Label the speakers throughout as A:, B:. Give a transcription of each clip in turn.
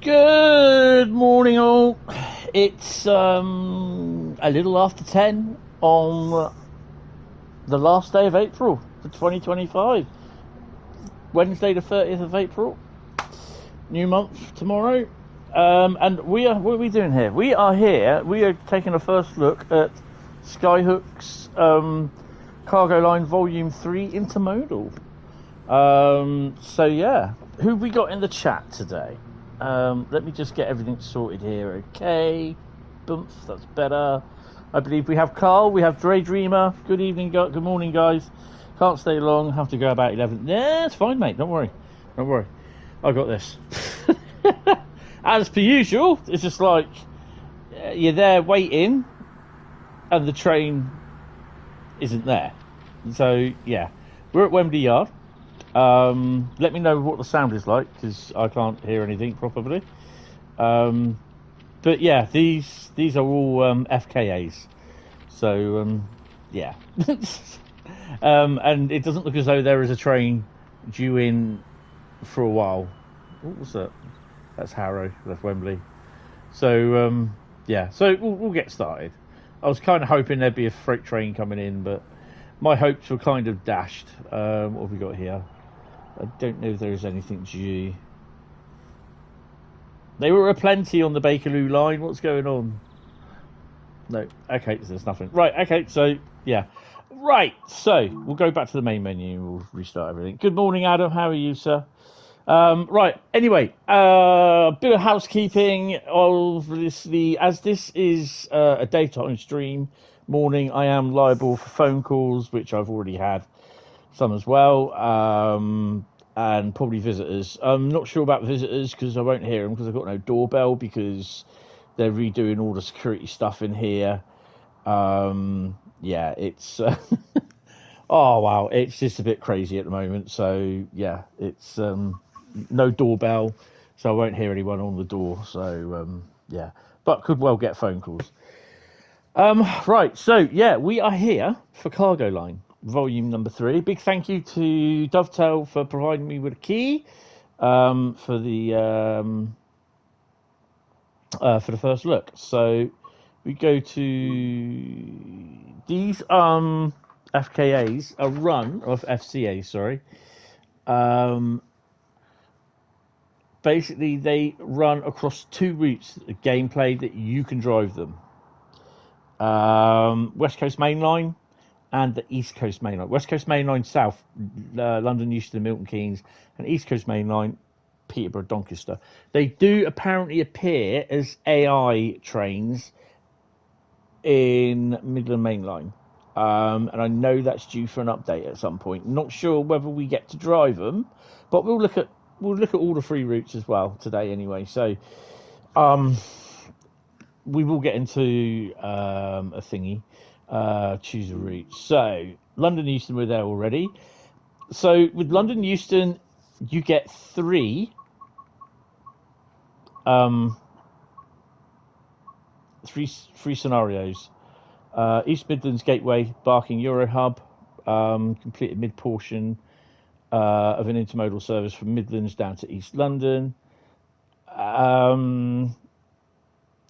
A: Good morning, all. It's a little after 10 on the last day of April for 2025. Wednesday, the 30th of April. New month tomorrow. And what are we doing here? We are taking a first look at Skyhook's Cargoline Volume 3 Intermodal. So, yeah. Who have we got in the chat today? Let me just get everything sorted here. Okay, boom, that's better. I believe we have Carl, we have Dreamer. Good evening, good morning, guys. Can't stay long, have to go about 11. Yeah, it's fine, mate, don't worry. I got this. As per usual, it's just like you're there waiting and the train isn't there. So, yeah, we're at Wembley Yard. Let me know what the sound is like, because I can't hear anything properly. But yeah, these are all FKAs. So yeah. And it doesn't look as though there is a train due in for a while. What was that? That's Harrow, that's Wembley. So yeah, so we'll get started. I was kind of hoping there'd be a freight train coming in, but my hopes were kind of dashed. What have we got here? I don't know if there is anything due. They were aplenty on the Bakerloo line. What's going on? No. Okay, so there's nothing. Right, okay, so, yeah. Right, so, we'll go back to the main menu. We'll restart everything. Good morning, Adam. How are you, sir? Right, anyway, a bit of housekeeping. As this is a daytime stream morning, I am liable for phone calls, which I've already had. Some as well, and probably visitors. I'm not sure about visitors because I won't hear them because I've got no doorbell because they're redoing all the security stuff in here. Yeah, it's oh wow, it's just a bit crazy at the moment. So yeah, it's no doorbell, so I won't hear anyone on the door. So yeah, but could well get phone calls. Right, so yeah, we are here for Cargoline. Volume number 3. Big thank you to Dovetail for providing me with a key for the first look. So we go to these FKAs, a run of FCA. Sorry. Basically, they run across 2 routes. A gameplay that you can drive them. West Coast Mainline. And the East Coast Mainline. West Coast Mainline South, London Euston, Milton Keynes, and East Coast Mainline, Peterborough, Doncaster. They do apparently appear as AI trains in Midland Mainline. And I know that's due for an update at some point. Not sure whether we get to drive them, but we'll look at all the 3 routes as well today anyway. So we will get into a thingy. Choose a route. So London Euston, we're there already. So with London Euston, you get 3 scenarios. East Midlands Gateway, Barking Eurohub, completed mid portion of an intermodal service from Midlands down to East London.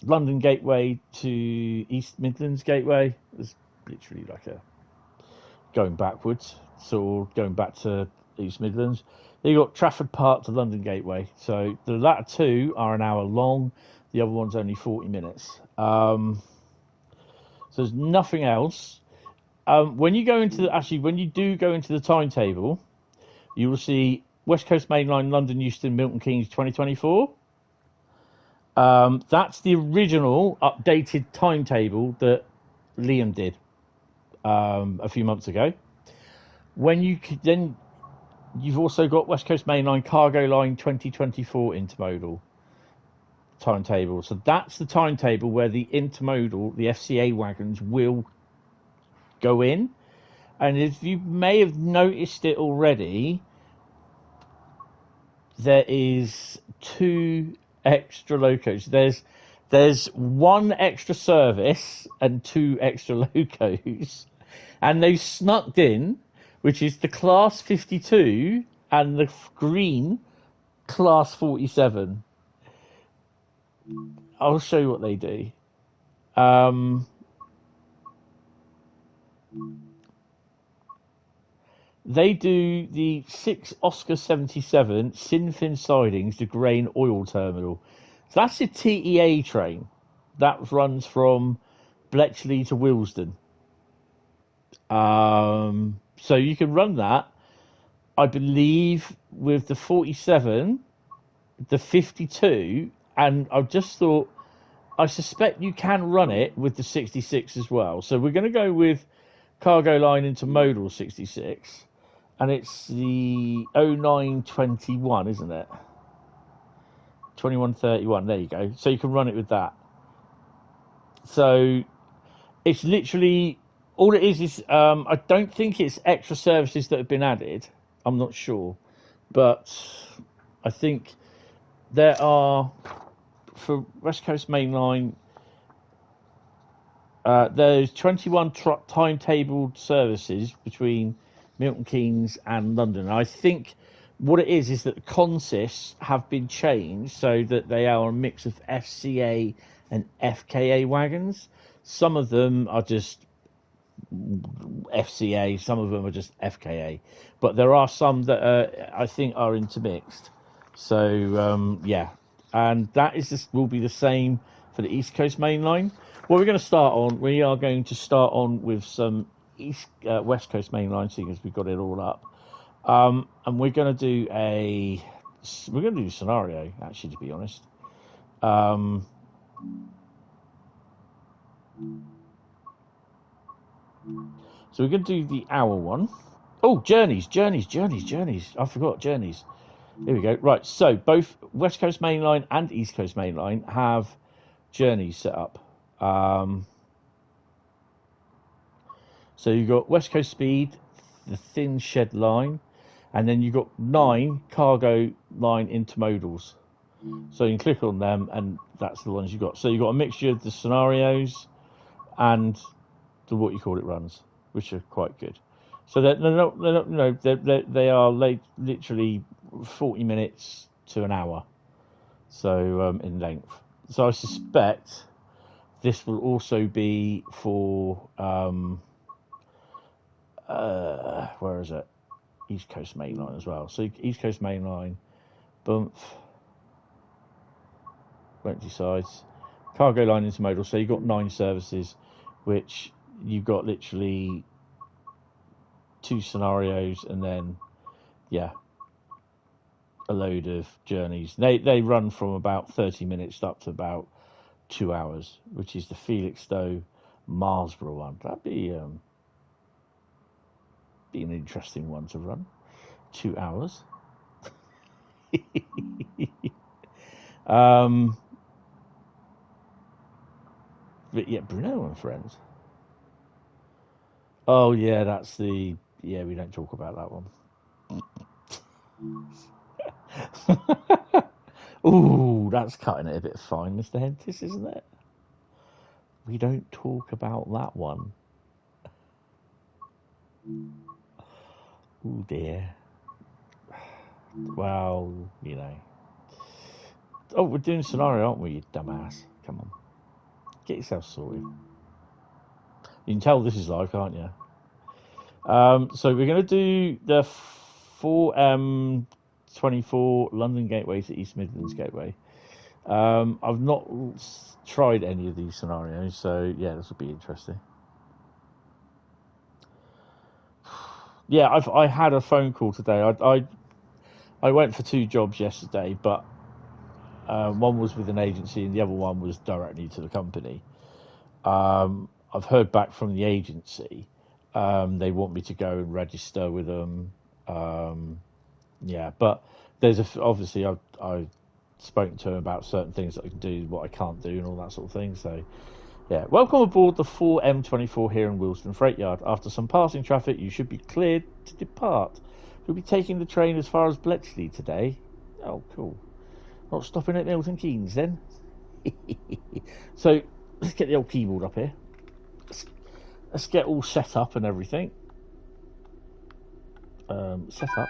A: London Gateway to East Midlands Gateway is literally like a going backwards, so going back to East Midlands. Then you got Trafford Park to London Gateway. So the latter 2 are an hour long. The other one's only 40 minutes. So there's nothing else. When you do go into the timetable, you will see West Coast Mainline, London Euston, Milton Keynes 2024. That's the original updated timetable that Liam did a few months ago. You've also got West Coast Mainline Cargoline 2024 intermodal timetable. So that's the timetable where the intermodal, the FCA wagons will go in. And if you may have noticed it already, there is 2 extra locos. There's 1 extra service and 2 extra locos, and they've snuck in, which is the Class 52 and the green Class 47. I'll show you what they do. They do the 6 Oscar 77 Sinfin sidings to Grain Oil Terminal. So that's a TEA train that runs from Bletchley to Willesden. So you can run that, I believe, with the 47, the 52, and I've just thought, I suspect you can run it with the 66 as well. So we're going to go with Cargoline Intermodal 66, and it's the 0921, isn't it? 2131, there you go. So you can run it with that. So it's literally, all it is I don't think it's extra services that have been added. I'm not sure. But I think there are, for West Coast Mainline, there's 21 timetabled services between Milton Keynes and London. I think what it is that the consists have been changed so that they are a mix of FCA and FKA wagons. Some of them are just FCA, some of them are just FKA, but there are some that I think are intermixed. So yeah, and that is this will be the same for the East Coast Mainline. What we're going to start on, we are going to start on with some West Coast Mainline, seeing as we've got it all up, and we're going to do a scenario, actually, to be honest. So we're going to do the hour one. Oh, journeys. I forgot journeys. Here we go. Right, so both West Coast Mainline and East Coast Mainline have journeys set up. So you've got West Coast Speed, the thin shed line, and then you've got 9 cargo line intermodals. So you can click on them, and that's the ones you've got. So you've got a mixture of the scenarios and the what you call it runs, which are quite good. So they're not they are literally 40 minutes to an hour, so in length. So I suspect this will also be for where is it? East Coast Mainline as well. So East Coast Mainline, Bump, Wently sides, cargo line intermodal. So you've got 9 services, which you've got literally 2 scenarios, and then yeah, a load of journeys. They run from about 30 minutes up to about 2 hours, which is the Felixstowe Marsborough one. That'd be an interesting one to run. 2 hours. But yeah, Bruno and friends. Oh yeah, that's the we don't talk about that one. Ooh, that's cutting it a bit fine, Mr. Hentis, isn't it? We don't talk about that one. Oh dear. Well, you know. Oh, we're doing a scenario, aren't we, you dumbass? Come on. Get yourself sorted. You can tell this is live, can't you? So we're going to do the 4M24 London Gateway to East Midlands Gateway. I've not tried any of these scenarios, so yeah, this will be interesting. Yeah, I had a phone call today. I went for 2 jobs yesterday, but one was with an agency and the other one was directly to the company. I've heard back from the agency. They want me to go and register with them. Yeah, but there's obviously I've spoken to them about certain things that I can do, what I can't do, and all that sort of thing. So yeah, welcome aboard the 4M24 here in Willesden Freight Yard. After some passing traffic, you should be cleared to depart. We'll be taking the train as far as Bletchley today. Oh, cool. Not stopping at Milton Keynes then. So let's get the old keyboard up here. Let's get all set up and everything. Set up.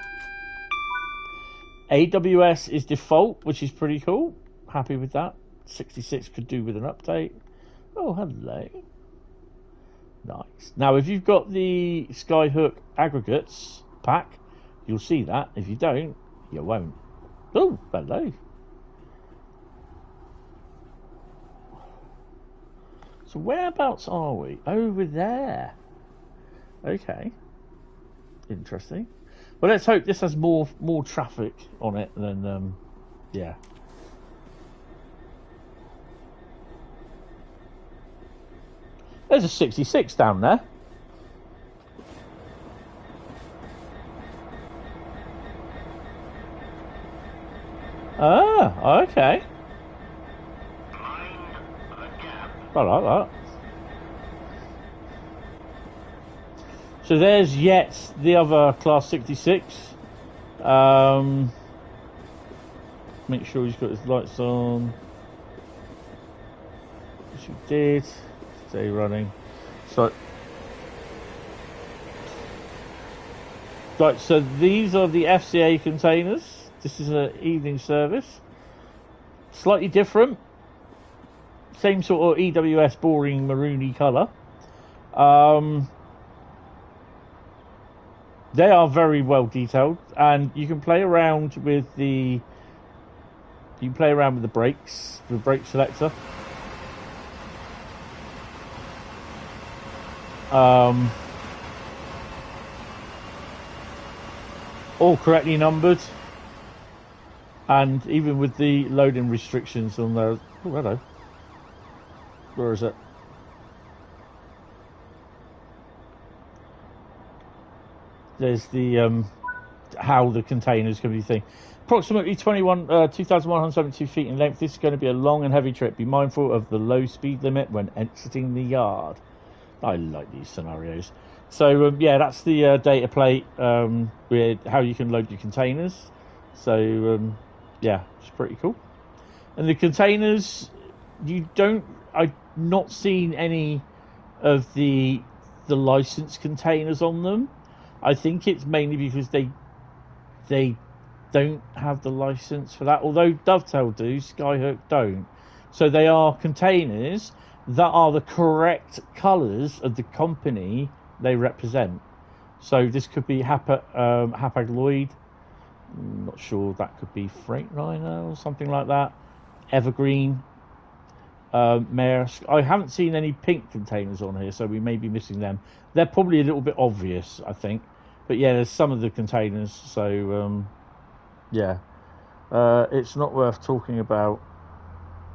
A: AWS is default, which is pretty cool. Happy with that. 66 could do with an update. Oh, hello. Nice. Now, if you've got the Skyhook aggregates pack, you'll see that. If you don't, you won't. Oh, hello. So whereabouts are we? Over there. Okay. Interesting. Well, let's hope this has more traffic on it than yeah. There's a 66 down there. Ah, okay. I like that. So there's yet the other Class 66. Make sure he's got his lights on. Which he did. Stay running. So, right, so these are the FCA containers. This is an evening service. Slightly different. Same sort of EWS boring maroony colour. They are very well detailed, and you can play around with the brakes, the brake selector. All correctly numbered, and even with the loading restrictions on those. Oh, hello. Where is it? There's the how the containers can be thing. Approximately 2,172 feet in length. This is going to be a long and heavy trip. Be mindful of the low speed limit when exiting the yard. I like these scenarios. So yeah, that's the data plate with how you can load your containers. So yeah, it's pretty cool. And the containers, I've not seen any of the licensed containers on them. I think it's mainly because they don't have the license for that. Although Dovetail do, Skyhook don't. So they are containers that are the correct colours of the company they represent. So this could be Hapag-Lloyd. Not sure, that could be Freightliner or something like that. Evergreen, Maersk. I haven't seen any pink containers on here, so we may be missing them. They're probably a little bit obvious, I think. But yeah, there's some of the containers. So yeah, it's not worth talking about.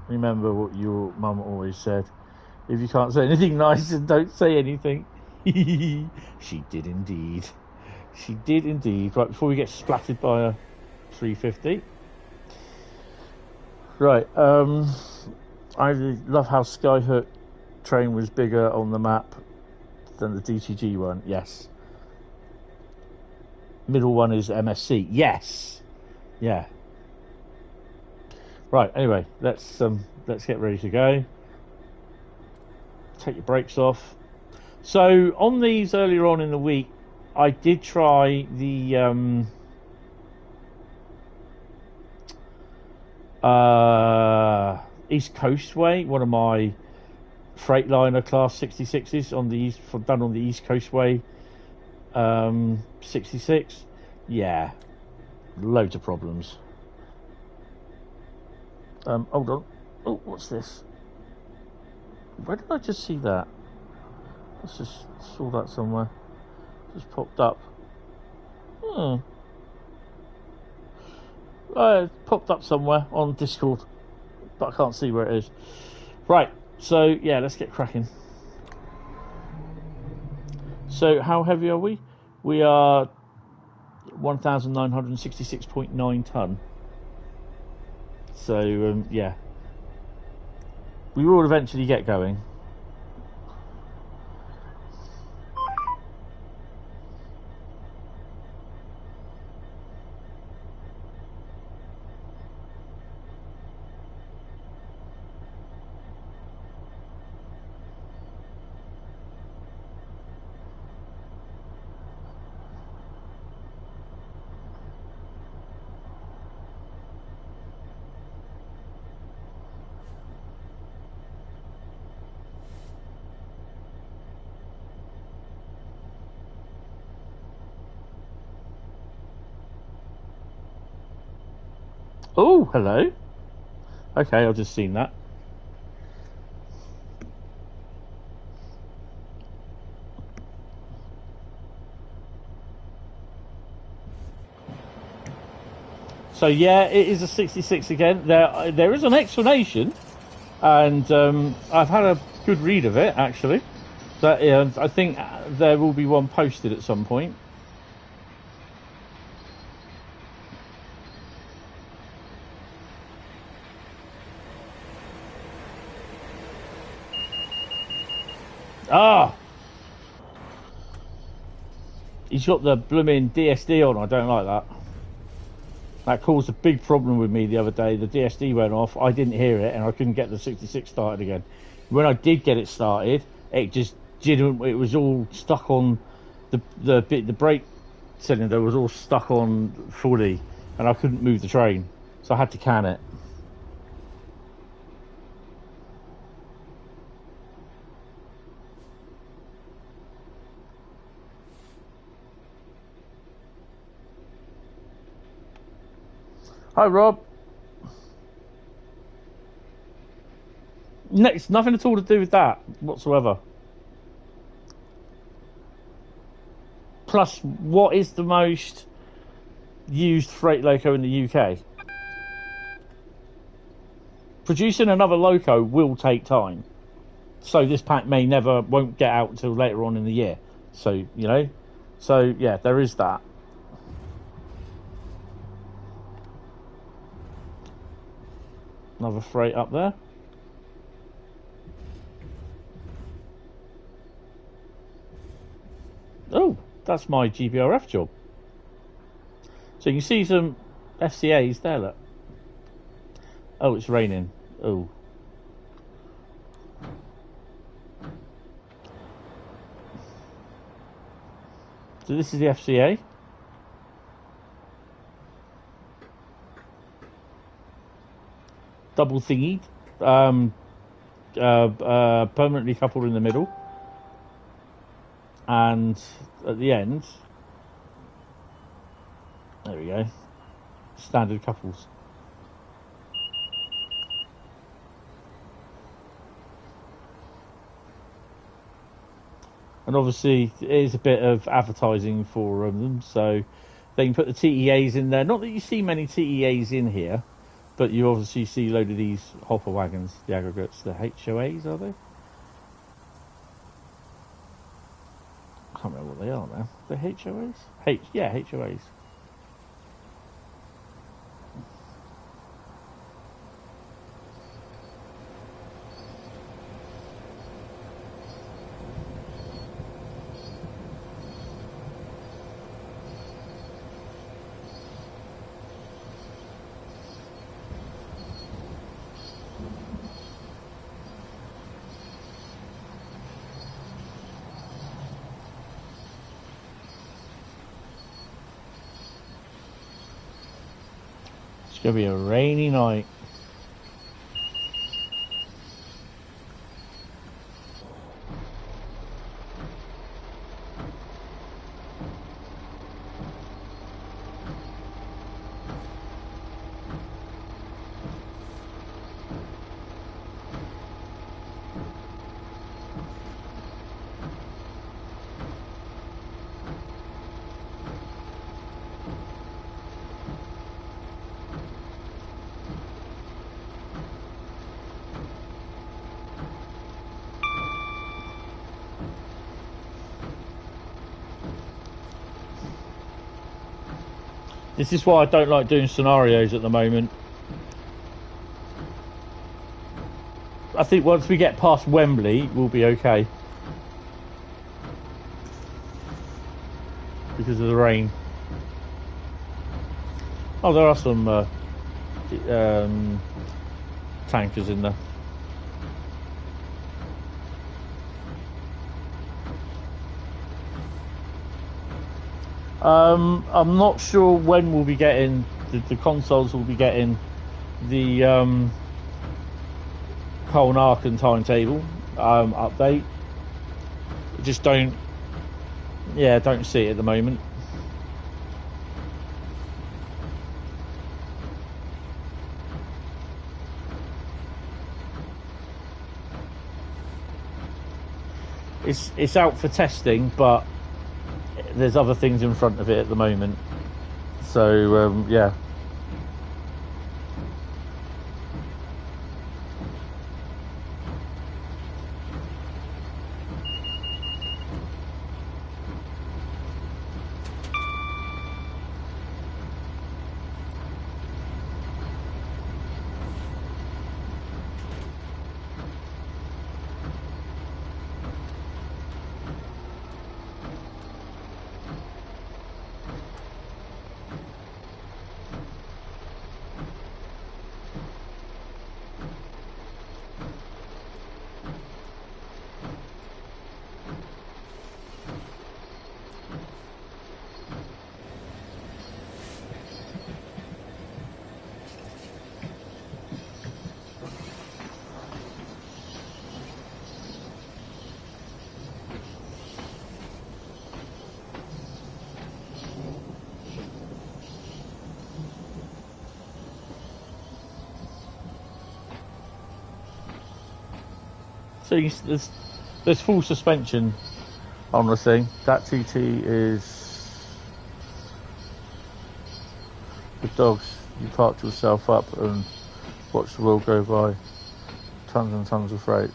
A: Remember what your mum always said: if you can't say anything nice, then don't say anything. She did indeed. She did indeed. Right, before we get splattered by a 350. Right, I love how Skyhook train was bigger on the map than the DTG one. Yes. Middle one is MSC. Yes. Yeah. Right, anyway, let's get ready to go. Take your brakes off. So on these earlier on in the week, I did try the East Coast Way, one of my Freightliner Class 66s on the east, done on the East Coast Way 66. Yeah, loads of problems. Hold on. Oh, what's this? Where did I just see that? I just saw that somewhere. Just popped up. It popped up somewhere on Discord, but I can't see where it is. Right, so yeah, let's get cracking. So how heavy are we? We are 1,966.9 ton. So yeah, we will eventually get going. Oh, hello. Okay, I've just seen that. So yeah, it is a 66 again. There is an explanation, and I've had a good read of it actually. So I think there will be one posted at some point. Ah, he's got the blooming DSD on. I don't like that. That caused a big problem with me the other day. The DSD went off. I didn't hear it, and I couldn't get the 66 started again. When I did get it started, it just didn't. It was all stuck on the brake cylinder was all stuck on fully, and I couldn't move the train, so I had to can it. Hi, Rob. Next, nothing at all to do with that whatsoever. Plus, what is the most used freight loco in the UK? Producing another loco will take time. So this pack won't get out until later on in the year. So, you know, so yeah, there is that. Another freight up there. Oh, that's my GBRF job. So you can see some FCAs there, look. Oh, it's raining. Oh. So this is the FCA. Double thingied. Permanently coupled in the middle. And at the end, there we go, standard couples. And obviously it is a bit of advertising for them, so they can put the TEAs in there. Not that you see many TEAs in here, but you obviously see a load of these hopper wagons, the aggregates, the HOAs, are they? I can't remember what they are now. The HOAs? Yeah, HOAs. It's going to be a rainy night. This is why I don't like doing scenarios at the moment. I think once we get past Wembley, we'll be okay. Because of the rain. Oh, there are some tankers in there. I'm not sure when we'll be getting the consoles will be getting the Polnarken timetable update. Just don't see it at the moment. it's out for testing, but there's other things in front of it at the moment. So yeah. So there's full suspension on the thing. That TT is the dogs. You park yourself up and watch the world go by. Tons and tons of freight.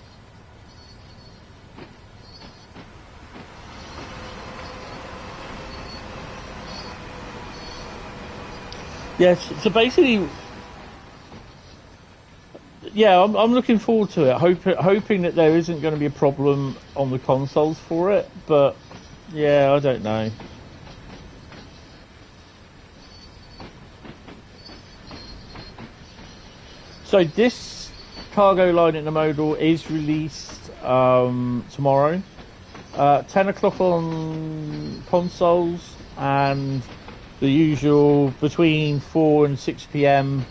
A: Yes, so basically, yeah, I'm looking forward to it. Hoping that there isn't going to be a problem on the consoles for it, but yeah, I don't know. So this Cargoline Intermodal is released tomorrow, 10 o'clock on consoles, and the usual between 4 and 6 p.m.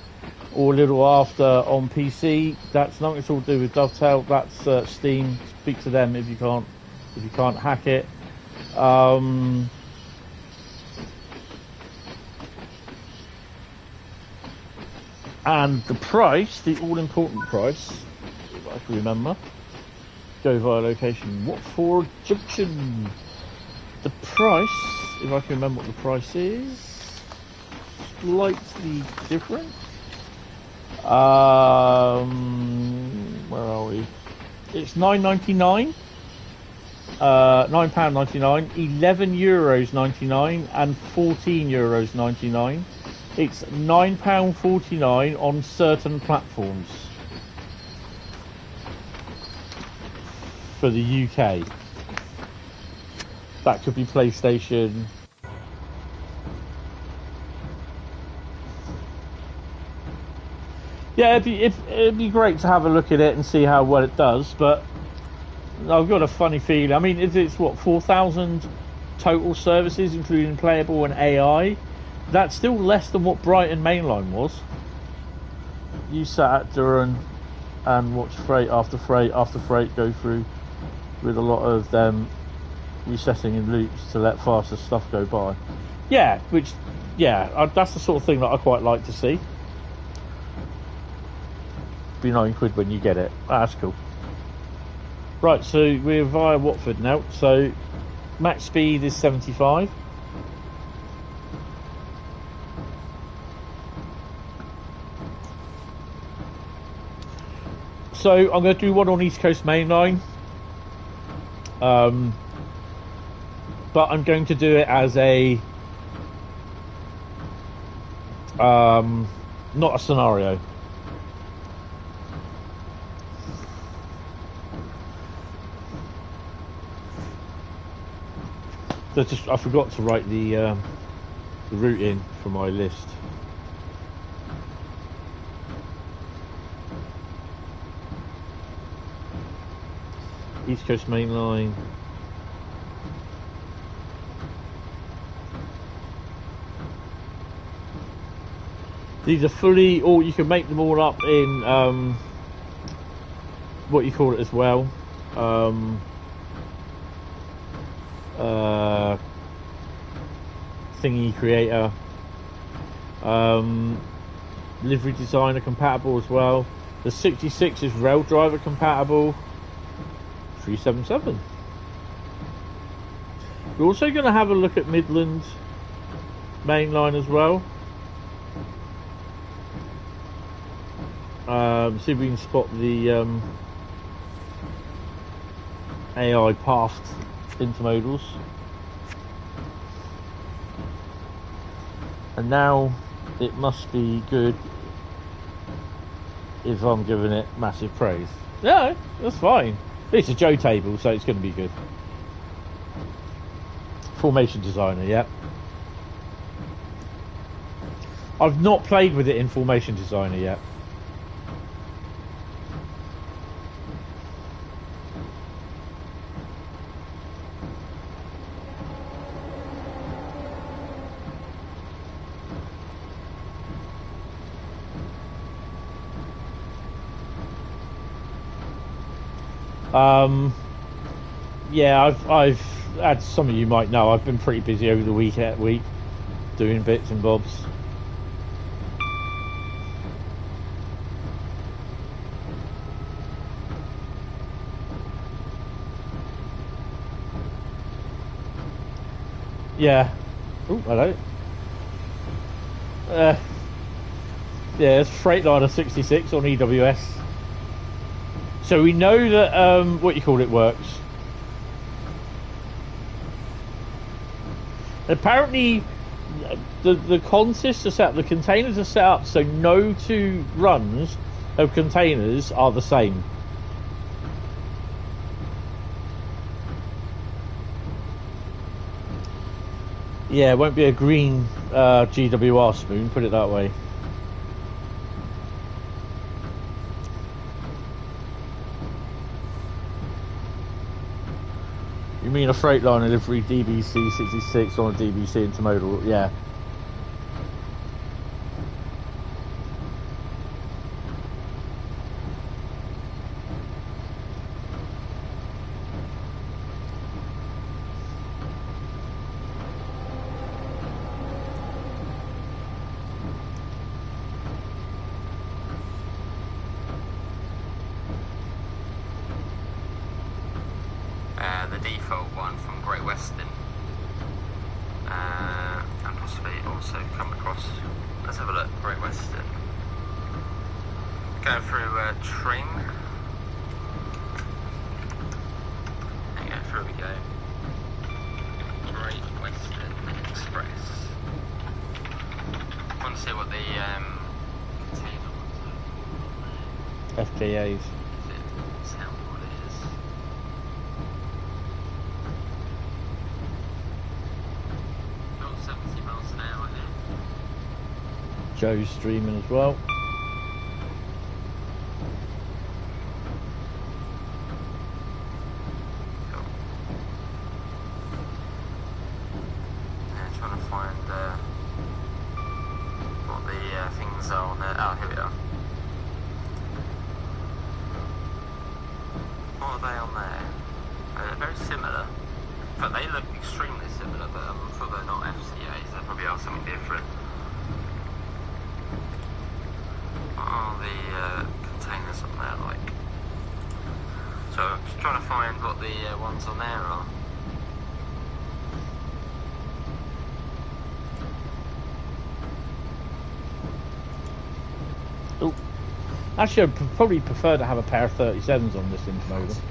A: or a little after on PC. That's nothing at all to do with Dovetail. That's Steam. Speak to them if you can't hack it. And the price, the all-important price, if I can remember, go via location. What for junction? The price, if I can remember what the price is, slightly different. Where are we? It's £9.99, £9.99, €11.99, and €14.99. It's £9.49 on certain platforms for the UK. That could be PlayStation. Yeah, it'd be great to have a look at it and see how well it does, but I've got a funny feeling. I mean, it's what, 4,000 total services, including playable and AI. That's still less than what Brighton Mainline was. You sat at Durham and watched freight after freight after freight go through, with a lot of them resetting in loops to let faster stuff go by. Yeah, that's the sort of thing that I quite like to see. Be £9 when you get it. That's cool. Right, so we're via Watford now. So max speed is 75. So I'm going to do one on East Coast Mainline, but I'm going to do it as a not a scenario. So I forgot to write the route in for my list. East Coast Mainline. These are fully, or you can make them all up in what you call it as well. Thingy creator. Livery designer compatible as well. The 66 is rail driver compatible. 377. We're also going to have a look at Midland Mainline as well. See if we can spot the AI pathed intermodals. And now it must be good if I'm giving it massive praise. Yeah, that's fine. It's a Joe table, so it's going to be good. Formation designer, yeah. I've not played with it in Formation Designer yet. Yeah, I've as some of you might know, I've been pretty busy over the week doing bits and bobs. Yeah. Oh, hello. Yeah, it's Freightliner 66 on EWS. So we know that what you call it works. Apparently, the consists are set up. The containers are set up so no two runs of containers are the same. Yeah, it won't be a green GWR spoon, put it that way. You mean a Freightliner livery DBC 66 on a DBC Intermodal? Yeah.
B: The default one from Great Western, and possibly also come across. Let's have a look. Great Western. Going through Tring. There you go. Through we go. Great Western Express. I want to see what the
A: FKAs. Joe's streaming as well.
B: Cool. Yeah, trying to find what the things are on there. Oh, here we are. What are they on there? They're very similar, but they look extremely similar, but I'm sure they're not FCAs. They probably are something different. Containers on there like? So I'm just trying to find what the ones on there are.
A: Oh, actually, I'd probably prefer to have a pair of 37s on this Intermodal.
B: Just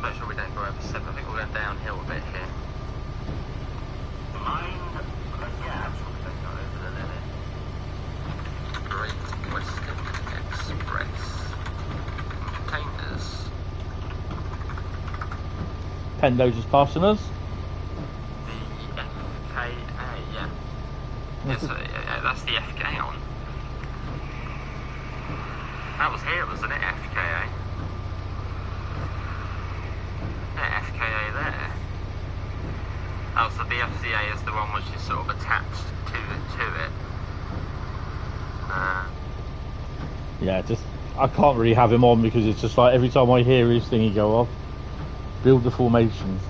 B: make sure we don't go over 7. I think we're going downhill a bit here. Great Western Express containers.
A: Pendo's just passing us.
B: The FKA, yeah. Yes, that's the FKA on. That was here, wasn't it? FKA. Yeah, FKA there. Oh, so the FCA is the one which is sort of attached to it.
A: Yeah, just I can't really have him on because it's just like every time I hear his thingy go off, build the formations.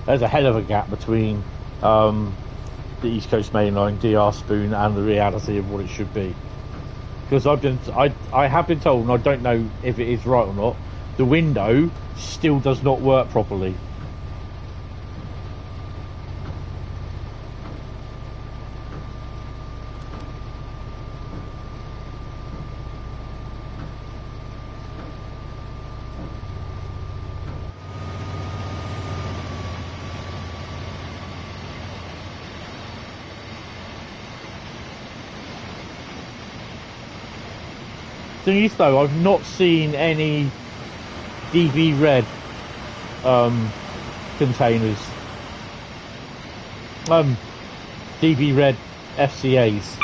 A: There's a hell of a gap between the East Coast Mainline, DR Spoon, and the reality of what it should be. Because I have been told, and I don't know if it is right or not, the window still does not work properly. Thing is though, I've not seen any DB red containers. DB red FCAs.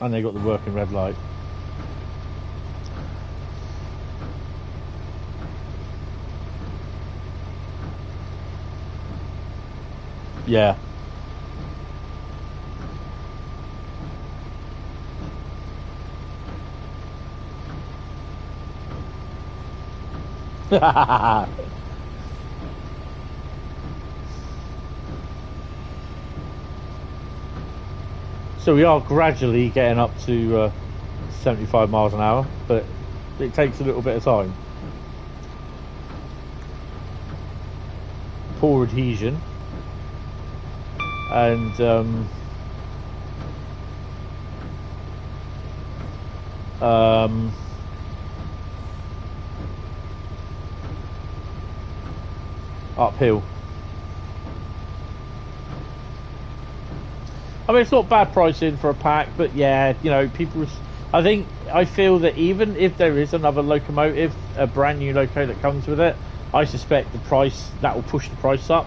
A: And they got the working red light. Yeah. So we are gradually getting up to 75 miles an hour, but it takes a little bit of time. Poor adhesion. And uphill. I mean, it's not bad pricing for a pack, but yeah, you know, I feel that even if there is another locomotive, a brand new loco that comes with it, I suspect the price, that will push the price up.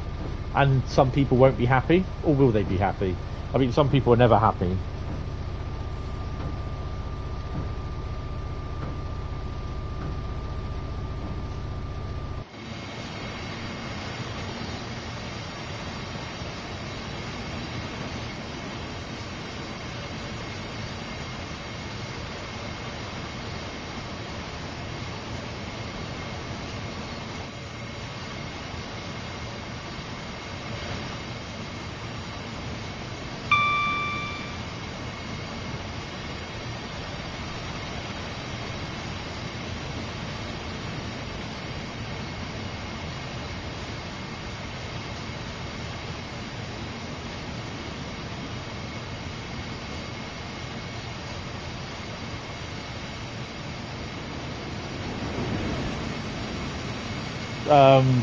A: And some people won't be happy, or will they be happy? I mean, some people are never happy.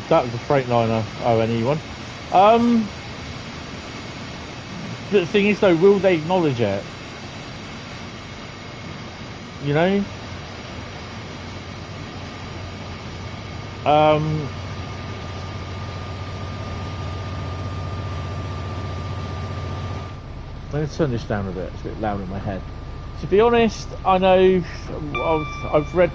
A: That was a Freightliner ONE one. The thing is though, will they acknowledge it? You know? Let me turn this down a bit, it's a bit loud in my head. To be honest, I know I've read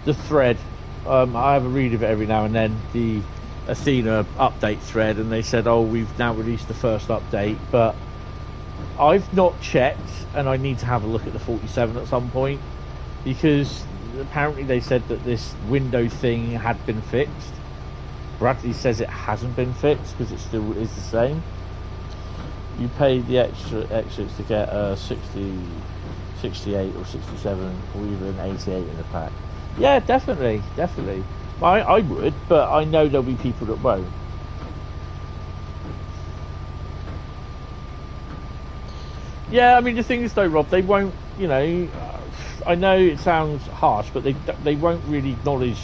A: the thread. I have a read of it every now and then, the Athena update thread, and they said, oh, we've now released the first update, but I've not checked, and I need to have a look at the 47 at some point, because apparently they said that this window thing had been fixed. Bradley says it hasn't been fixed because it still is the same. You paid the extras to get 60, 68 or 67 or even 88 in the pack. Yeah, definitely. I would, but I know there'll be people that won't. Yeah, I mean, the thing is though, Rob, they won't, you know, I know it sounds harsh, but they won't really acknowledge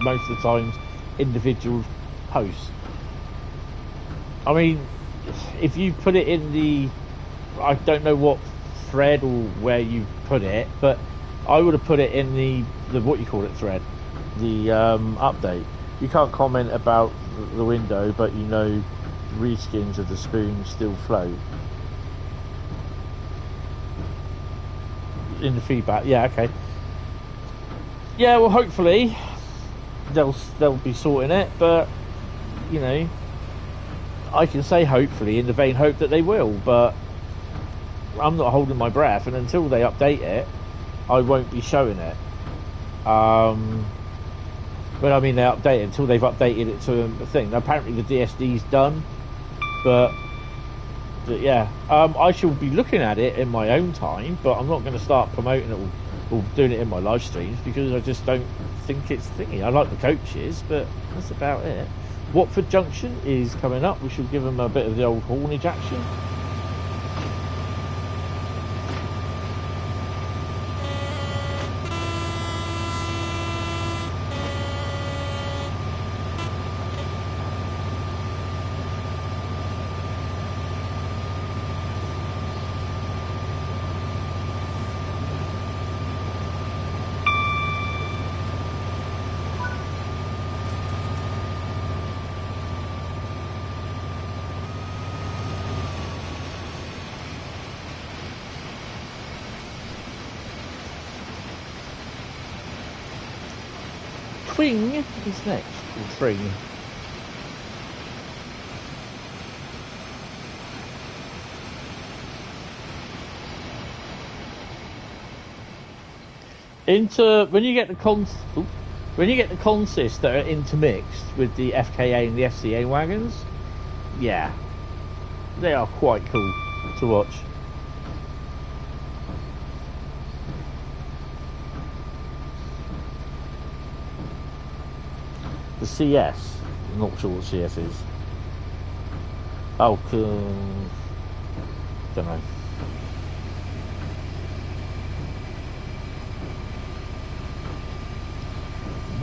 A: most of the times individual posts. I mean, if you put it in the, I don't know what thread or where you put it, but I would have put it in the what you call it thread, the update. You can't comment about the window, but you know the reskins of the spoons still float. In the feedback, yeah, okay. Yeah, well, hopefully they'll be sorting it, but you know, I can say hopefully in the vain hope that they will, but I'm not holding my breath, and until they update it, I won't be showing it. But I mean, they update it until they've updated it to a thing. Now, apparently the DSD's done, but yeah, I shall be looking at it in my own time, but I'm not going to start promoting it or doing it in my live streams because I just don't think it's thingy. I like the coaches, but that's about it. Watford Junction is coming up. We should give them a bit of the old haulage action. Tring is next, or Tring. When you get the consists that are intermixed with the FKA and the FCA wagons, yeah, they are quite cool to watch. The CS, I'm not sure what CS is. Oh, don't know.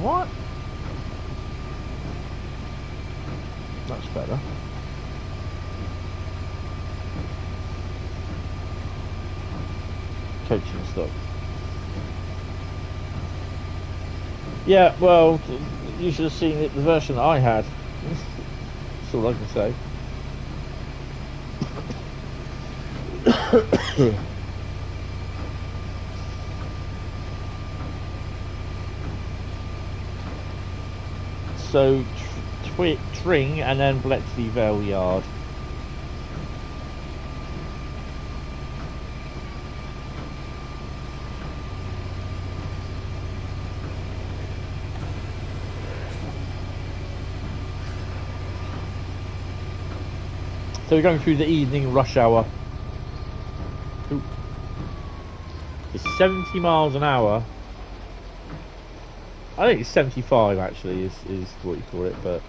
A: What? That's better. Coaching stock. Yeah, well, you should have seen it, the version that I had. That's all I can say. So, Tring and then Bletchley Vale Yard. So we're going through the evening rush hour. Ooh. It's 70 miles an hour. I think it's 75 actually is what you call it, but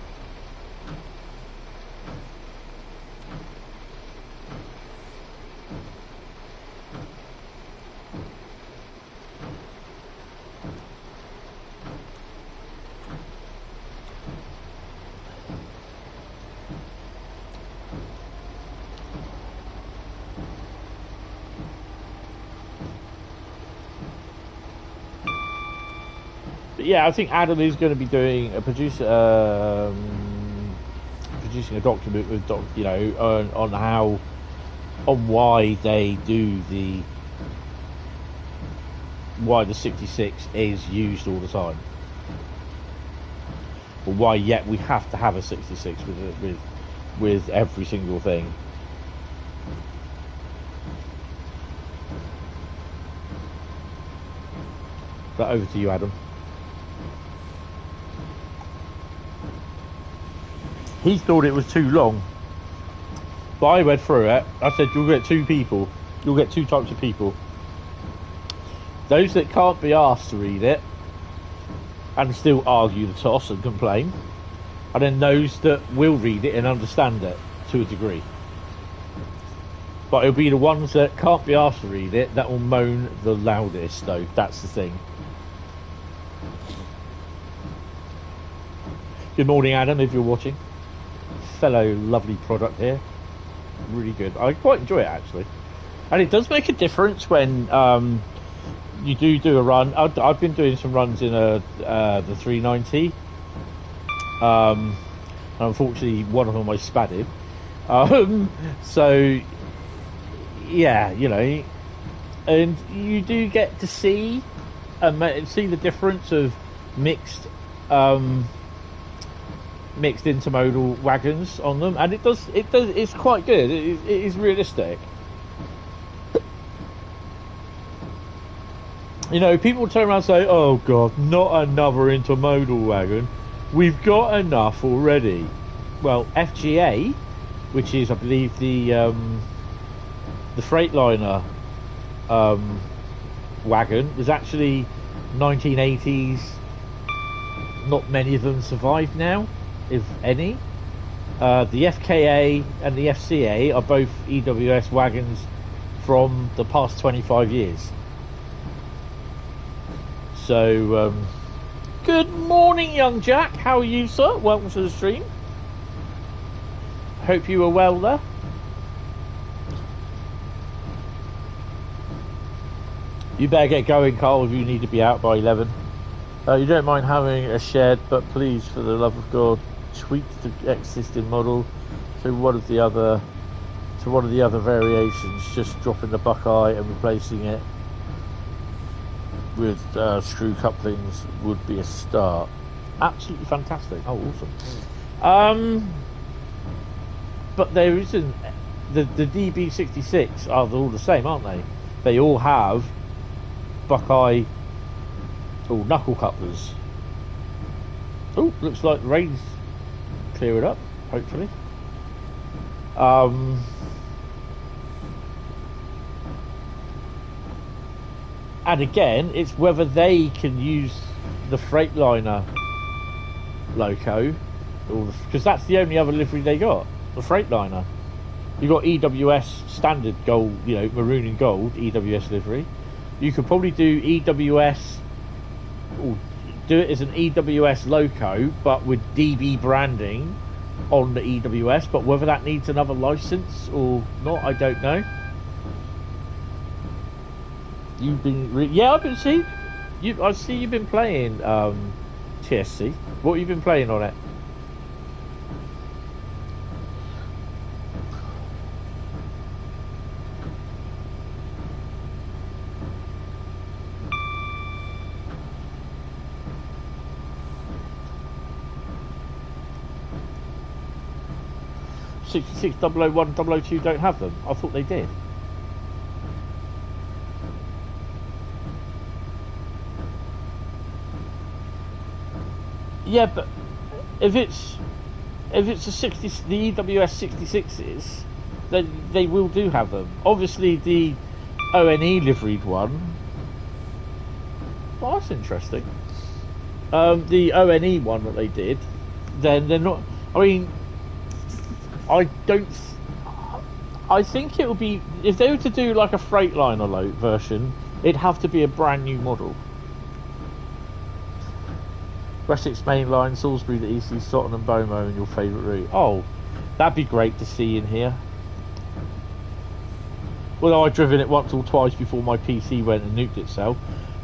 A: yeah, I think Adam is going to be doing producing a document with on why they do why the 66 is used all the time, or why yet we have to have a 66 with every single thing. But over to you, Adam. He thought it was too long, but I went through it. I said, you'll get two people. You'll get two types of people. Those that can't be asked to read it and still argue the toss and complain, and then those that will read it and understand it to a degree. But it'll be the ones that can't be asked to read it that will moan the loudest, though. That's the thing. Good morning, Adam, if you're watching. Fellow lovely product here, really good. I quite enjoy it actually, and it does make a difference when you do a run. I've been doing some runs in the 390. Unfortunately, one of them I spadded. So yeah, you know, and you do get to see the difference of mixed intermodal wagons on them, and it's quite good. It is realistic. You know, people turn around and say, oh God, not another intermodal wagon. We've got enough already. Well, FGA, which is, I believe, the Freightliner wagon, was actually 1980s. Not many of them survive now, if any. The FKA and the FCA are both EWS wagons from the past 25 years. So, good morning, young Jack. How are you, sir? Welcome to the stream. Hope you are well there. You better get going, Carl, if you need to be out by 11. You don't mind having a shed, but please, for the love of God, tweak the existing model to one of the other variations. Just dropping the Buckeye and replacing it with screw couplings would be a start. Absolutely fantastic. Oh, awesome. But there isn't the DB66 are all the same, aren't they? They all have Buckeye or knuckle couplers. Oh, looks like the rain's clearing up, hopefully. And again, it's whether they can use the Freightliner loco, because that's the only other livery they got, the Freightliner. You got EWS standard gold, you know, maroon and gold EWS livery. You could probably do EWS, or do it as an EWS loco, but with DB branding on the EWS. But whether that needs another license or not, I don't know. You've been, yeah, I've been seeing you. I see you've been playing TSC. What have you been playing on it? '66, 001, 002 don't have them. I thought they did. Yeah, but if it's a 60, the EWS 66s, then they will do have them. Obviously, the ONE liveried one. Well, that's interesting. The ONE one that they did, then they're not. I mean, I think it would be, if they were to do like a Freightliner version, it'd have to be a brand new model. Wessex Mainline, Salisbury to EC, Sutton and Bomo, and your favourite route. Oh, that'd be great to see in here. Well, I've driven it once or twice before my PC went and nuked itself.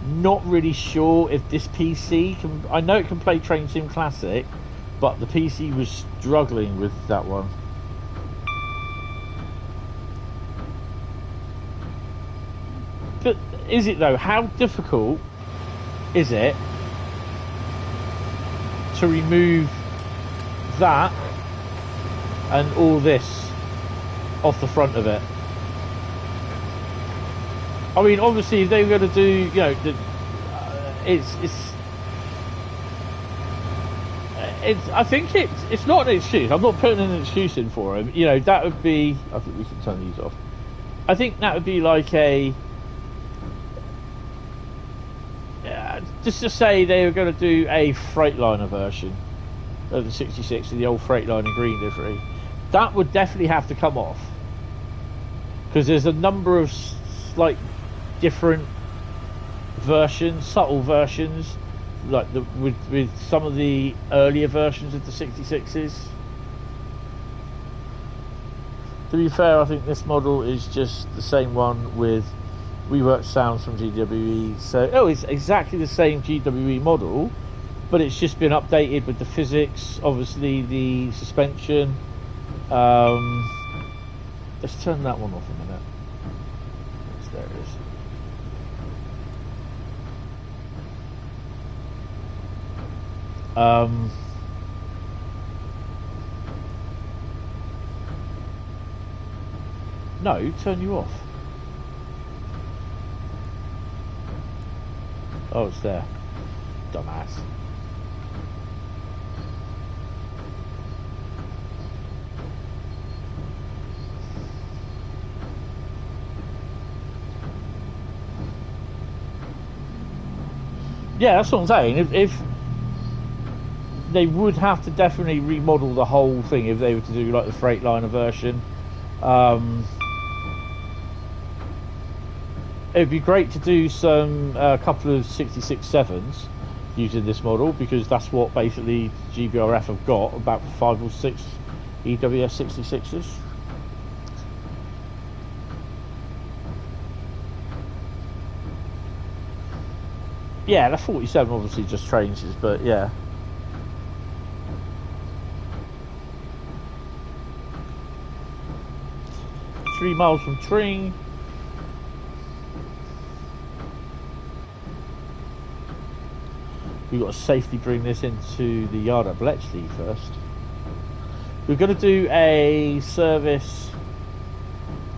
A: Not really sure if this PC can. I know it can play Train Sim Classic, but the PC was struggling with that one. But is it though? How difficult is it to remove that and all this off the front of it? I mean, obviously, if they were going to do, you know, it's. I think it's not an excuse. I'm not putting an excuse in for him. You know, that would be. I think we can turn these off. I think that would be like a. Just to say they were going to do a Freightliner version of the 66, the old Freightliner green livery. That would definitely have to come off, because there's a number of like different versions, subtle versions, like with some of the earlier versions of the 66s. To be fair, I think this model is just the same one with reworked sounds from GWE. So, it's exactly the same GWE model, but it's just been updated with the physics, obviously the suspension. Let's turn that one off a minute. There it is. No, turn you off. Oh, it's there. Dumbass. Yeah, that's what I'm saying. If they would have to definitely remodel the whole thing if they were to do like the Freightliner version. It'd be great to do some couple of 66.7s using this model, because that's what basically GBRF have got, about 5 or 6 EWS 66s. Yeah, the 47 obviously just changes, but yeah. Three miles from Tring. We've got to safely bring this into the yard at Bletchley first. We're going to do a service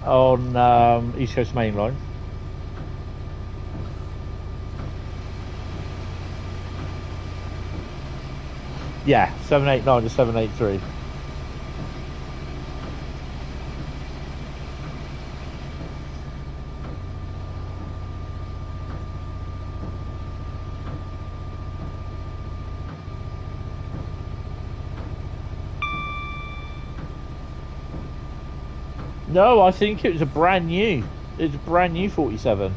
A: on East Coast Mainline. Yeah, 789 to 783. No, I think it was a brand new. It's a brand new 47.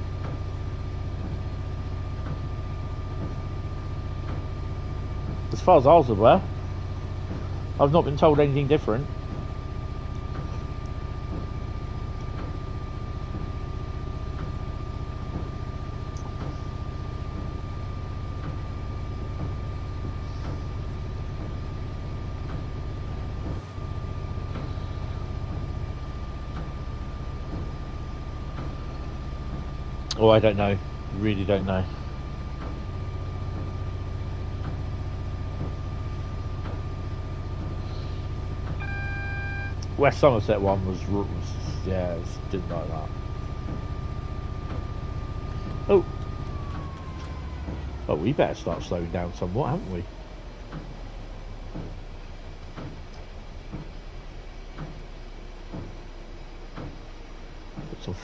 A: As far as I was aware, I've not been told anything different. Oh, I don't know. Really don't know. West Somerset one was yeah, didn't like that. Oh, we better start slowing down somewhat, haven't we? Put some.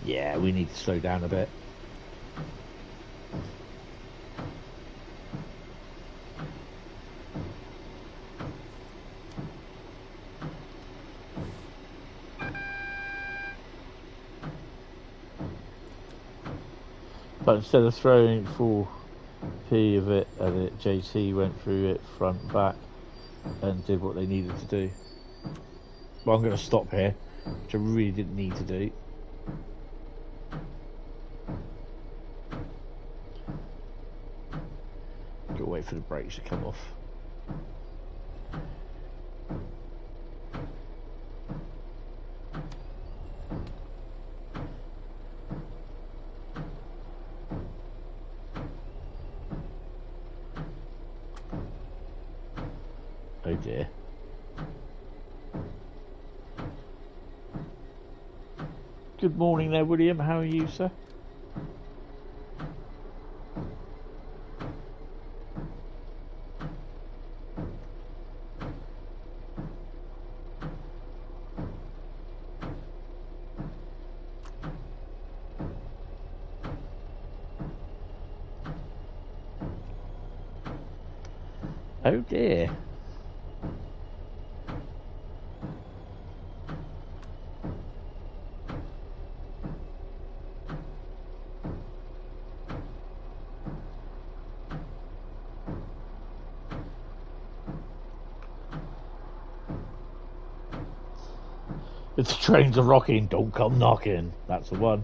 A: Yeah, we need to slow down a bit. But instead of throwing 4p of it at it, JT went through it front and back and did what they needed to do. Well, I'm going to stop here, which I really didn't need to do. Gotta wait for the brakes to come off. Oh dear. Good morning there, William. How are you, sir? Oh dear. If the trains are rocking, don't come knocking. That's the one.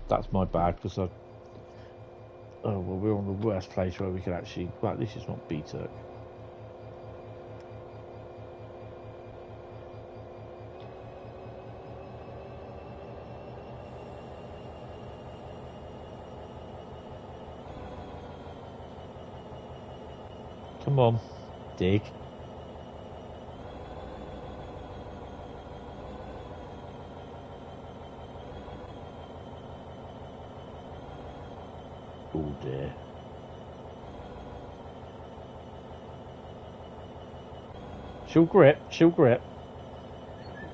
A: That's my bad, because I... Oh, well, we're on the worst place where we could actually... Well, at least it's not B-Turk. Come on, dig. dear. She'll grip, she'll grip.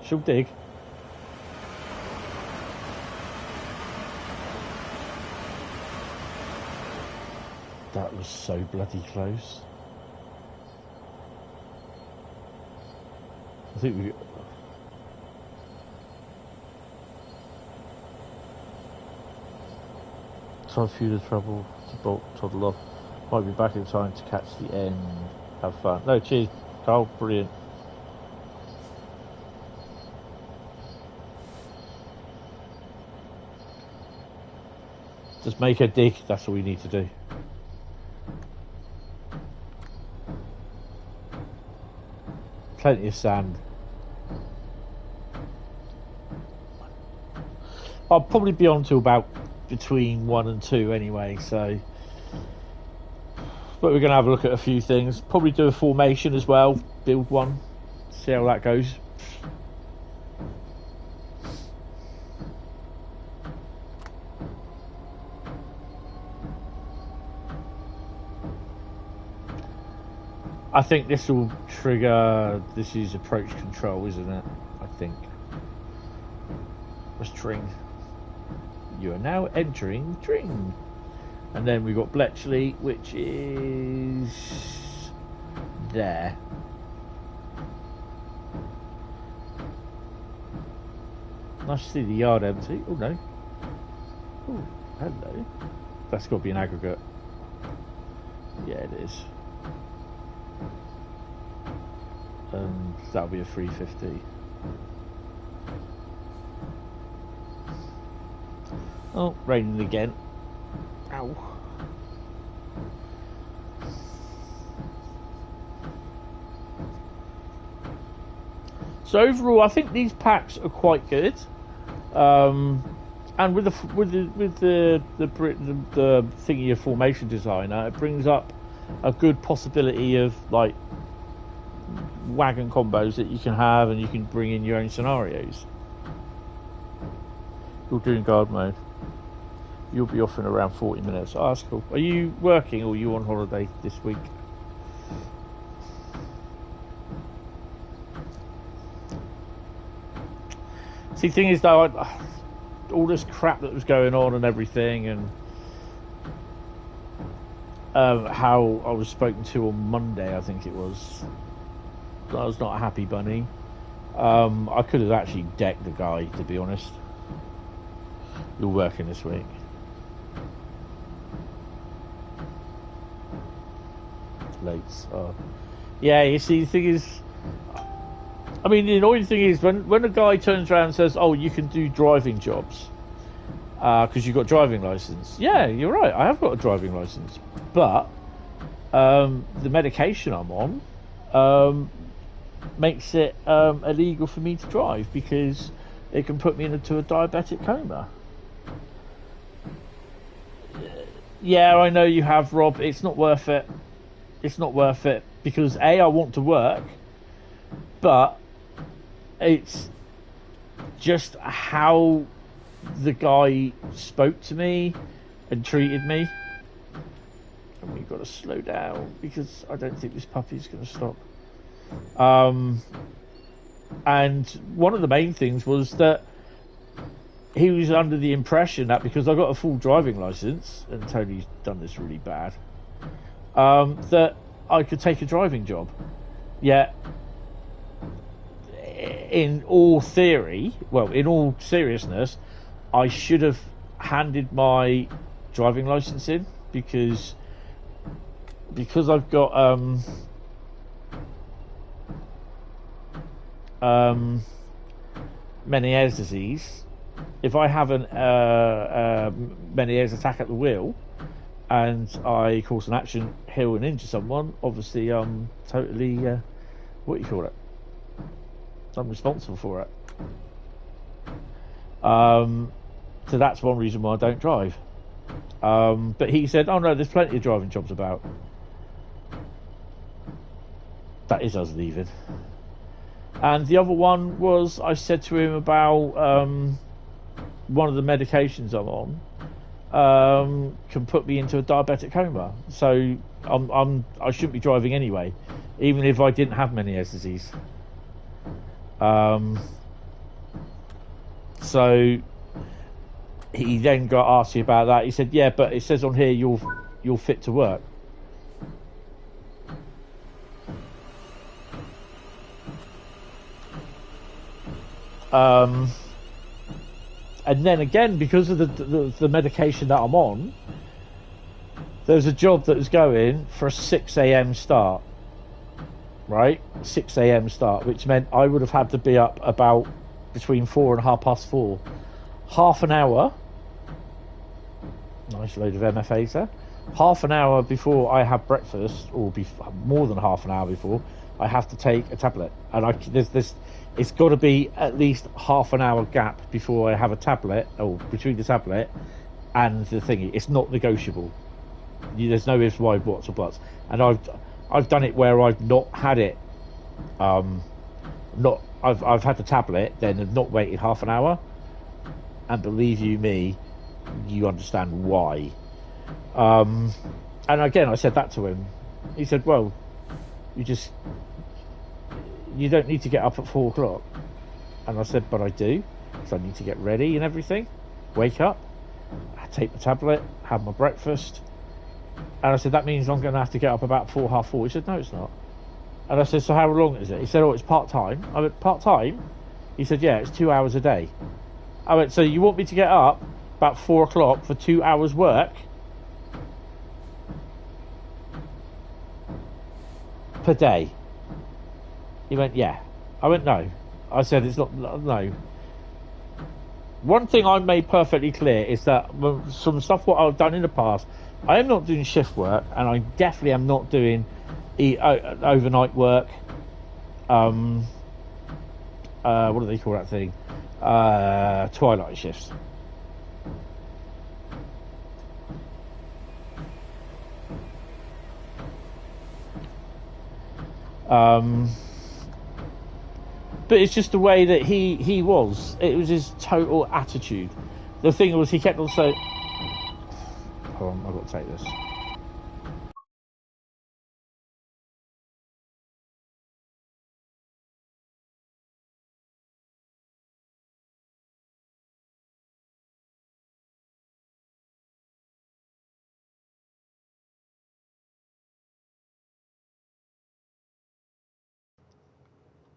A: She'll dig. That was so bloody close. I think we... Try a few of the trouble to bolt toddle off. Might be back in time to catch the end. Have fun. No, cheers, Carl. Brilliant. Just make her dig. That's all we need to do. Plenty of sand. I'll probably be on to about between 1 and 2 anyway, so but we're going to have a look at a few things, probably do a formation as well, build one, see how that goes. I think this will trigger, this is approach control, isn't it? I think. Let's string. You are now entering Tring. And then we've got Bletchley, which is there. Nice to see the yard empty. Oh no. Oh, hello. That's got to be an aggregate. Yeah, it is. That'll be a 350. Oh, raining again. Ow. So overall, I think these packs are quite good. And with the thingy of formation designer, it brings up a good possibility of like wagon combos that you can have, and you can bring in your own scenarios. You're doing guard mode. You'll be off in around 40 minutes. Oh, that's cool. Are you working or are you on holiday this week? See, the thing is though, all this crap that was going on and everything, and how I was spoken to on Monday, I think it was. I was not a happy bunny. I could have actually decked the guy, to be honest. You're working this week. Late. Yeah, you see, the thing is, I mean, the annoying thing is when a guy turns around and says, "Oh, you can do driving jobs because you've got driving license." Yeah, you're right. I have got a driving license, but the medication I'm on makes it illegal for me to drive because it can put me into a diabetic coma. Yeah, I know you have, Rob. It's not worth it. It's not worth it because A, I want to work, but it's just how the guy spoke to me and treated me. And we've got to slow down because I don't think this puppy's going to stop. And one of the main things was that he was under the impression that because I got a full driving license, and Tony's done this really bad, that I could take a driving job. Yet, in all theory, well, in all seriousness, I should have handed my driving license in because I've got Meniere's disease. If I have an Meniere's attack at the wheel and I cause an accident, heal and injure someone, obviously I'm totally what do you call it? I'm responsible for it. So that's one reason why I don't drive. But he said, "Oh no, there's plenty of driving jobs about." That is us leaving. And the other one was, I said to him about one of the medications I'm can put me into a diabetic coma. So I shouldn't be driving anyway, even if I didn't have Meniere's disease. So he then got asked you about that. He said, "Yeah, but it says on here you're fit to work." And then again, because of the medication that I'm on, there's a job that was going for a 6 a.m. start, right? 6 a.m. start, which meant I would have had to be up about between 4 and 4:30. Half an hour, nice load of MFAs there, half an hour before I have breakfast, or more than half an hour before, I have to take a tablet. And it's got to be at least half an hour gap before I have a tablet, or between the tablet and the thingy. It's not negotiable. There's no ifs, why, whats or buts. And I've done it where I've not had it. I've had the tablet, then have not waited half an hour. And believe you me, you understand why. And again, I said that to him. He said, "Well, you don't need to get up at 4 o'clock." And I said, "But I do, because I need to get ready and everything. Wake up, I take the tablet, have my breakfast." And I said, "That means I'm going to have to get up about 4, 4:30. He said, "No, it's not." And I said, "So how long is it?" He said, "Oh, it's part-time." I went, "Part-time?" He said, "Yeah, it's 2 hours a day." I went, "So you want me to get up about 4 o'clock for 2 hours work per day?" He went, "Yeah." I went, "No." I said, "It's not, no." One thing I made perfectly clear is that some stuff what I've done in the past, I am not doing shift work, and I definitely am not doing overnight work. What do they call that thing? Twilight shifts. But it's just the way that he was. It was his total attitude. The thing was, he kept on saying, hold on, I've got to take this.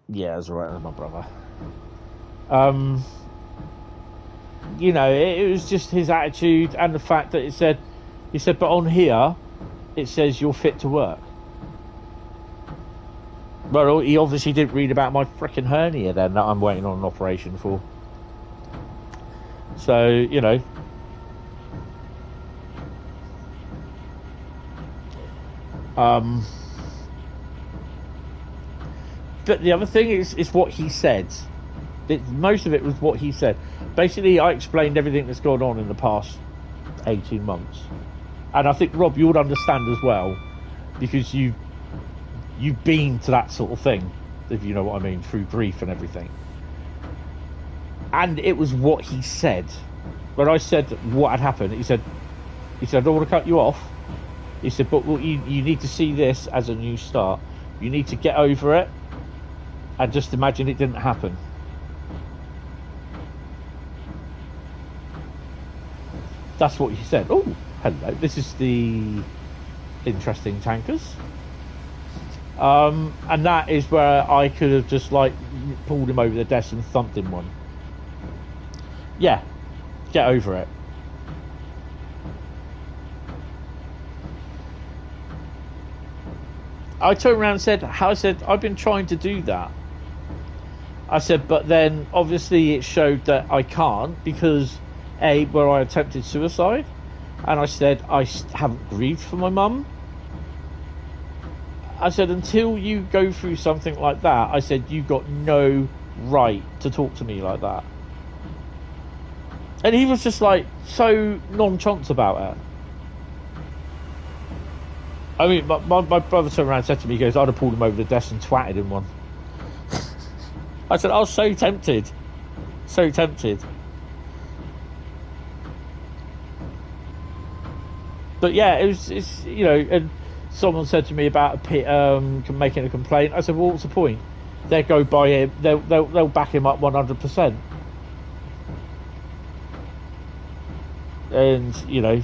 A: Yeah, that's right, that's my brother. You know, it was just his attitude and the fact that he said, "But on here, it says you're fit to work." Well, he obviously didn't read about my frickin' hernia then that I'm waiting on an operation for. So, you know. But the other thing is what he said. Most of it was what he said. Basically, I explained everything that's gone on in the past 18 months. And I think, Rob, you would understand as well, because you've been to that sort of thing, if you know what I mean, through grief and everything. And it was what he said. When I said what had happened, he said, "I don't want to cut you off." He said, "But you need to see this as a new start. You need to get over it and just imagine it didn't happen." That's what he said. Oh, hello. This is the interesting tankers. And that is where I could have just like pulled him over the desk and thumped him one. Yeah, get over it. I turned around and said, "I've been trying to do that." I said, "But then obviously it showed that I can't, because where I attempted suicide." And I said, "I haven't grieved for my mum." I said, "Until you go through something like that," I said, "you've got no right to talk to me like that." And he was just like so nonchalant about it. I mean, my brother turned around and said to me, he goes, "I'd have pulled him over the desk and twatted him one." I said, I was so tempted. So tempted. But yeah, it's you know, and someone said to me about making a complaint. I said, well, what's the point? They'll go by him. They'll back him up 100%. And you know,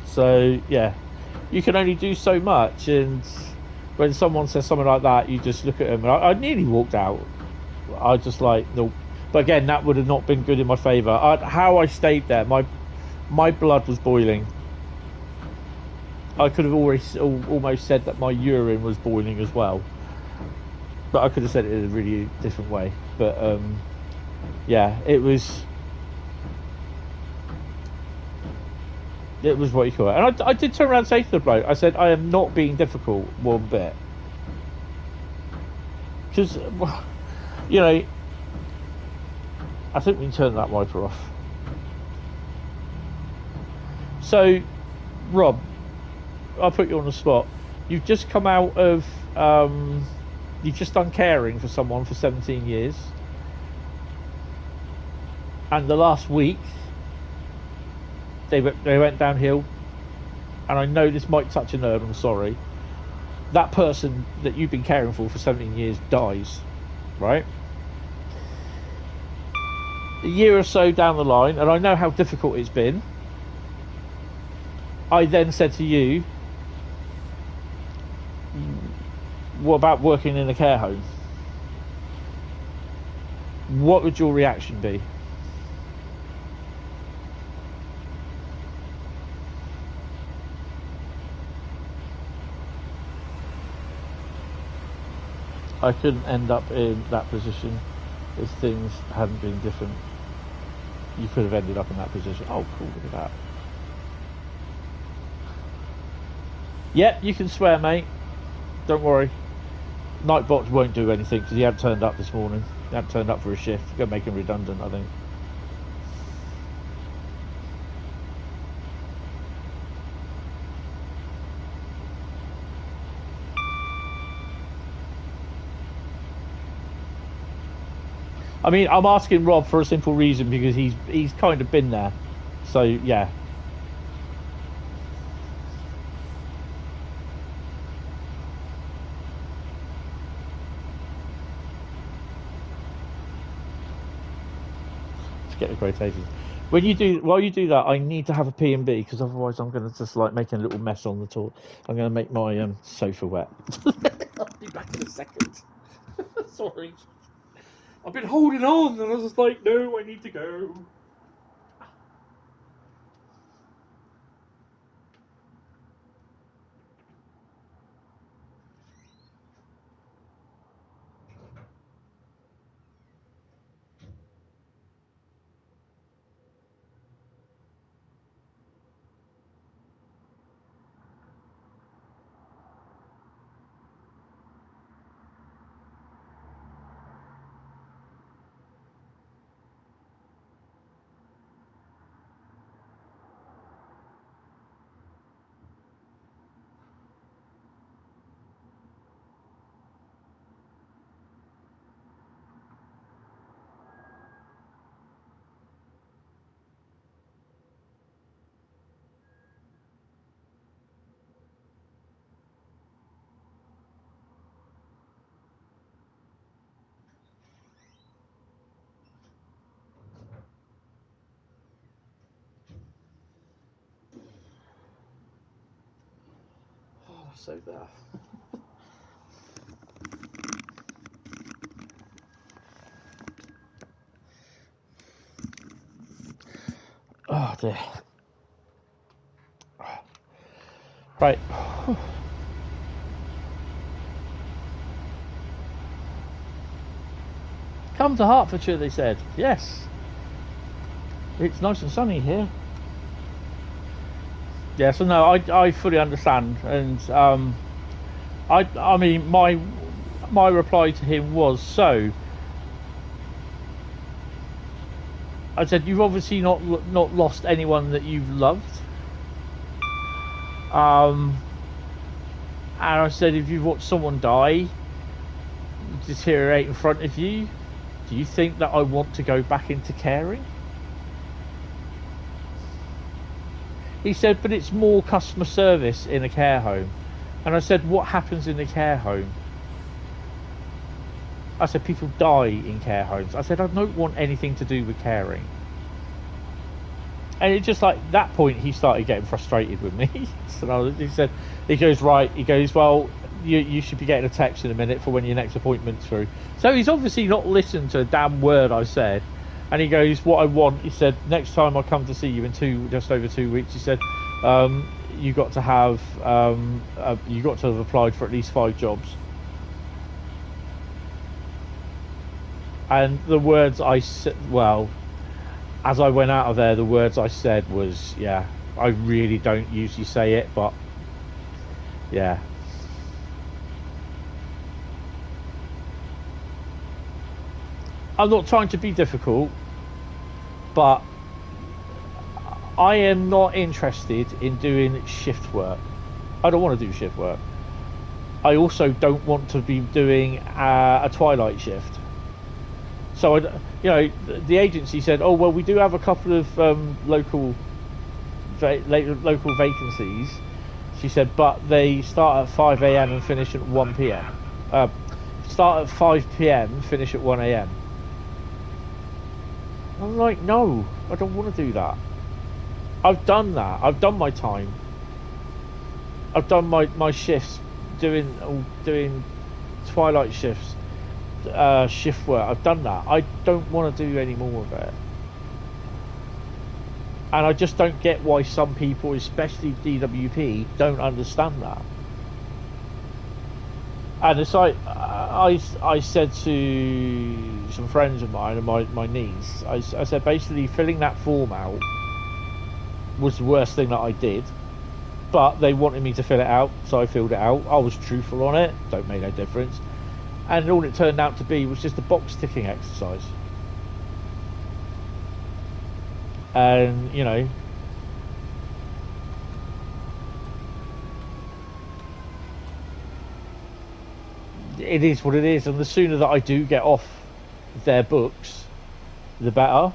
A: so yeah, you can only do so much. And when someone says something like that, you just look at them. And I nearly walked out. I just like no. But again, that would have not been good in my favour. How I stayed there, my blood was boiling. I could have almost said that my urine was boiling as well. But I could have said it in a really different way. But yeah, it was what you call it. And I did turn around and say to the bloke, I said, I am not being difficult one bit. Because, you know, I think we can turn that wiper off. So, Rob, I'll put you on the spot. You've just come out of, you've just done caring for someone for 17 years. And the last week, they went downhill. And I know this might touch a nerve, I'm sorry. That person that you've been caring for 17 years dies, right? A year or so down the line, and I know how difficult it's been, I then said to you, what about working in a care home? What would your reaction be? I couldn't end up in that position if things hadn't been different. You could have ended up in that position. Oh, cool, look at that. Yep, you can swear, mate. Don't worry. Nightbox won't do anything because he hadn't turned up this morning. He hadn't turned up for a shift. You're going to make him redundant, I think. I mean, I'm asking Rob for a simple reason because he's kind of been there. So, yeah. Let's get the quotations. While you do that, I need to have a P&B because otherwise I'm going to just like make a little mess on the toilet. I'm going to make my sofa wet. I'll be back in a second. Sorry. I've been holding on and I was just like, no, I need to go. So there. Oh dear. Right. Come to Hertfordshire, they said. Yes. It's nice and sunny here. Yeah, so no, I fully understand, and I mean my reply to him was, so I said, you've obviously not lost anyone that you've loved, and I said, if you've watched someone die, deteriorate in front of you, do you think that I want to go back into caring? He said, but it's more customer service in a care home. And I said, what happens in a care home? I said, people die in care homes. I said, I don't want anything to do with caring. And it just like that point, he started getting frustrated with me. So he goes, well, you should be getting a text in a minute for when your next appointment's through. So he's obviously not listened to a damn word I said. And he goes, what I want, he said, next time I come to see you in just over 2 weeks, he said, you got to have applied for at least 5 jobs. And the words I said, well, as I went out of there, the words I said was, yeah, I really don't usually say it, but yeah. I'm not trying to be difficult, but I am not interested in doing shift work. I don't want to do shift work. I also don't want to be doing a twilight shift. So, the agency said, oh, well, we do have a couple of local vacancies. She said, but they start at 5 a.m. and finish at 1 p.m. Start at 5 p.m., finish at 1 a.m. I'm like, no, I don't want to do that. I've done that. I've done my time. I've done my shifts, doing twilight shifts. Shift work. I've done that. I don't want to do any more of it, and I just don't get why some people, especially DWP, don't understand that. And it's like I said to some friends of mine and my niece, I said basically filling that form out was the worst thing that I did, but they wanted me to fill it out, so I filled it out. I was truthful on it. Don't make no difference. And all it turned out to be was just a box ticking exercise. And, it is what it is. And the sooner that I do get off their books, the better.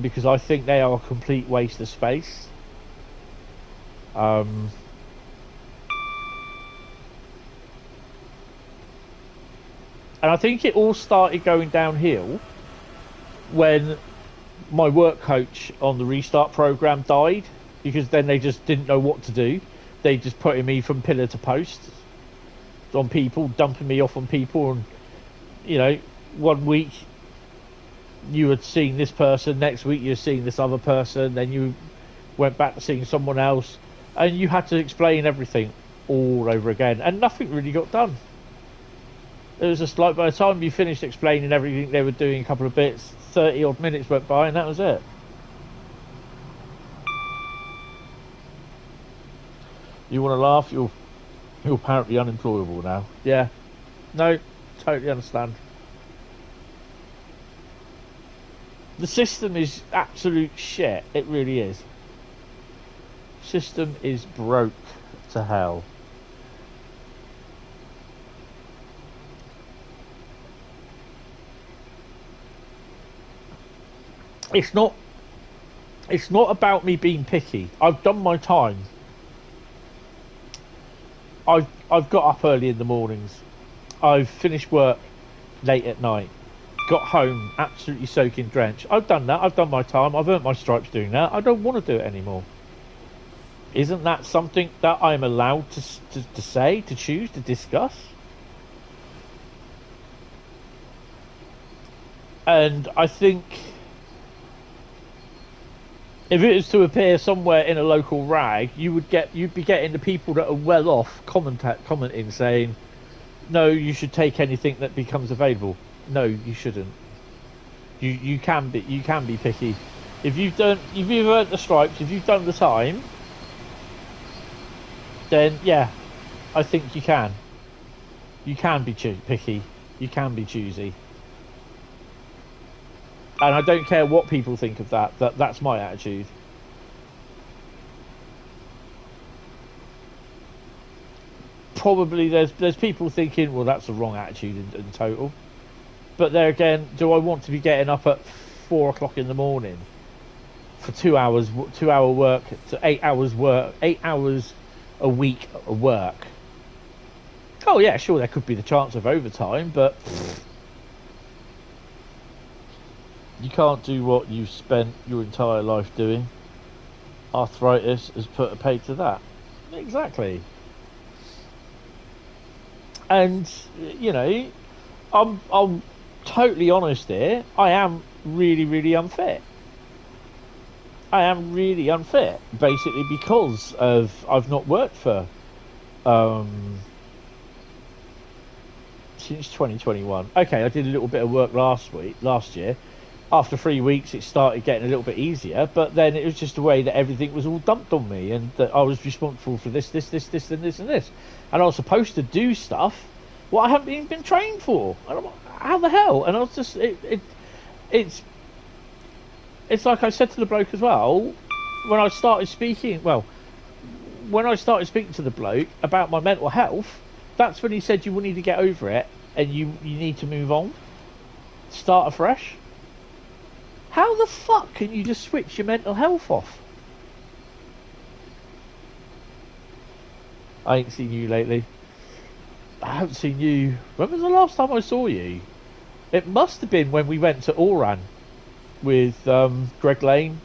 A: Because I think they are a complete waste of space. And I think it all started going downhill when my work coach on the restart program died, because then they just didn't know what to do. They just putting me from pillar to post on people, dumping me off on people, and 1 week you had seen this person, next week you were seeing this other person, then you went back to seeing someone else, and you had to explain everything all over again, and nothing really got done. It was just like by the time you finished explaining everything they were doing, a couple of bits, 30 odd minutes went by and that was it. You want to laugh? You're apparently unemployable now. Yeah. No, totally understand. The system is absolute shit. It really is. System is broke to hell. It's not about me being picky. I've done my time. I've got up early in the mornings. I've finished work late at night. Got home absolutely soaking drenched. I've done that. I've done my time. I've earned my stripes doing that. I don't want to do it anymore. Isn't that something that I'm allowed to say, to choose, to discuss? And I think if it was to appear somewhere in a local rag, you'd be getting the people that are well off commenting saying, no, you should take anything that becomes available. No, you shouldn't. You can be picky. If you've earned the stripes, if you've done the time, then yeah, I think you can. You can be picky. You can be choosy. And I don't care what people think of that. That's my attitude. Probably there's people thinking, well, that's the wrong attitude in total. But there again, do I want to be getting up at 4 o'clock in the morning for 2 hour work to 8 hours work, 8 hours a week of work. Oh yeah, sure, there could be the chance of overtime, but you can't do what you've spent your entire life doing. Arthritis has put a pay to that. Exactly. And you know, I'm totally honest here. I am really unfit. I am really unfit, basically because of I've not worked for since 2021. Okay, I did a little bit of work last year. After 3 weeks, it started getting a little bit easier, but then it was just the way that everything was all dumped on me, and that I was responsible for this, and this, and this. And I was supposed to do stuff what I haven't even been trained for. How the hell? And I was just, it's like I said to the bloke as well, when I started speaking to the bloke about my mental health, that's when he said you will need to get over it, and you need to move on, start afresh. How the fuck can you just switch your mental health off? I ain't seen you lately. I haven't seen you. When was the last time I saw you? It must have been when we went to Oran with Greg Lane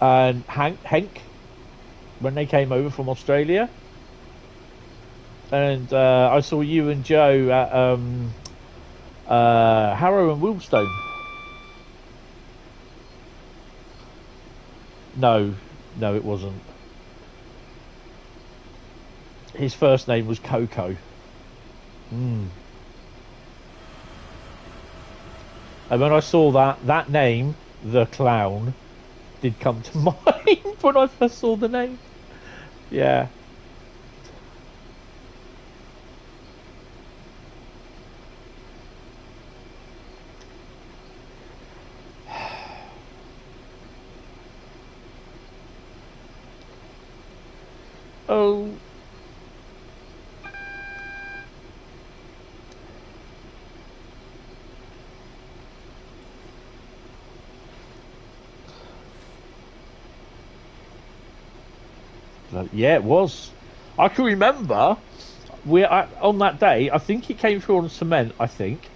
A: and Henk when they came over from Australia. And I saw you and Joe at Harrow and Wheelstone. No, it wasn't. His first name was Coco. And when I saw that name, the clown, did come to mind when I first saw the name. Yeah. Oh. Yeah, it was. I can remember on that day. I think it came through on cement. I think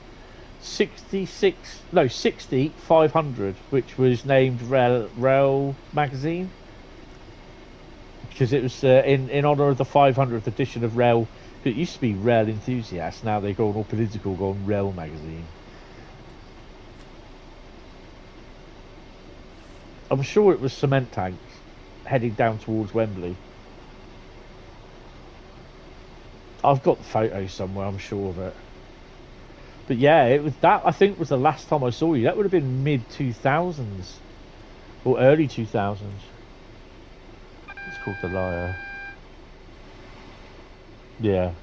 A: 60 500, which was named Rail magazine, because it was in honour of the 500th edition of Rail. It used to be Rail Enthusiast. Now they've gone all political, gone Rail magazine. I'm sure it was cement tanks heading down towards Wembley. I've got the photo somewhere, I'm sure of it. But yeah, it was that, I think, was the last time I saw you. That would have been mid-2000s or early 2000s. It's called The Liar. Yeah.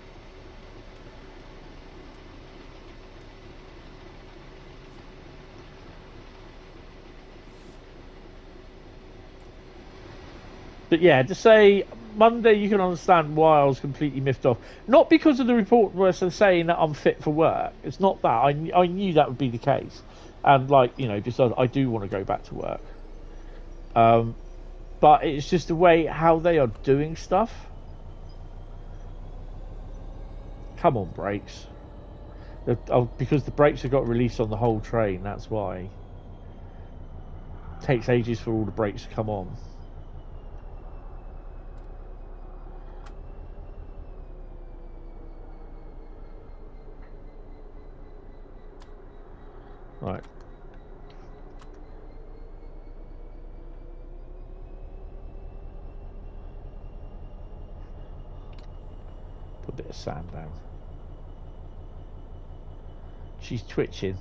A: But yeah, to say Monday, you can understand why I was completely miffed off. Not because of the report where they're saying that I'm fit for work. It's not that. I knew that would be the case. And, like, you know, just I do want to go back to work. But it's just the way how they are doing stuff. Come on, brakes. Because the brakes have got released on the whole train, that's why. It takes ages for all the brakes to come on. Right. Put a bit of sand down. She's twitching.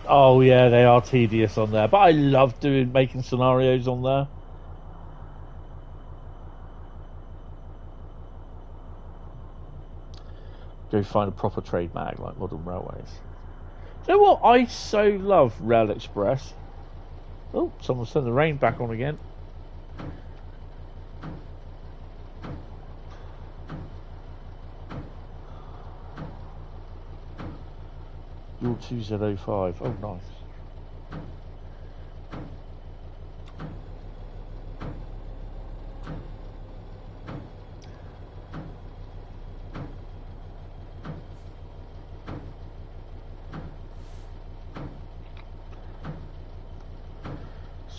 A: Oh yeah, they are tedious on there, but I love making scenarios on there. Go find a proper trade mag like Modern Railways. You know what? I so love Rail Express. Oh, someone's turned the rain back on again. You're 2Z05. Oh, nice.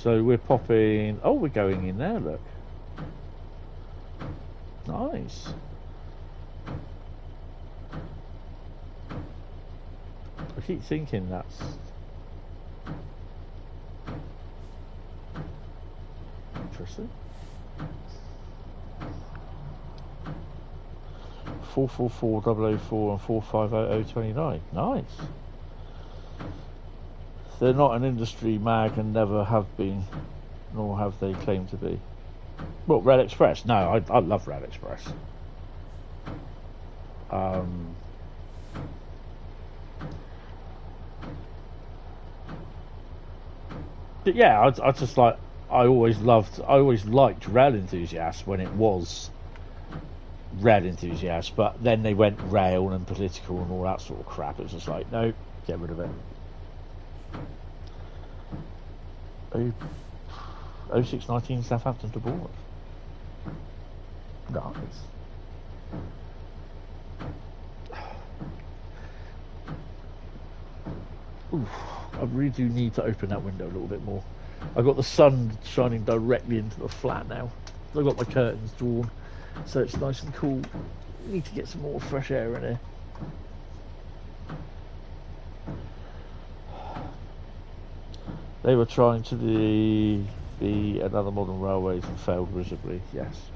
A: So we're popping. Oh, we're going in there. Look. Nice. I keep thinking that's interesting. 444 and 450029. Nice. They're not an industry mag and never have been, nor have they claimed to be. What, Rail Express? No, I love Rail Express. But yeah, I just like, I always liked Rail Enthusiasts when it was Rail Enthusiasts, but then they went rail and political and all that sort of crap. It was just like, no, get rid of it. 0619 Southampton to Bournemouth. Nice. Oof, I really do need to open that window a little bit more. I've got the sun shining directly into the flat now. I've got my curtains drawn, so it's nice and cool. Need to get some more fresh air in here. They were trying to be another modern railways and failed miserably, yes.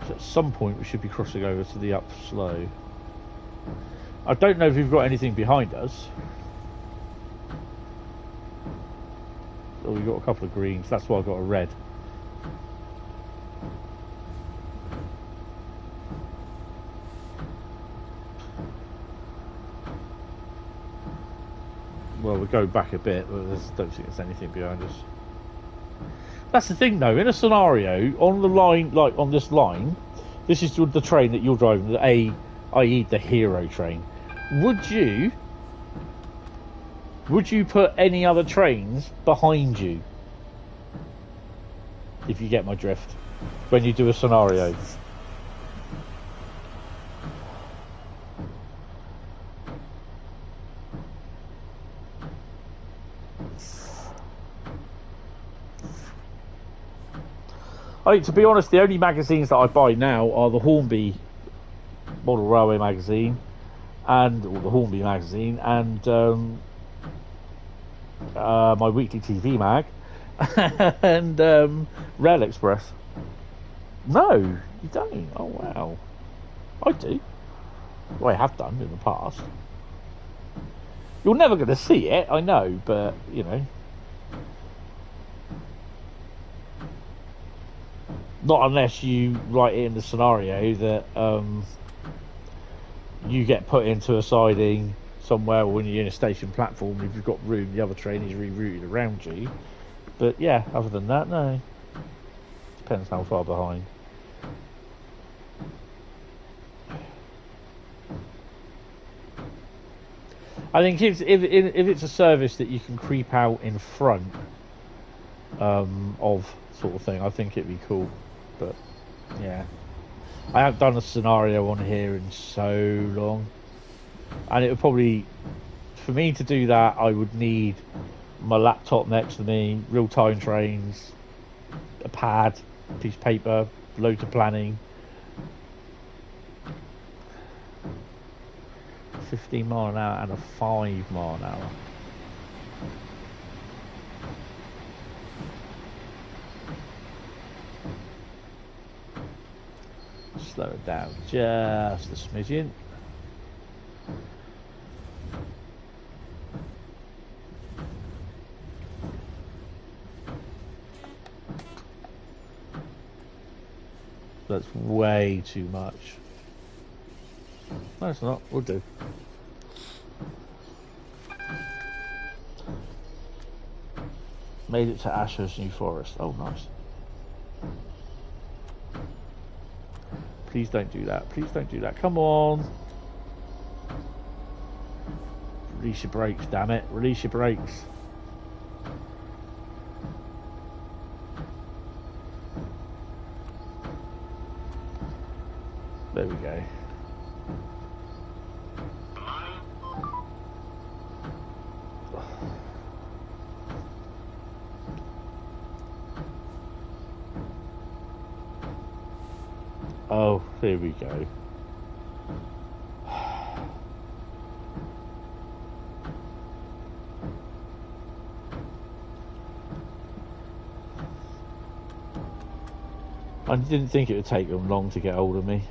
A: So at some point we should be crossing over to the up slow. I don't know if we've got anything behind us. Oh, we've got a couple of greens, that's why I've got a red. Well, we'll go back a bit, but I don't think there's anything behind us. That's the thing though, in a scenario, on the line, like on this line, this is the train that you're driving, i.e. the hero train. Would you put any other trains behind you? If you get my drift, when you do a scenario. To be honest, the only magazines that I buy now are the Hornby Model Railway magazine, or the Hornby magazine, and my weekly TV mag, and Rail Express. No, you don't. Oh wow, I do. Well, I have done in the past. You're never going to see it, I know, but you know. Not unless you write it in the scenario that you get put into a siding somewhere when you're in a station platform. If you've got room, the other train is rerouted around you. But yeah, other than that, no. Depends how far behind. I think if it's a service that you can creep out in front of sort of thing, I think it'd be cool. But yeah, I haven't done a scenario on here in so long, and it would probably, for me to do that, I would need my laptop next to me, real-time trains, a pad, a piece of paper, loads of planning. 15 mile an hour and a 5 mile an hour. Slow it down just a smidgen. That's way too much. No, it's not. We'll do. Made it to Ashurst New Forest. Oh, nice. Please don't do that. Please don't do that. Come on. Release your brakes, damn it. Release your brakes. There we go. Oh, there we go. I didn't think it would take them long to get hold of me.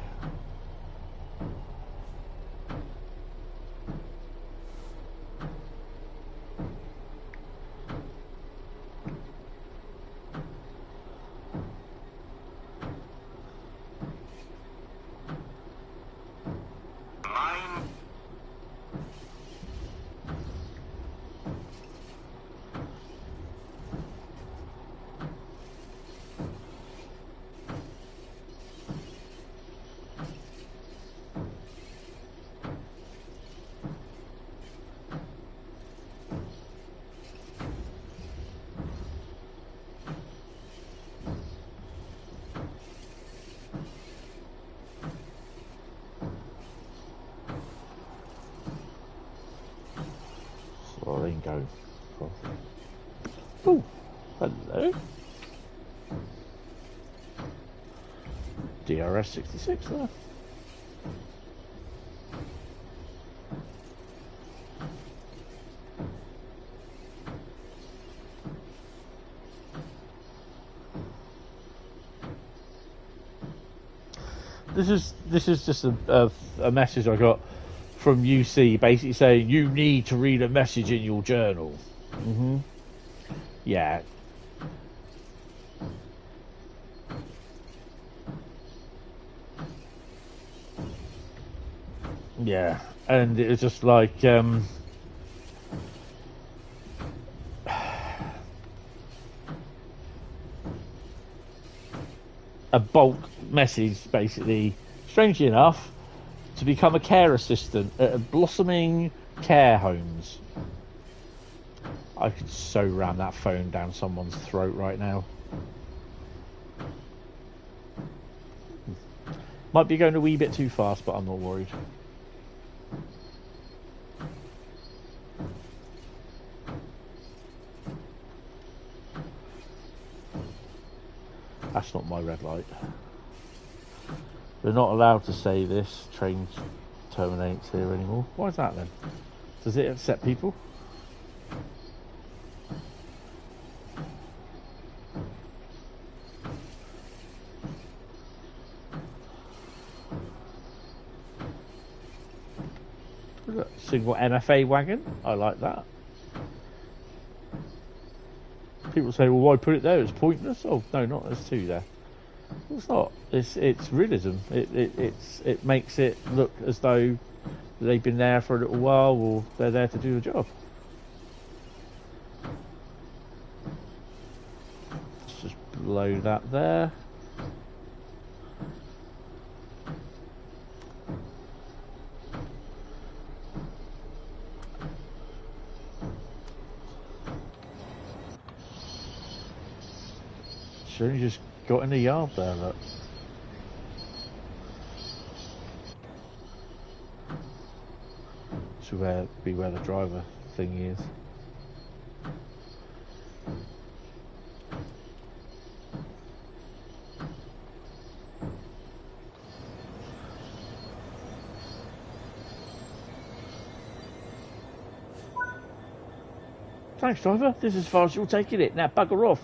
A: Go. Oh, hello. DRS 66 there. This is just a message I got from UC, basically saying you need to read a message in your journal. Yeah. Yeah, and it was just like a bulk message, basically, strangely enough, to become a care assistant at a blossoming care homes. I could so ram that phone down someone's throat right now. Might be going a wee bit too fast, but I'm not worried. That's not my red light. We're not allowed to say this. Train terminates here anymore. Why is that then? Does it upset people? Single MFA wagon. I like that. People say, well, why put it there? It's pointless. Oh, no, not. There's two there. It's not. It's realism. It makes it look as though they've been there for a little while, or they're there to do the job. Let's just blow that there. Sure, you just got in the yard there, look. To be where the driver thingy is. Thanks, driver. This is as far as you're taking it. Now bugger off.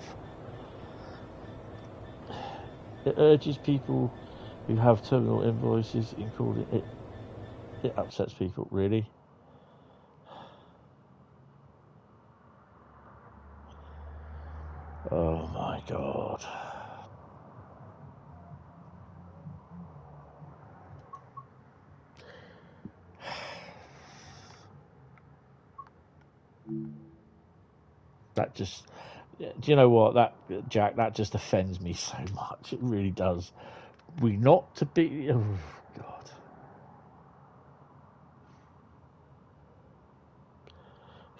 A: It urges people who have terminal invoices in calling it. It upsets people, really. Oh my god. Do you know what, that Jack? That just offends me so much. It really does. We not to be. Oh God.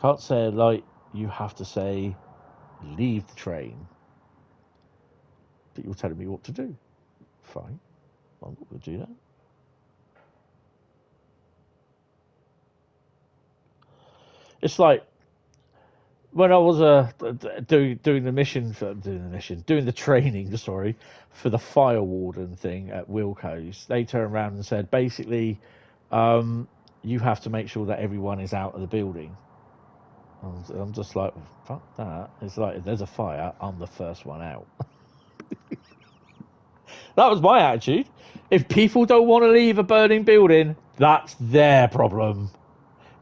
A: Can't say it like you have to say, leave the train. But you're telling me what to do. Fine, I'm not going to do that. It's like when I was doing the training, sorry, for the fire warden thing at Wilco's. They turned around and said, basically, you have to make sure that everyone is out of the building. I'm just like, fuck that. It's like, if there's a fire, I'm the first one out. That was my attitude. If people don't want to leave a burning building, that's their problem.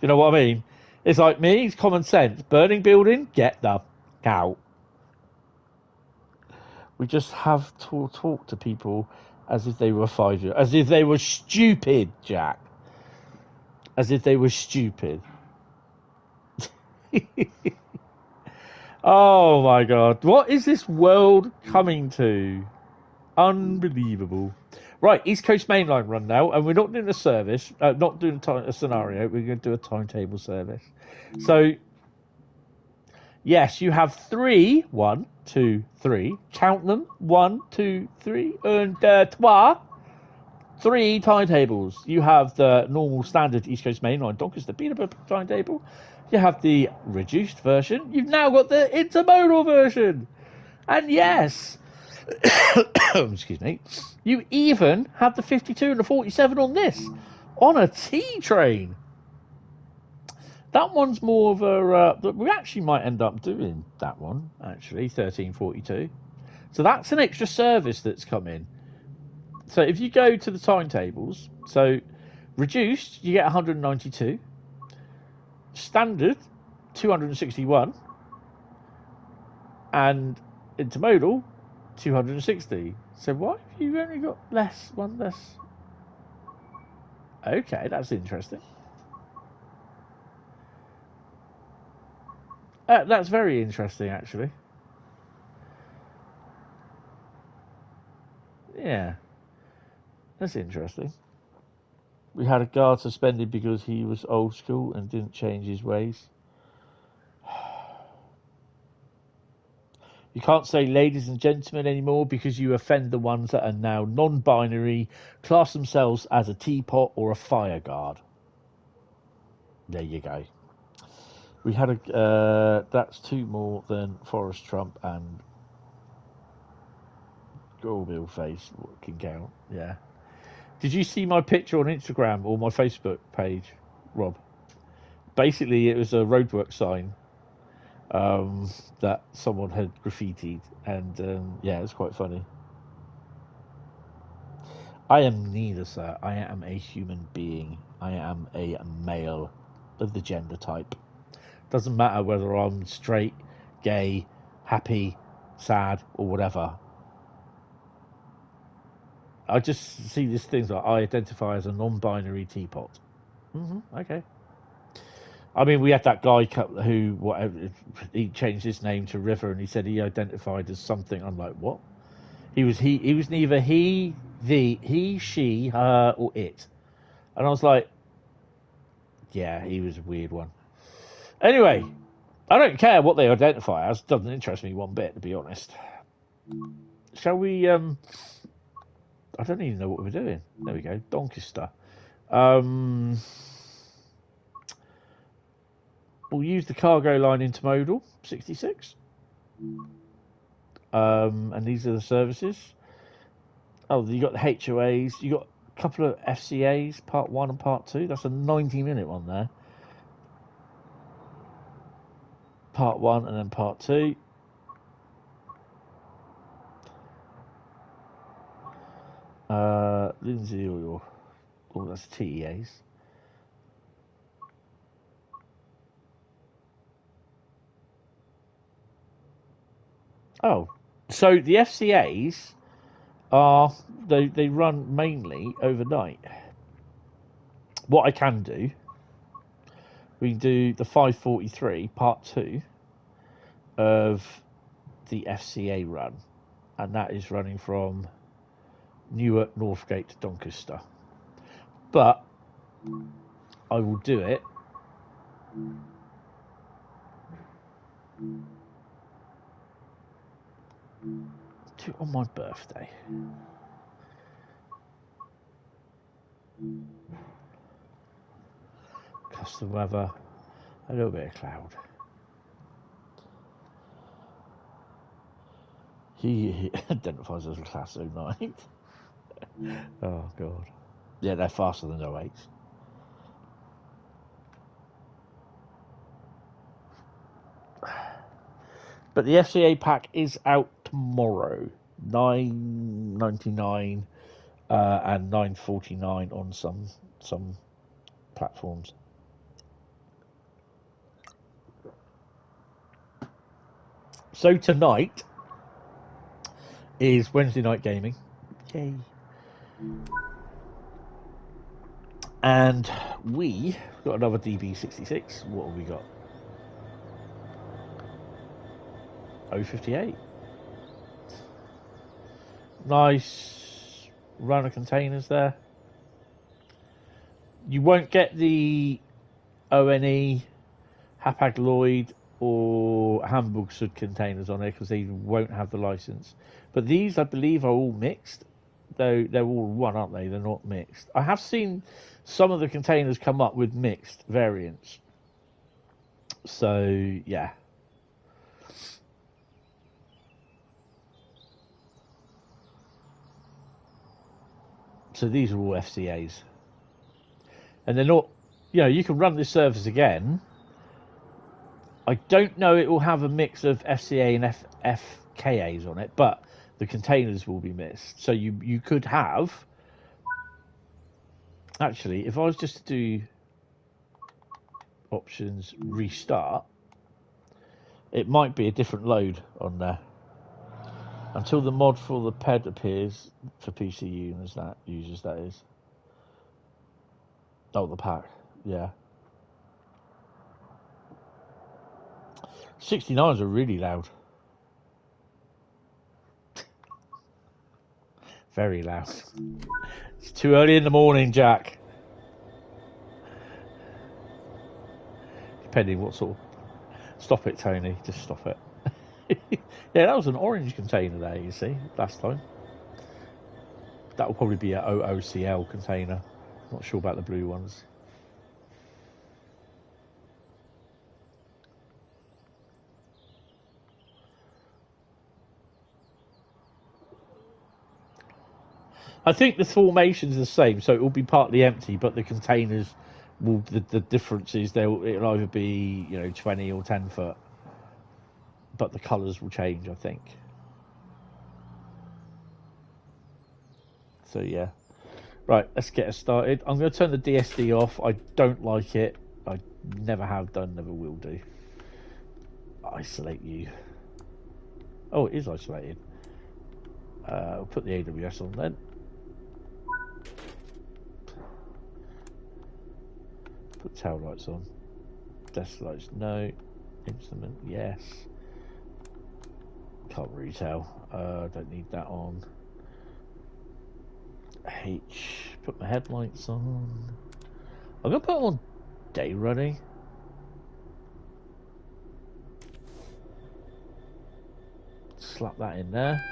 A: You know what I mean? It's like me, it's common sense. Burning building, get the out. We just have to talk to people as if they were 5 years, as if they were stupid, Jack. As if they were stupid. Oh my God. What is this world coming to? Unbelievable. Right, East Coast Mainline run now, and we're not doing a service, not doing a scenario, we're going to do a timetable service. So, yes, you have 3, 1, 2, 3, count them, 1, 2, 3, and trois, 3 timetables. You have the normal standard East Coast Mainline Doncaster Peterborough timetable. You have the reduced version. You've now got the intermodal version. And yes, excuse me, you even have the 52 and the 47 on this, on a T train. That one's more of a, we actually might end up doing that one, actually, 1342. So that's an extra service that's come in. So if you go to the timetables, so reduced, you get 192. Standard, 261. And intermodal, 260. So why have you only got one less? Okay, that's interesting. That's very interesting, actually. Yeah, that's interesting. We had a guard suspended because he was old school and didn't change his ways. You can't say ladies and gentlemen anymore because you offend the ones that are now non-binary, class themselves as a teapot or a fire guard. There you go. We had that's 2 more than Forrest Trump and Gorbill face can count. Yeah. Did you see my picture on Instagram or my Facebook page, Rob? Basically, it was a roadwork sign that someone had graffitied, and yeah, it's quite funny. I am neither, sir. I am a human being. I am a male of the gender type. Doesn't matter whether I'm straight, gay, happy, sad, or whatever. I just see these things like I identify as a non-binary teapot. Okay. I mean, we had that guy who, whatever, he changed his name to River, and he said he identified as something. I'm like, what? He was neither he, she, her, or it. And I was like, yeah, he was a weird one. Anyway, I don't care what they identify as. Doesn't interest me one bit, to be honest. Shall we? I don't even know what we're doing. There we go, Doncaster. We'll use the Cargoline Intermodal 66. And these are the services. Oh, you got the HOAs. You got a couple of FCAs, Part 1 and Part 2. That's a 90-minute one there. Part 1 and then Part 2. Lindsay or that's TEAs. Oh, so the FCAs are they run mainly overnight. What I can do, we can do the 543 Part 2 of the FCA run, and that is running from Newark, Northgate to Doncaster. But I will do it on my birthday. Custom weather, a little bit of cloud. He identifies as a Class 09. Oh god. Yeah, they're faster than 08s. But the FCA pack is out tomorrow, $9.99 and $9.49 on some platforms. So tonight is Wednesday night gaming. Yay. And we got another DB66. What have we got? 058. Nice run of containers there. You won't get the ONE, Hapag Lloyd or Hamburg Sud containers on there because they won't have the license. But these, I believe, are all mixed. Though they're all one, aren't they? They're not mixed. I have seen some of the containers come up with mixed variants. So, yeah. So these are all FCAs. And they're not, you know, you can run this service again. I don't know it will have a mix of FCA and FKAs on it, but the containers will be mixed. So you could have, actually, if I was just to do options restart, it might be a different load on there. Until the mod for the PED appears for PC users, that is. Oh, the pack, yeah. 69s are really loud. Very loud. It's too early in the morning, Jack. Depending what sort of... Stop it, Tony. Just stop it. Yeah, that was an orange container there, you see, last time. That will probably be a OOCL container. Not sure about the blue ones. I think the formation's the same, so it will be partly empty, but the containers will. The difference is it'll either be 20 or 10 foot, but the colours will change, I think. So yeah, right. Let's get us started. I'm going to turn the DSD off. I don't like it. I never have done, never will do. Isolate you. Oh, it is isolated. I'll put the AWS on then. Put tail lights on. Desk lights, no. Instrument, yes. Can't really tell. Don't need that on. H. Put my headlights on. I'm gonna put them on day running. Slap that in there.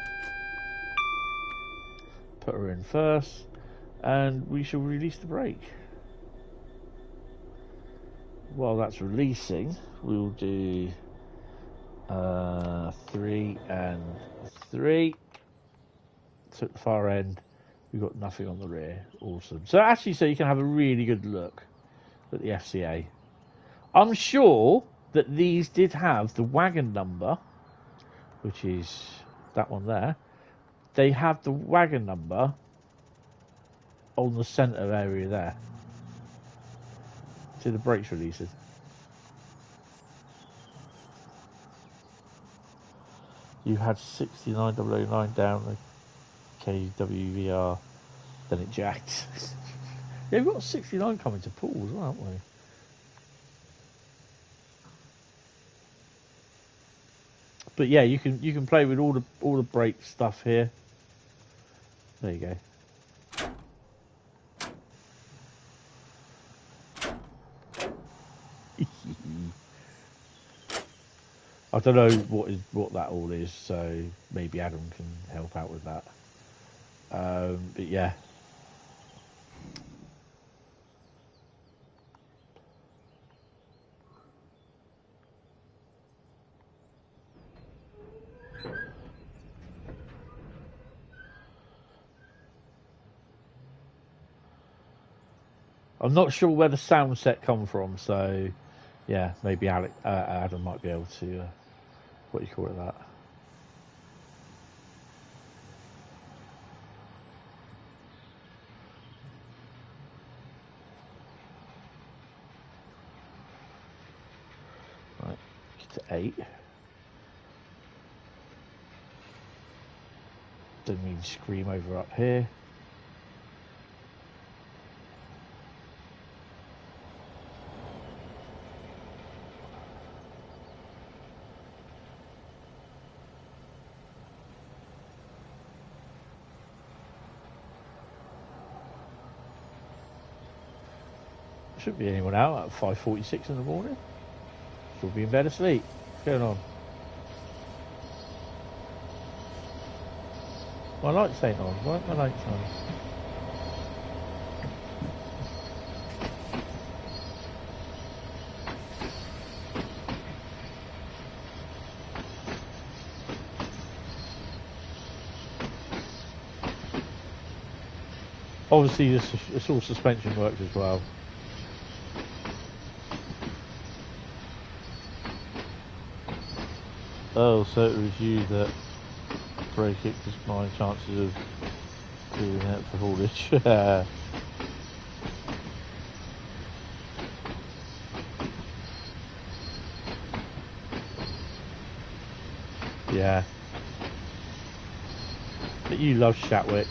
A: Put her in first, and we shall release the brake. While that's releasing, we'll do 3 and 3. So at the far end, we've got nothing on the rear. Awesome. So actually, so you can have a really good look at the FCA. I'm sure that these did have the wagon number, which is that one there. They have the wagon number on the centre area there. See the brakes releases. You had 69009 down the KWVR, then it jacked. Yeah, we've got 69 coming to Poole as well, haven't we? But yeah, you can play with all the brake stuff here. There you go. I don't know what that all is, so maybe Adam can help out with that. But yeah. I'm not sure where the sound set come from, so yeah, maybe Adam might be able to, what do you call it, that? Right, get to 8. Don't need to scream over up here. Shouldn't be anyone out at 5:46 in the morning. Should be in bed asleep. What's going on? My lights ain't on. Why aren't my lights on? Obviously, this all suspension works as well. Oh, so it was you that break it because my chances of doing it for haulage. Yeah. But you love Shatwick.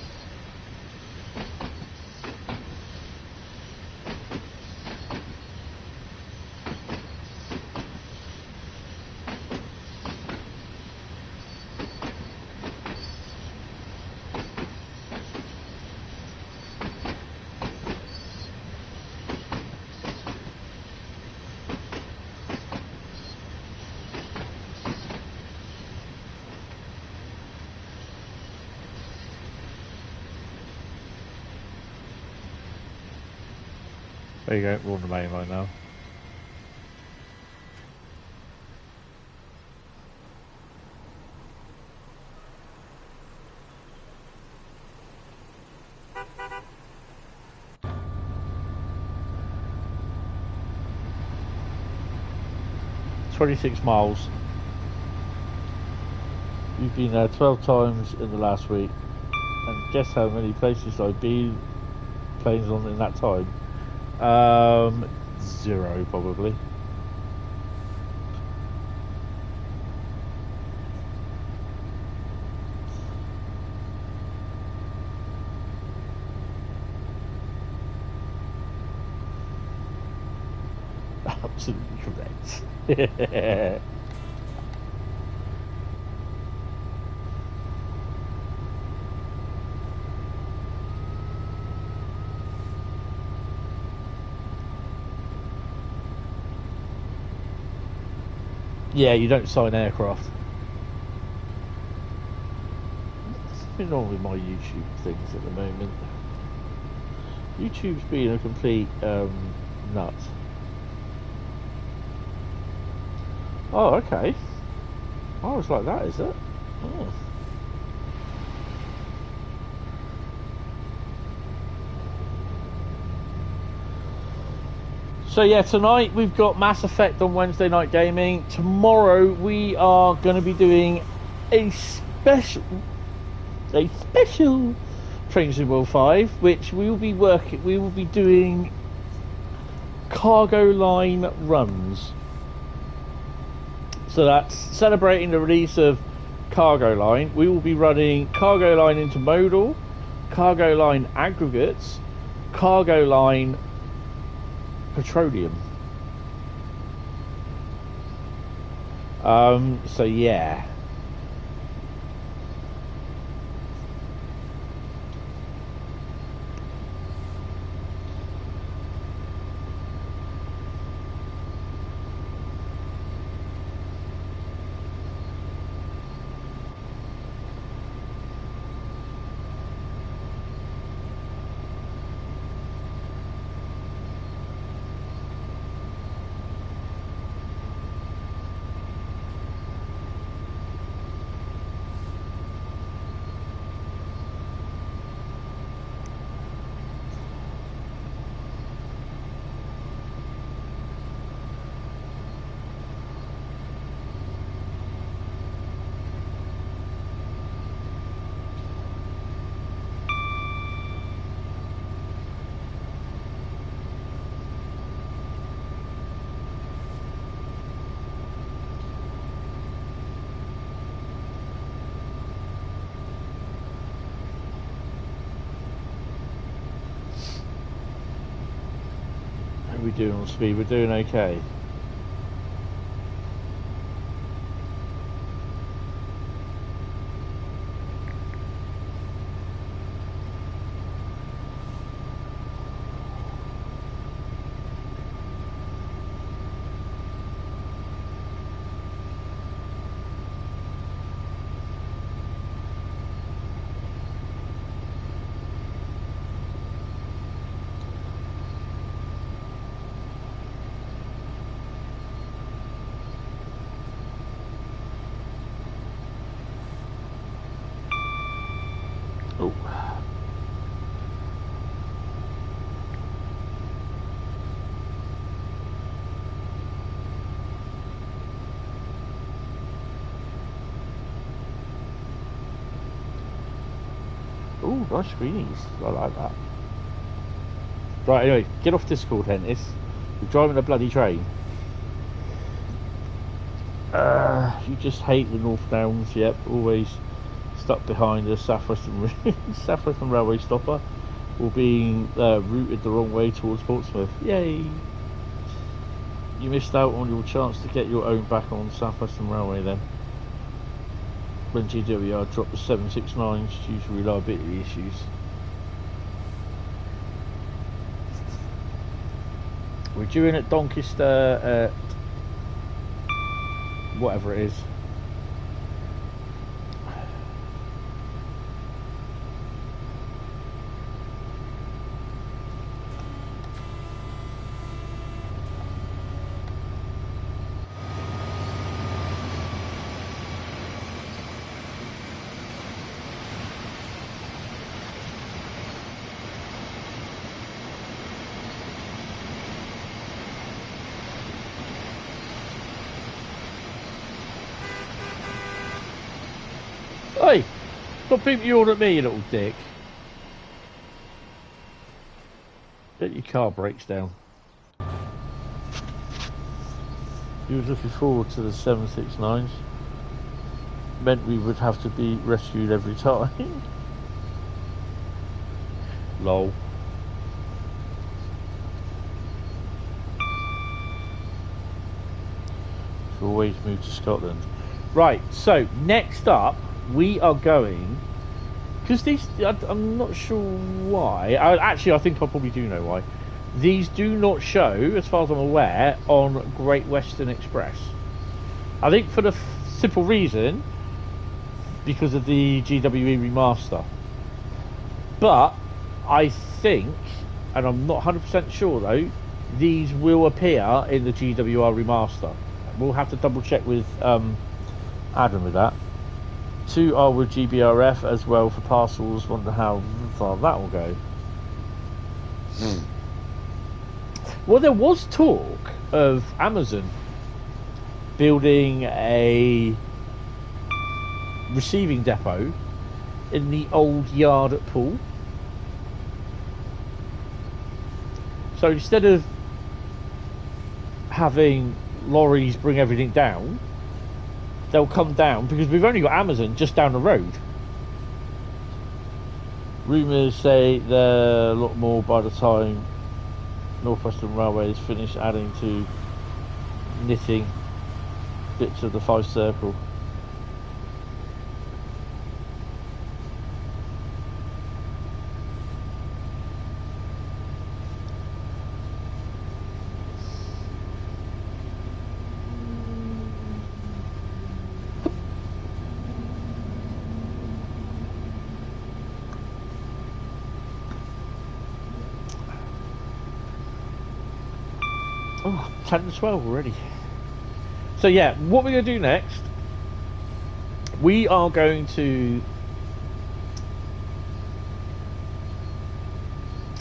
A: There you go, we're on the main line now. "26 miles. You've been there 12 times in the last week. And guess how many places I've been planes on in that time? 0 probably. Absolutely correct. Yeah, you don't sign aircraft. What's going on with my YouTube things at the moment? YouTube's being a complete nut. Oh, okay. Oh, it's like that, is it? Oh. So yeah, tonight we've got Mass Effect on Wednesday Night Gaming. Tomorrow we are going to be doing a special Train Sim World 5, which we will be doing Cargoline runs. So that's celebrating the release of Cargoline. We will be running Cargoline Intermodal, Cargoline Aggregates, Cargoline Petroleum. So yeah. How are we doing on speed? We're doing okay. Oh. Oh, nice screenies. I like that. Right, anyway, get off Discord, Hentis. You're driving a bloody train. You just hate the North Downs, yep, always stuck behind the Southwestern Railway stopper, or being routed the wrong way towards Portsmouth. Yay! You missed out on your chance to get your own back on Southwestern Railway then, when GWR dropped the 769s due to reliability issues. We're due in at Doncaster at whatever it is. Hey, stop beating you all at me, you little dick. Get your car brakes down. He was looking forward to the 769s. Meant we would have to be rescued every time. Lol. So always move to Scotland. Right, so next up we are going, because these, I'm not sure why, actually I think I probably do know why. These do not show, as far as I'm aware, on Great Western Express. I think for the simple reason, because of the GWE remaster. But I think, and I'm not 100% sure though, these will appear in the GWR remaster. We'll have to double check with Adam with that. 2 are with GBRF as well for parcels. Wonder how far that will go. Well, there was talk of Amazon building a receiving depot in the old yard at Poole. So instead of having lorries bring everything down, they'll come down, because we've only got Amazon just down the road. Rumours say they're a lot more by the time North Western Railway is finished adding to knitting bits of the 5 circle. Oh, 10 to 12 already. So yeah, what we're going to do next, we are going to...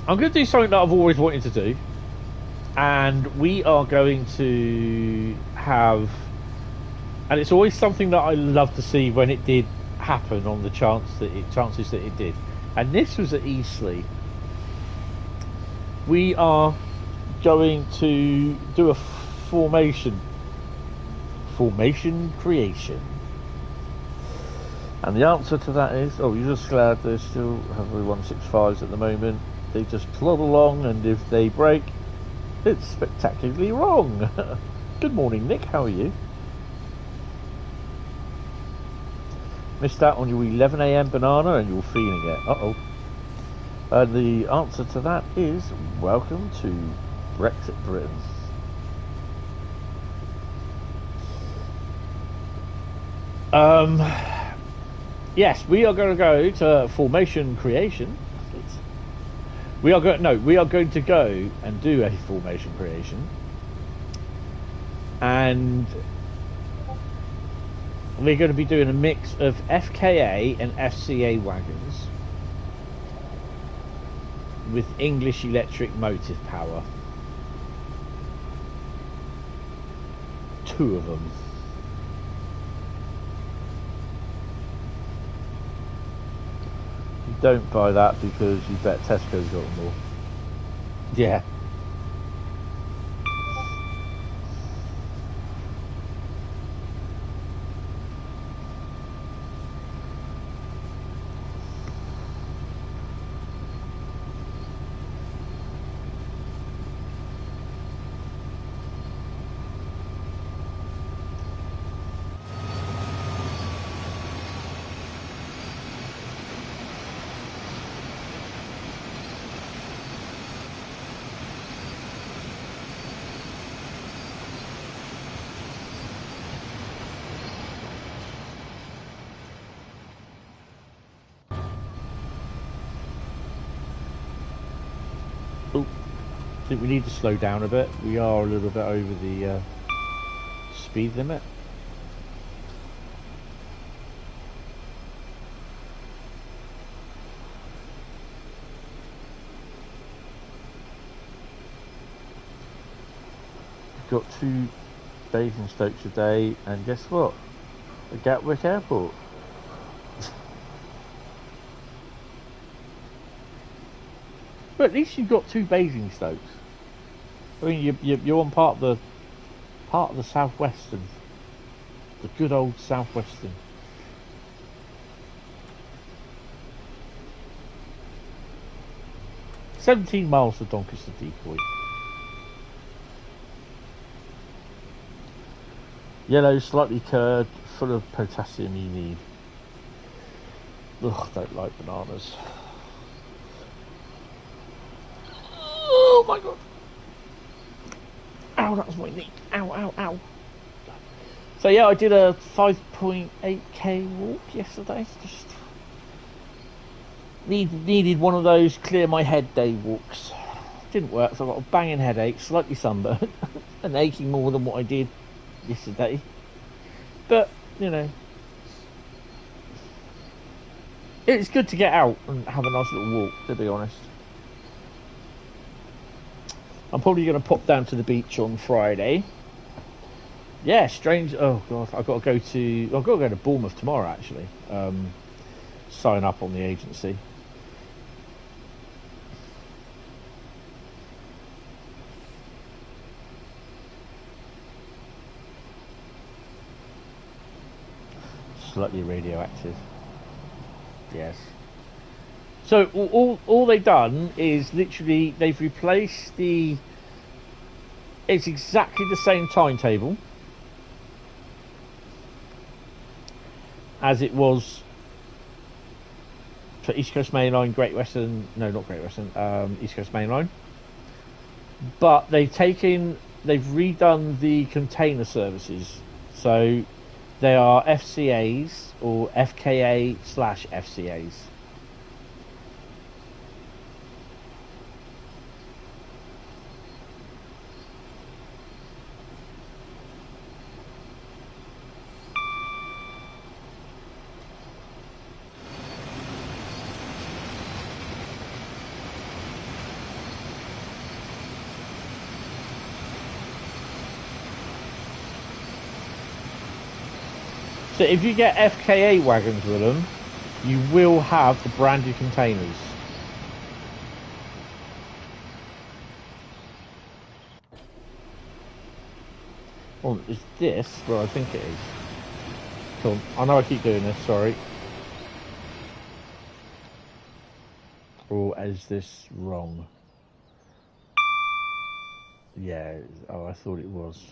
A: I'm going to do something that I've always wanted to do. And we are going to have... And it's always something that I love to see when it did happen, on the chances that it did. And this was at Eastleigh. We are going to do a formation creation, and the answer to that is, oh, you're just glad they still have the 165s at the moment. They just plod along, and if they break, it's spectacularly wrong. Good morning, Nick, how are you? Missed out on your 11 AM banana and you're feeling it. Uh-oh. And the answer to that is, welcome to Brexit Britain. Yes, we are going to go to formation creation. We are going to go and do a formation creation, and we're going to be doing a mix of FKA and FCA wagons with English electric motive power. 2 of them. You don't buy that because you bet Tesco's got them all. Yeah. I think we need to slow down a bit. We are a little bit over the speed limit. We've got 2 Basingstokes a day, and guess what? A Gatwick Airport. But at least you've got 2 Basingstokes. I mean, you're on part of the Southwestern, the good old Southwestern. $17 miles to Doncaster decoy. Yellow, slightly curved, full of potassium you need. Ugh, don't like bananas. Oh my god. Ow, that was my knee. Ow, ow, ow. So yeah, I did a 5.8k walk yesterday. Just needed one of those clear my head day walks. Didn't work, so I got a banging headache, slightly sunburned, and aching more than what I did yesterday. But, you know, it's good to get out and have a nice little walk, to be honest. I'm probably going to pop down to the beach on Friday. Yeah, strange. Oh god, I've got to go to Bournemouth tomorrow actually. Sign up on the agency. Slightly radioactive. Yes. So all they've done is literally they've replaced the. It's exactly the same timetable. as it was for East Coast Mainline, Great Western, no, not Great Western, East Coast Mainline. But they've redone the container services. So they are FCAs or FKA/FCAs. So if you get FKA wagons with them, you will have the branded containers. Oh, is this where I think it is? Cool. I know I keep doing this, sorry. Or is this wrong? Yeah, oh, I thought it was.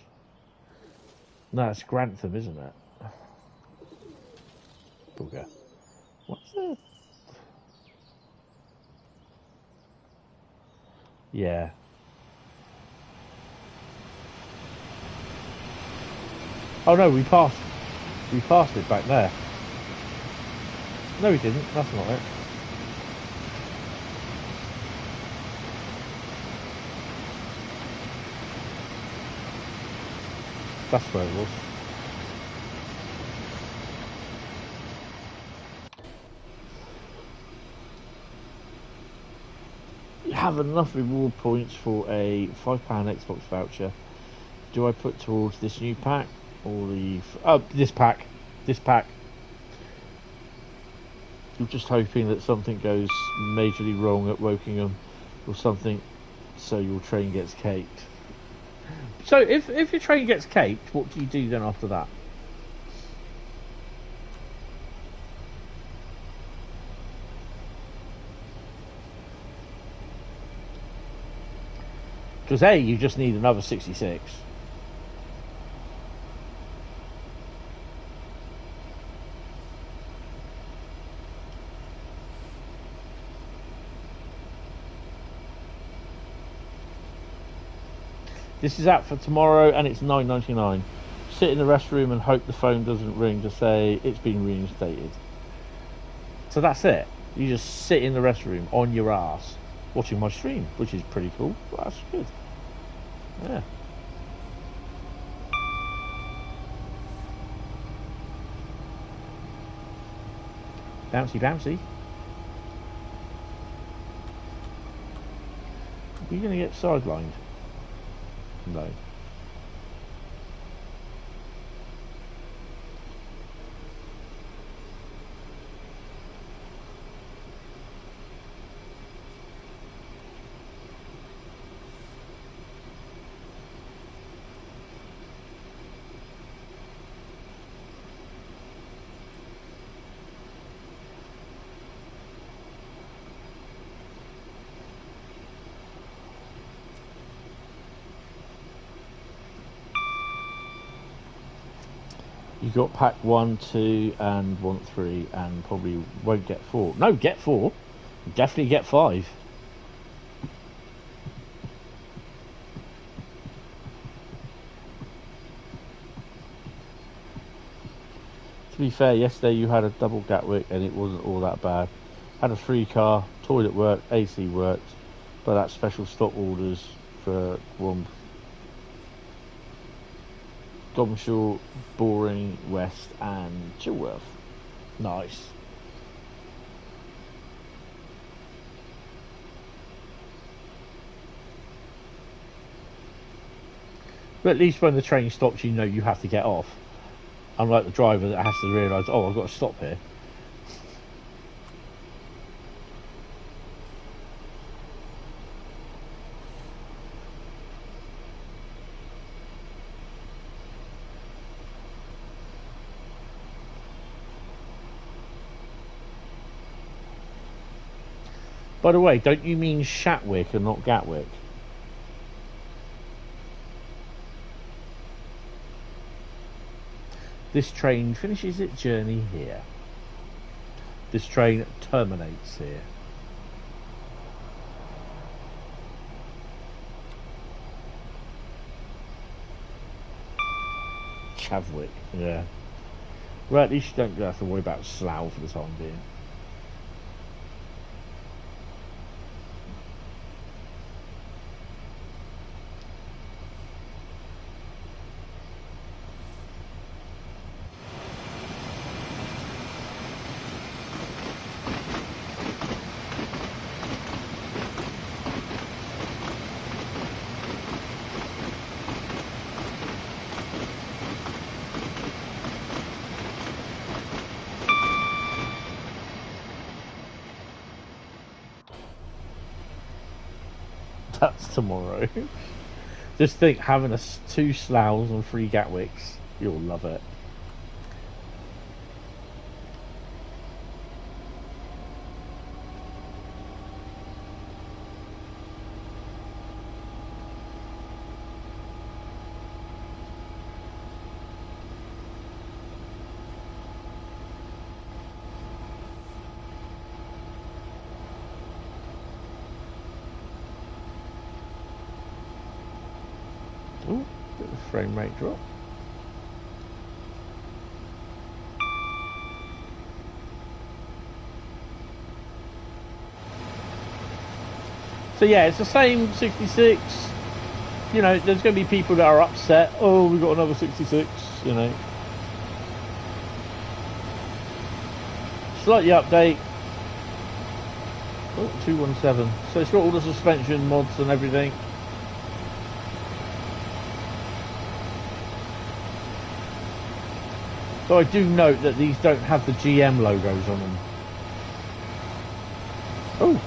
A: No, it's Grantham, isn't it? Bugger. What's the... Yeah. Oh no, we passed it back there. No, we didn't. That's not it. That's where it was. You have enough reward points for a £5 Xbox voucher. Do I put towards this new pack or the... Oh, this pack. This pack. You're just hoping that something goes majorly wrong at Wokingham or something, so your train gets caked. So if your train gets caked, what do you do then after that? Because A, you just need another 66. This is out for tomorrow and it's $9.99. Sit in the restroom and hope the phone doesn't ring to say it's been reinstated. So that's it. You just sit in the restroom on your ass watching my stream, which is pretty cool. Well, that's good. Yeah. Bouncy, bouncy. Are you going to get sidelined? No. You got pack 1, 2 and want 3 and probably won't get 4. No, get 4. Definitely get 5. To be fair, yesterday you had a double Gatwick and it wasn't all that bad. Had a 3-car, toilet worked, AC worked, but that's special stock orders for one. Domshall, Boring, West and Chilworth. Nice. But at least when the train stops, you know you have to get off. Unlike the driver that has to realise, oh, I've got to stop here. By the way, don't you mean Shatwick and not Gatwick? This train finishes its journey here. This train terminates here. Chavwick, yeah. Well, at least you don't have to worry about Slough for the time being. That's tomorrow. Just think, having 2 Sloughs and 3 Gatwicks, you'll love it. Ooh, bit of a frame rate drop. So yeah, it's the same 66. You know, there's going to be people that are upset. Oh, we've got another 66, you know. Slightly update. Oh, 217. So it's got all the suspension mods and everything. So I do note that these don't have the GM logos on them. Oh.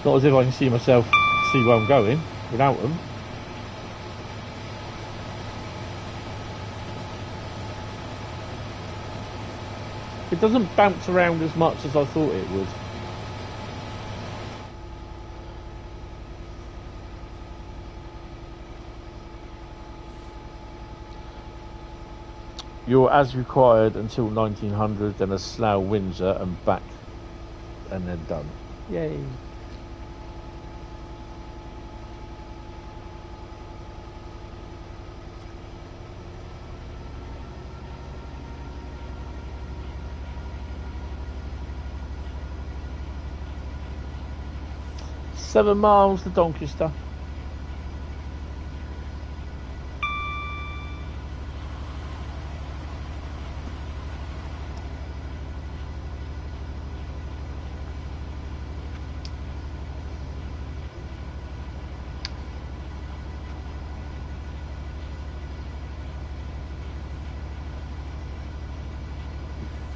A: Not as if I can see myself, see where I'm going without them. It doesn't bounce around as much as I thought it would. You're as required until 1900, then a Slough Windsor and back, and then done. Yay. Seven miles to Doncaster.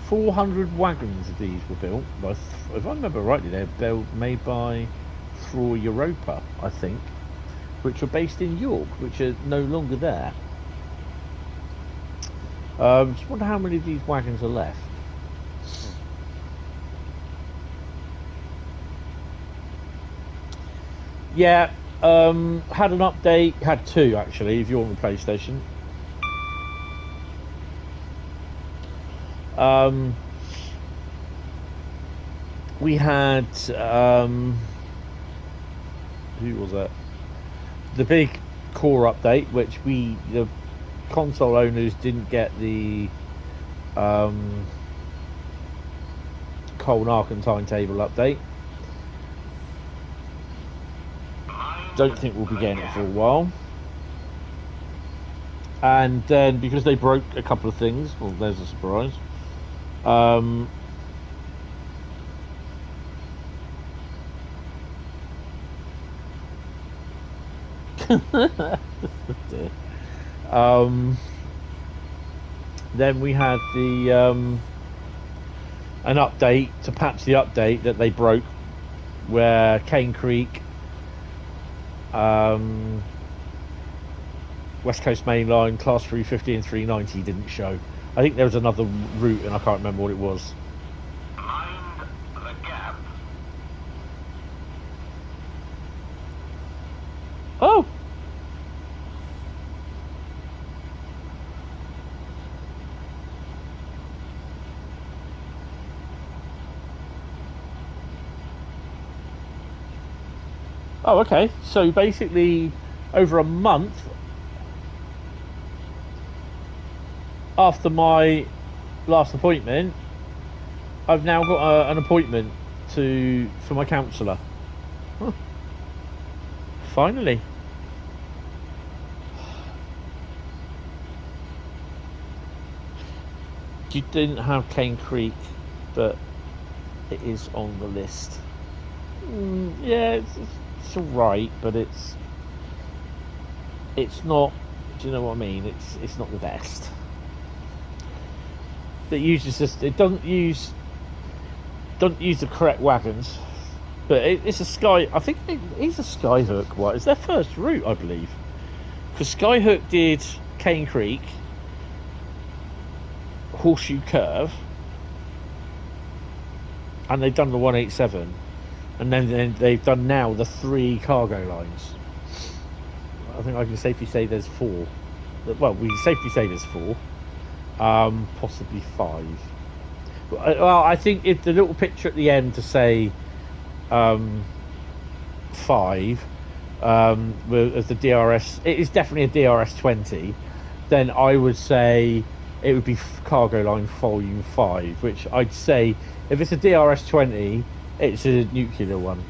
A: .400 wagons of these were built by, if I remember rightly, they're made by Crewe Europa, I think, which are based in York, which are no longer there. Just wonder how many of these wagons are left. Yeah, had an update, had 2 actually, if you're on the PlayStation. We had who was it? The big core update, which the console owners didn't get the Colne Argentine table update. Don't think we'll be getting it for a while. And then because they broke a couple of things, well, there's a surprise. Then we had the an update to patch the update that they broke, where Cane Creek, West Coast Mainline, Class 350 and 390 didn't show. I think there was another route and I can't remember what it was.
B: Mind the gap.
A: Oh, okay. So basically, over a month after my last appointment, I've now got an appointment for my counsellor. Huh. Finally. You didn't have Cane Creek, but it is on the list. Yeah, it's alright, but it's not. Do you know what I mean? It's not the best. It doesn't use the correct wagons, but it's a Sky. I think it's a Skyhook one. It's their first route, I believe, because Skyhook did Cane Creek, Horseshoe Curve, and they've done the 187, and then they've done now the 3 cargo lines. I think I can safely say there's 4. Well, we can safely say there's 4, possibly 5. Well, I think if the little picture at the end to say 5 as the DRS, it is definitely a DRS 20. Then I would say it would be Cargoline Volume 5, which I'd say if it's a DRS 20, it's a nuclear one.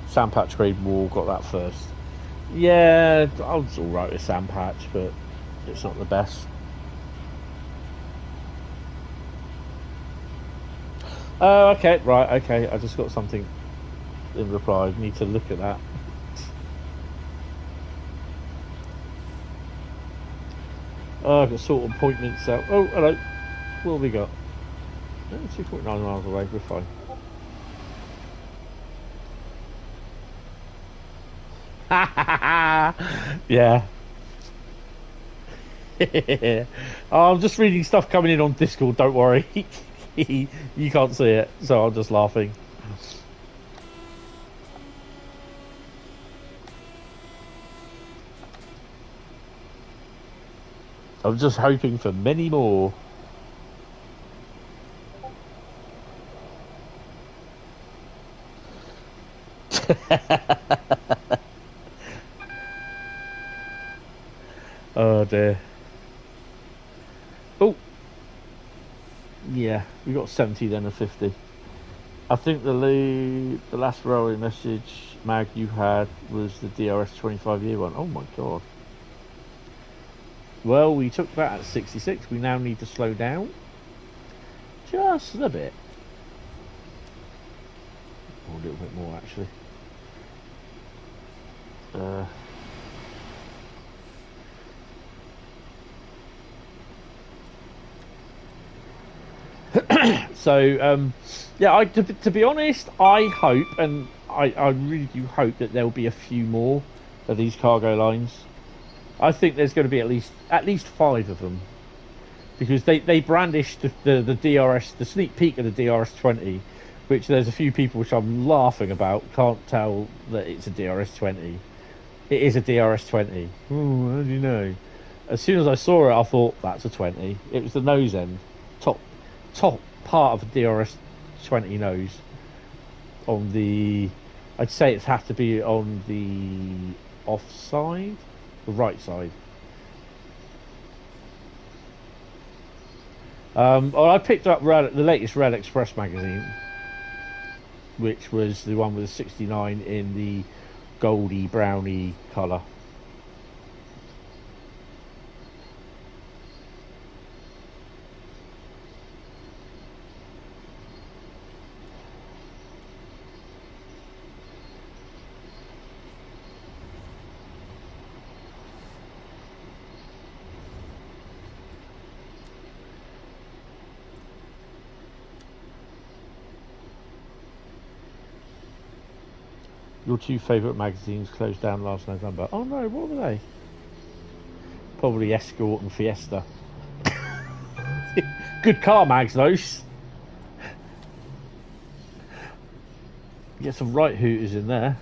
A: Sandpatch Grade Wall got that first. Yeah, I was alright with Sandpatch, but it's not the best. Okay, right, okay. I just got something in reply. I need to look at that. I've got sort of appointments out. Oh, hello. What have we got? 2.9 miles away, we're fine. Yeah. Oh, I'm just reading stuff coming in on Discord, don't worry. You can't see it, so I'm just laughing. I'm just hoping for many more. Oh dear. Oh, yeah, we got 70 then, a 50. I think the last railway message mag you had was the DRS 25-year one. Oh my god. Well, we took that at 66. We now need to slow down just a bit. Or a little bit more, actually. So, yeah, to be honest, I hope, and I really do hope that there will be a few more of these cargo lines. I think there's going to be at least 5 of them, because they brandished the DRS, the sneak peek of the DRS 20, which there's a few people which I'm laughing about can't tell that it's a DRS 20. It is a DRS 20. Oh, how do you know? As soon as I saw it, I thought that's a 20. It was the nose end, top part of the DRS 20 nose. On the, I'd say it has to be on the offside, the right side. Well, I picked up the latest Rail Express magazine, which was the one with the 69 in the goldy browny colour. Your 2 favourite magazines closed down last November. Oh no, what were they? Probably Escort and Fiesta. Good car mags, those. Get some right hooters in there.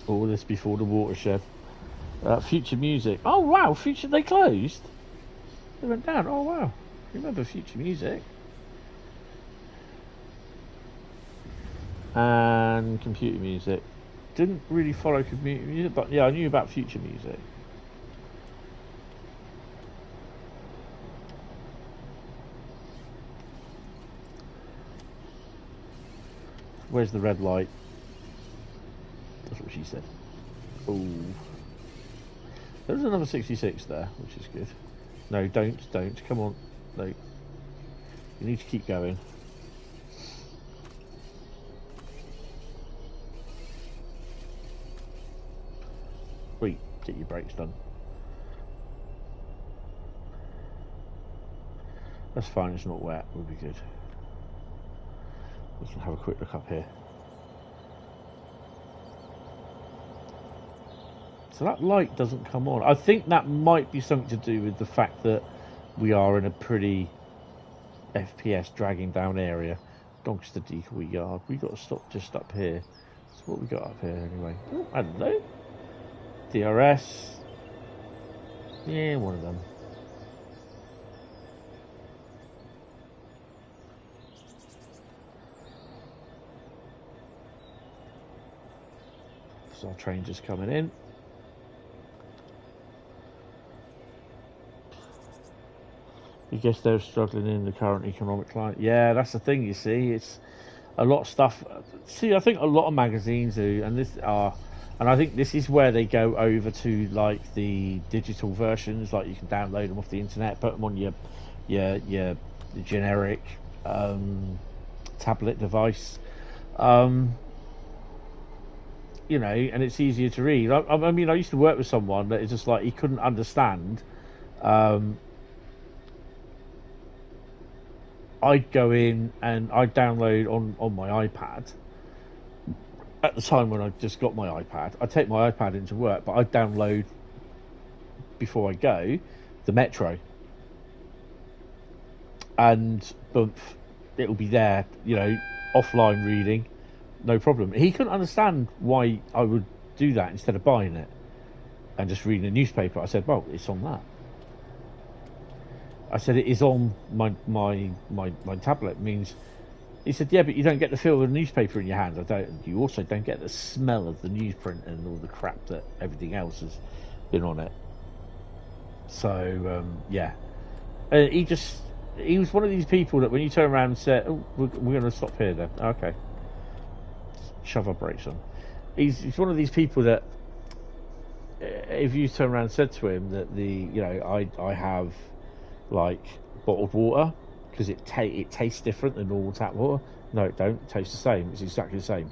A: All this before the watershed. Future Music. Oh wow, Future, they closed? They went down. Oh wow. Remember Future Music. And Computer Music. Didn't really follow Computer Music, but yeah, I knew about Future Music. Where's the red light? That's what she said. Oh. There's another 66 there, which is good. No, don't. Come on. No. You need to keep going. Wait, get your brakes done. That's fine, it's not wet, we'll be good. We can have a quick look up here. So that light doesn't come on. I think that might be something to do with the fact that we are in a pretty FPS dragging down area. Dogs to decoy yard. We got to stop just up here. That's what we got up here anyway. Oh, I don't know. DRS. Yeah, one of them. So our train just coming in. I guess they're struggling in the current economic climate. Yeah, that's the thing, you see. It's a lot of stuff. See, I think a lot of magazines do, and I think this is where they go over to like the digital versions, like you can download them off the internet, put them on your generic tablet device. You know, and it's easier to read. I mean, I used to work with someone that is just like, he couldn't understand. I'd go in and I'd download on my iPad. At the time when I just got my iPad, I'd take my iPad into work, but I'd download, before I go, the Metro. And it'll be there, you know, offline reading, no problem. He couldn't understand why I would do that instead of buying it and just reading a newspaper. I said, well, it's on that. I said, it is on my tablet. It means, he said, yeah, but you don't get the feel of the newspaper in your hand. You also don't get the smell of the newsprint and all the crap that everything else has been on it. So, yeah. He was one of these people that when you turn around and say, oh, we're going to stop here then. Okay. Shove our brakes on. He's one of these people that if you turn around and said to him that I have like bottled water because it tastes different than normal tap water. No, it don't. It tastes the same. It's exactly the same.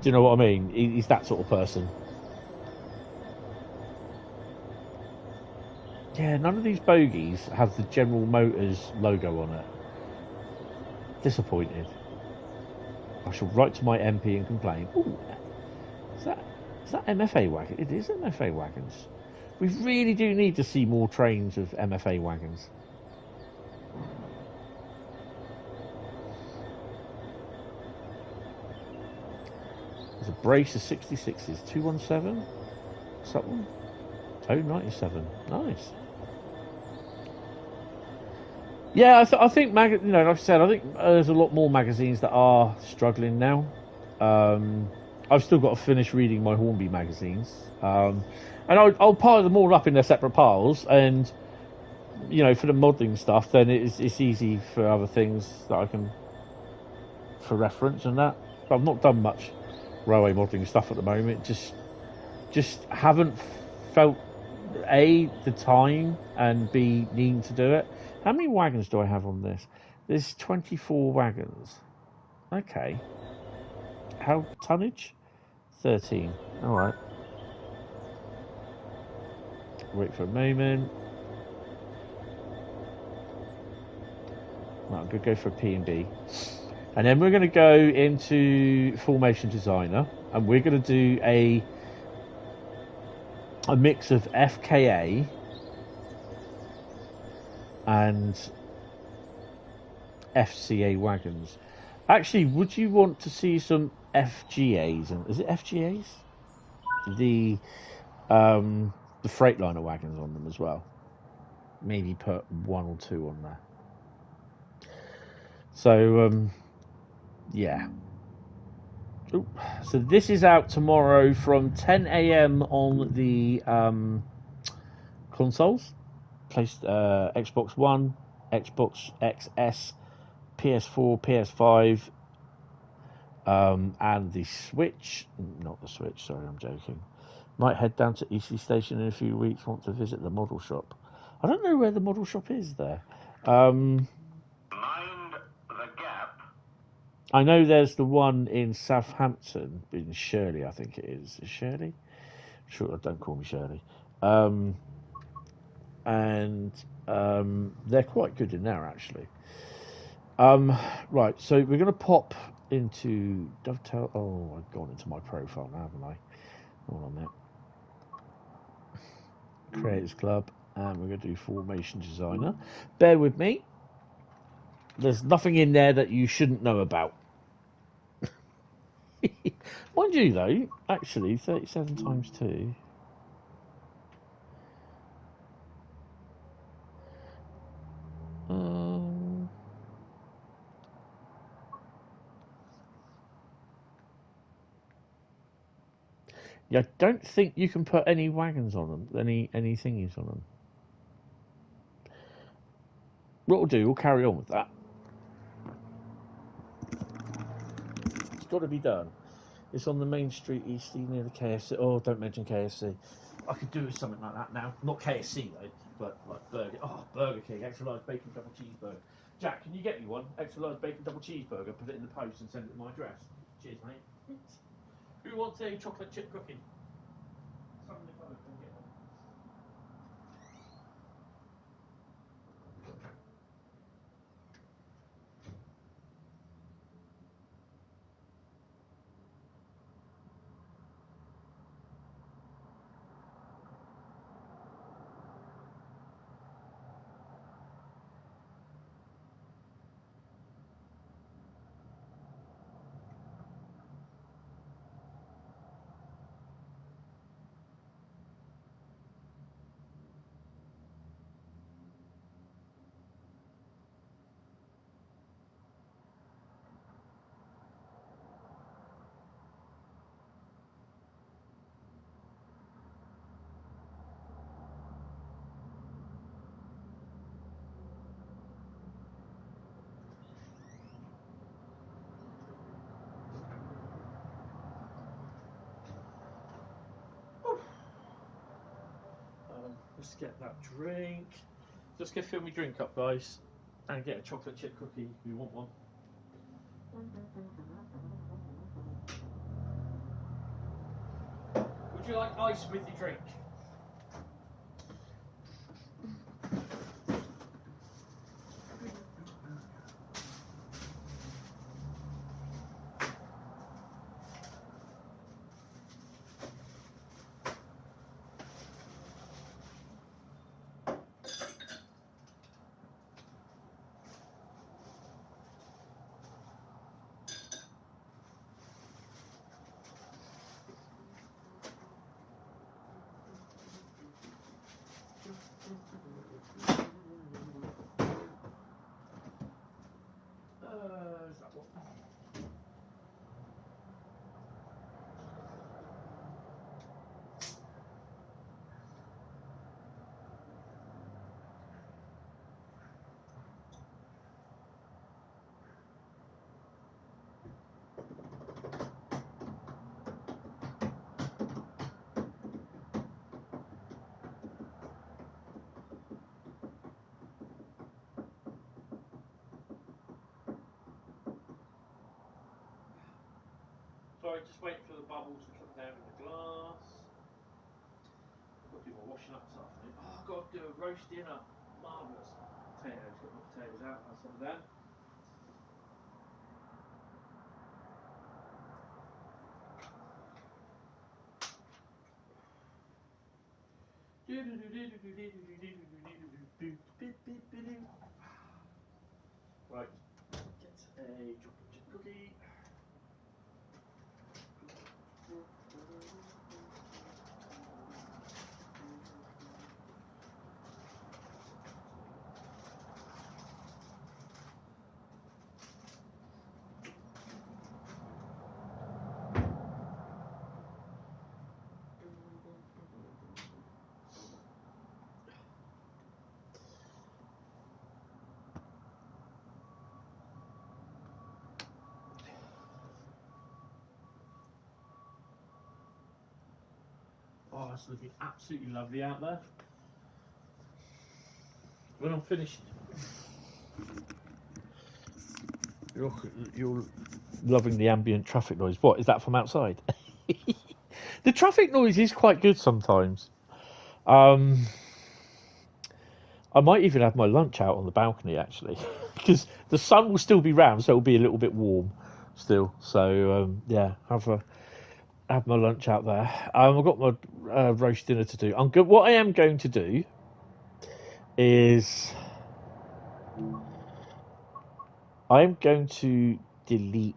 A: Do you know what I mean? He's that sort of person. Yeah, none of these bogies have the General Motors logo on it. Disappointed. I shall write to my MP and complain. Ooh, is that MFA wagon? It is MFA wagons. We really do need to see more trains of MFA wagons. There's a brace of 66s. 217? What's that one? 097. Nice. Yeah, I think like I said, I think there's a lot more magazines that are struggling now. I've still got to finish reading my Hornby magazines, and I'll pile them all up in their separate piles. And for the modelling stuff, then it's easy for other things that I can for reference and that. But I've not done much railway modelling stuff at the moment. Just haven't felt A, the time, and B, needing to do it. How many wagons do I have on this? There's 24 wagons. Okay. How tonnage? 13. Alright. Wait for a moment. Right, I'm going to go for a P&B. And then we're going to go into Formation Designer. And we're going to do a mix of FKA and FCA wagons. Actually, would you want to see some FGAs, and is it FGAs? The Freightliner wagons on them as well. Maybe put 1 or 2 on there. So yeah. Ooh. So this is out tomorrow from 10 a.m. on the consoles. Placed Xbox One, Xbox XS, PS4, PS5, and the Switch. Not the Switch, sorry, I'm joking. Might head down to EC Station in a few weeks. Want to visit the model shop. I don't know where the model shop is there.
B: Mind the gap.
A: I know there's the one in Southampton, in Shirley, I think it is. Is Shirley? Sure, don't call me Shirley. And they're quite good in there, actually. Right, so we're going to pop into Dovetail. Oh, I've gone into my profile now, haven't I? Hold on a minute. Creators Club, and we're going to do Formation Designer. Bear with me. There's nothing in there that you shouldn't know about. Mind you, though, actually, 37 times 2. Yeah, I don't think you can put any wagons on them, any thingies on them. What we'll do, we'll carry on with that. It's got to be done. It's on the main street, Easty, near the KFC. Oh, don't mention KFC. I could do with something like that now. Not KFC though, but like Burger. Oh, Burger King, extra large bacon double cheeseburger. Jack, can you get me one? Extra large bacon double cheeseburger. Put it in the post and send it to my address. Cheers, mate. Who wants a chocolate chip cookie? Someone in the post, we'll get one. Let's get that drink. Just go fill me drink up, guys, and get a chocolate chip cookie if you want one. Would you like ice with your drink? Is that one? Sorry, just waiting for the bubbles to come down in the glass. I've got to do my washing up this afternoon. Oh, I've got to do a roast dinner. Marvellous. Potatoes, got my potatoes out, have some of them. Right, get a chocolate chip cookie. That's looking absolutely lovely out there. When I'm finished, you're loving the ambient traffic noise. What is that from outside? The traffic noise is quite good sometimes. I might even have my lunch out on the balcony actually, because the sun will still be round, so it'll be a little bit warm still. So yeah, have my lunch out there. I've got my roast dinner to do. What I am going to do is I'm going to delete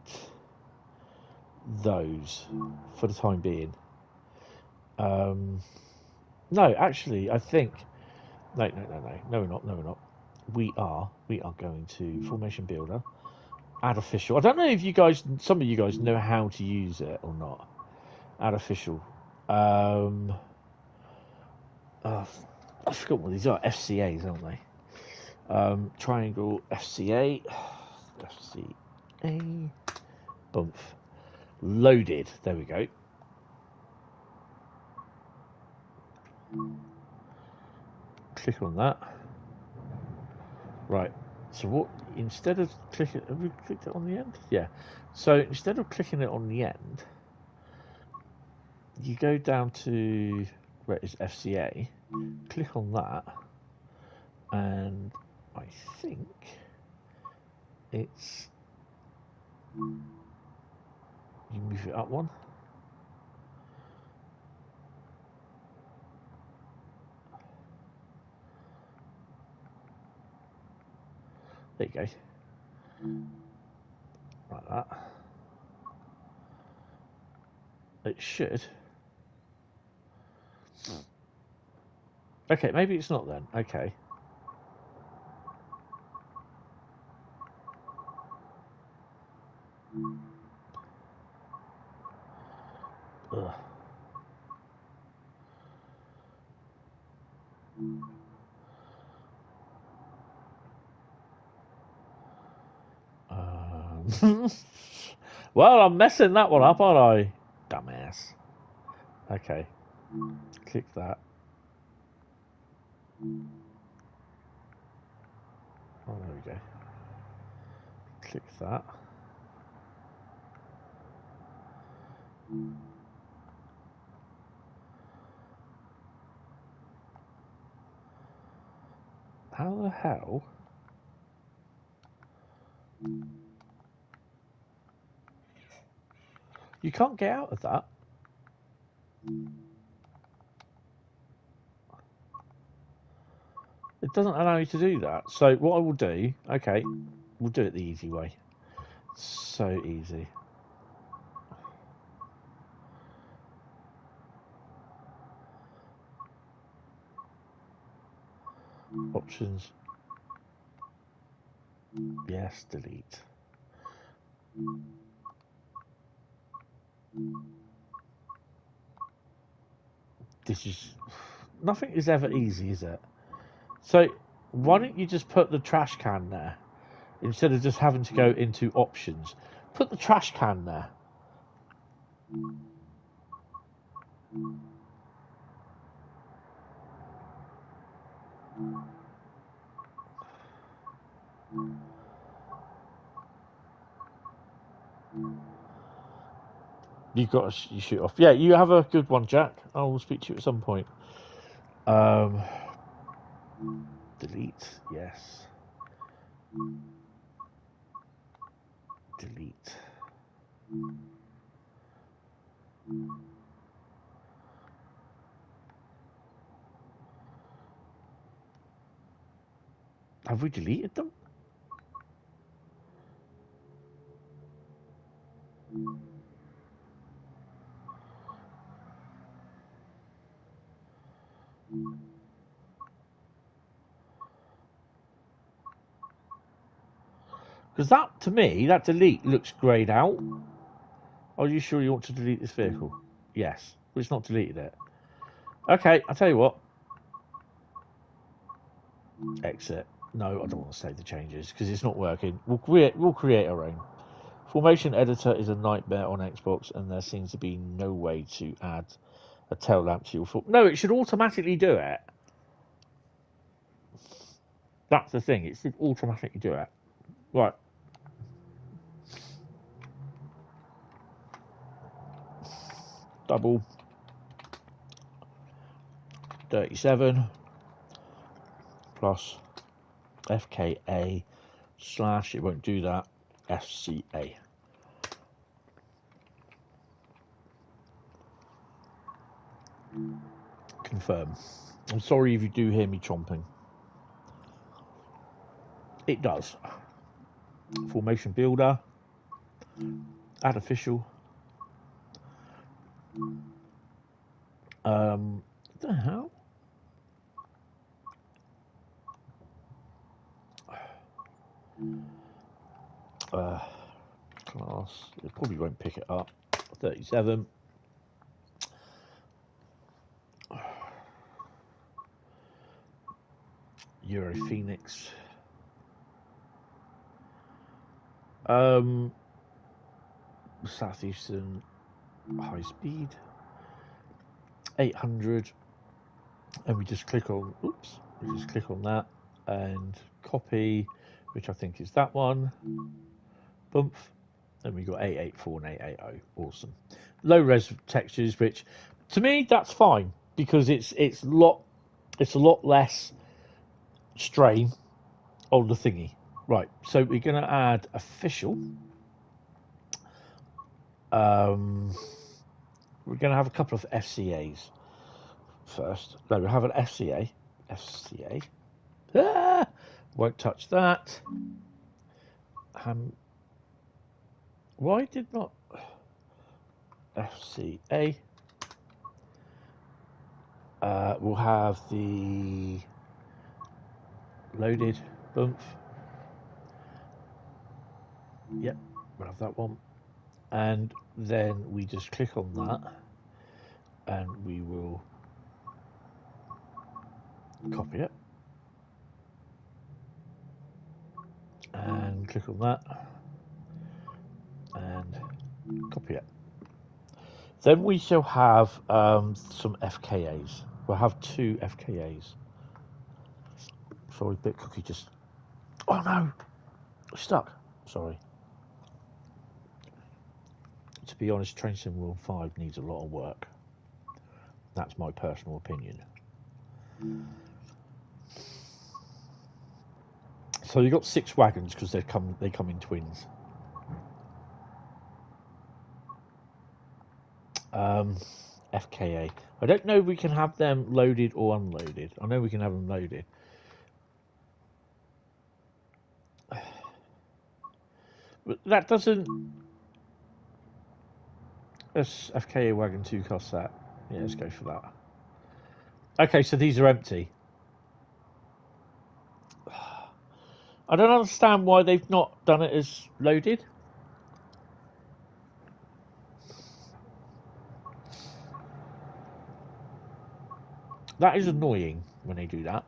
A: those for the time being. No, actually, I think no, we're not. We are going to Formation Builder, add official. I don't know if some of you guys know how to use it or not. Add official. I forgot what these are. FCAs, aren't they? Triangle FCA. Bump. Loaded. There we go. Click on that. Right. So what? Instead of clicking, have we clicked it on the end? Yeah. So instead of clicking it on the end, you go down to where it is FCA. Click on that, and I think it's you move it up one. There you go. Like that. It should. Okay, maybe it's not then. Okay. Ugh. Well, I'm messing that one up, aren't I? Dumbass. Okay. Click that. Oh, there we go. Click that. How the hell? You can't get out of that. It doesn't allow you to do that. So what I will do, okay, we'll do it the easy way. So easy. Options. Yes, delete. This is... Nothing is ever easy, is it? So why don't you just put the trash can there? Instead of just having to go into options. Put the trash can there. You've got to shoot off. Yeah, you have a good one, Jack. I will speak to you at some point. Delete. Yes. Delete. Have we deleted them? Because that, to me, that delete looks greyed out. Are you sure you want to delete this vehicle? Yes. But it's not deleted it. Okay, I'll tell you what. Exit. No, I don't want to save the changes because it's not working. We'll create our own. Formation editor is a nightmare on Xbox, and there seems to be no way to add a tail lamp to your foot. No, it should automatically do it. That's the thing. It should automatically do it. Right. Double 37 plus FKA slash, it won't do that, FCA. Confirm. I'm sorry if you do hear me chomping. It does. Formation builder. Add official. What the hell? Class. It probably won't pick it up. 37. Euro Phoenix. Southeastern Highspeed. 800. And we just click on, oops, we just click on that and copy, which I think is that one. Bump. And we got 884 and 880. Awesome. Low res textures, which to me that's fine because it's a lot less strain on the thingy. Right. So we're going to add official. We're going to have a couple of FCAs first. No, we have an FCA. FCA. Ah, won't touch that. Why did not FCA? We'll have the loaded bump. Yep, we'll have that one. And then we just click on that and we will copy it. And click on that and copy it. Then we shall have some FKAs. We'll have 2 FKAs. Sorry, BitCookie just... Oh no! Stuck. Sorry. To be honest, Train Sim World 5 needs a lot of work. That's my personal opinion. So you've got 6 wagons because they come in twins. FKA. I don't know if we can have them loaded or unloaded. I know we can have them loaded. But that doesn't... Let's FKA wagon 2 cost that. Yeah, let's go for that. Okay, so these are empty. I don't understand why they've not done it as loaded. That is annoying when they do that.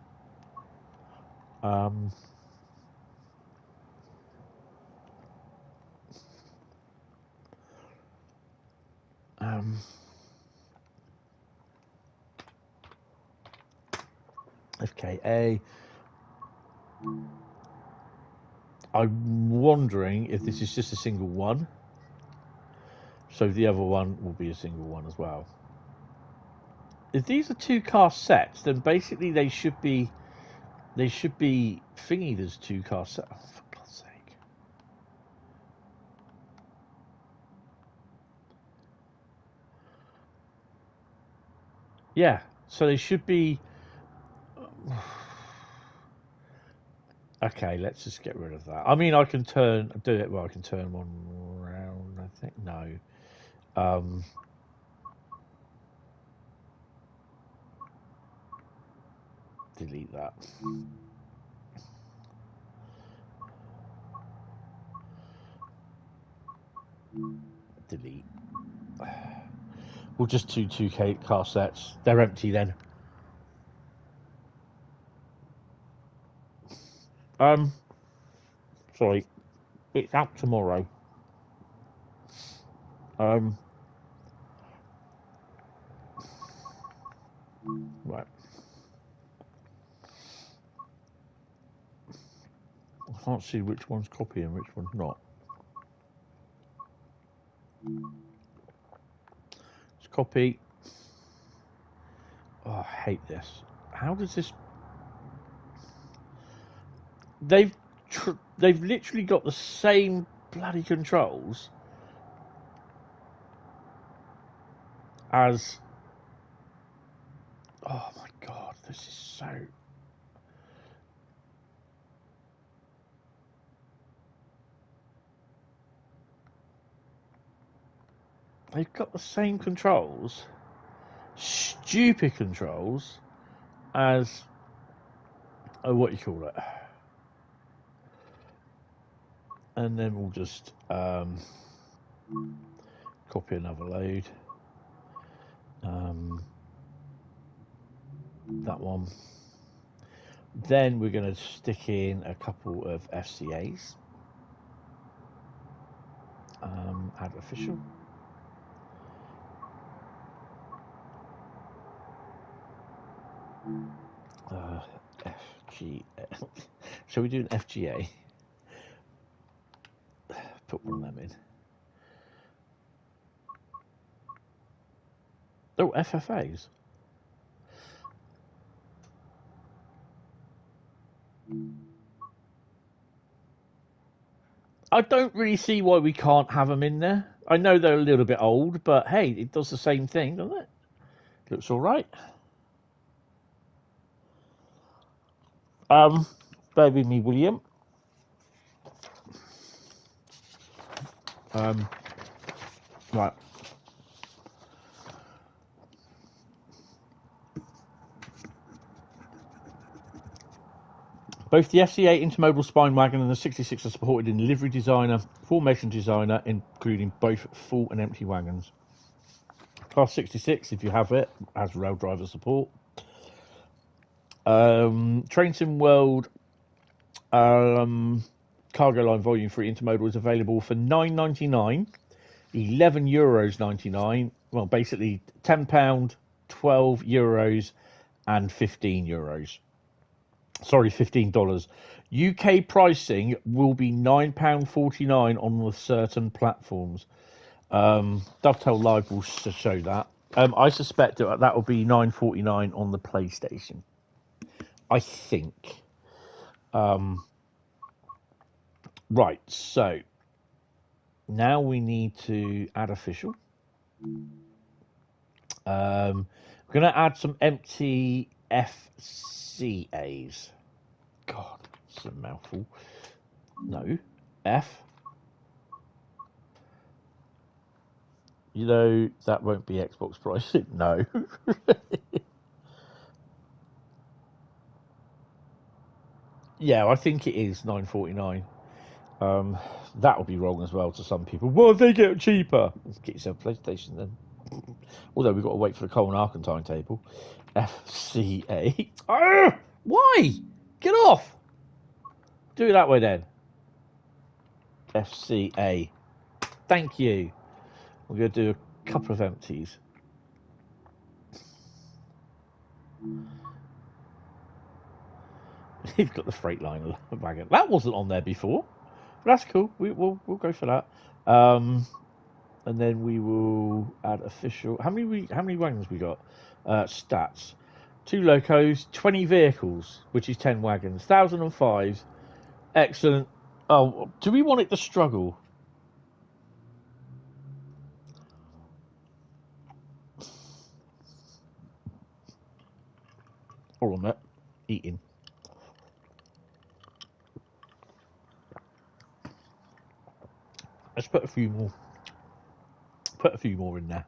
A: FKA. I'm wondering if this is just a single one. So the other one will be a single one as well. If these are 2 car sets, then basically they should be thingied as 2 car sets. Oh, for God's sake. Yeah, so they should be... Okay, let's just get rid of that. I mean, I can turn one round, I think. No. Delete that. Delete. We'll just do 2 car sets. They're empty then. Sorry. It's out tomorrow. Right. I can't see which one's copy and which one's not. It's copy. Oh, I hate this. How does this... They've literally got the same bloody controls as... Oh my god, this is so... They've got the same controls, stupid controls, as... Oh, what do you call it? And then we'll just copy another load. That one. Then we're going to stick in a couple of FCAs. Add official. FGA. Shall we do an FGA? Put one of them in. Oh, FFAs. I don't really see why we can't have them in there. I know they're a little bit old, but hey, it does the same thing, doesn't it? Looks all right. Bear with me, William. Right. Both the FCA Intermodal Spine Wagon and the 66 are supported in livery designer, formation designer, including both full and empty wagons. Class 66, if you have it, has rail driver support. Train Sim World Cargoline Volume 3 Intermodal is available for €9.99, €11.99. Well, basically £10, €12, and €15. Sorry, $15. UK pricing will be £9.49 on certain platforms. Dovetail Live will show that. I suspect that will be £9.49 on the PlayStation. I think. Right, so now we need to add official. We're going to add some empty FCAs. God, it's a mouthful. No, F. You know, that won't be Xbox pricing. No. Yeah, I think it is £9.49. That'll be wrong as well to some people. Well, if they get cheaper, get yourself a PlayStation then. Although we've got to wait for the Coal and Arkin timetable. FCA. Ah, why? Get off. Do it that way then. FCA. Thank you. We're going to do a couple of empties. He's got the Freightliner wagon. That wasn't on there before. But that's cool. We'll go for that. And then we will add official. How many wagons we got? Stats. 2 locos, 20 vehicles, which is 10 wagons. 1,005. Excellent. Oh, do we want it to struggle? Hold on a minute. Eating. Let's put a few more. Put a few more in there.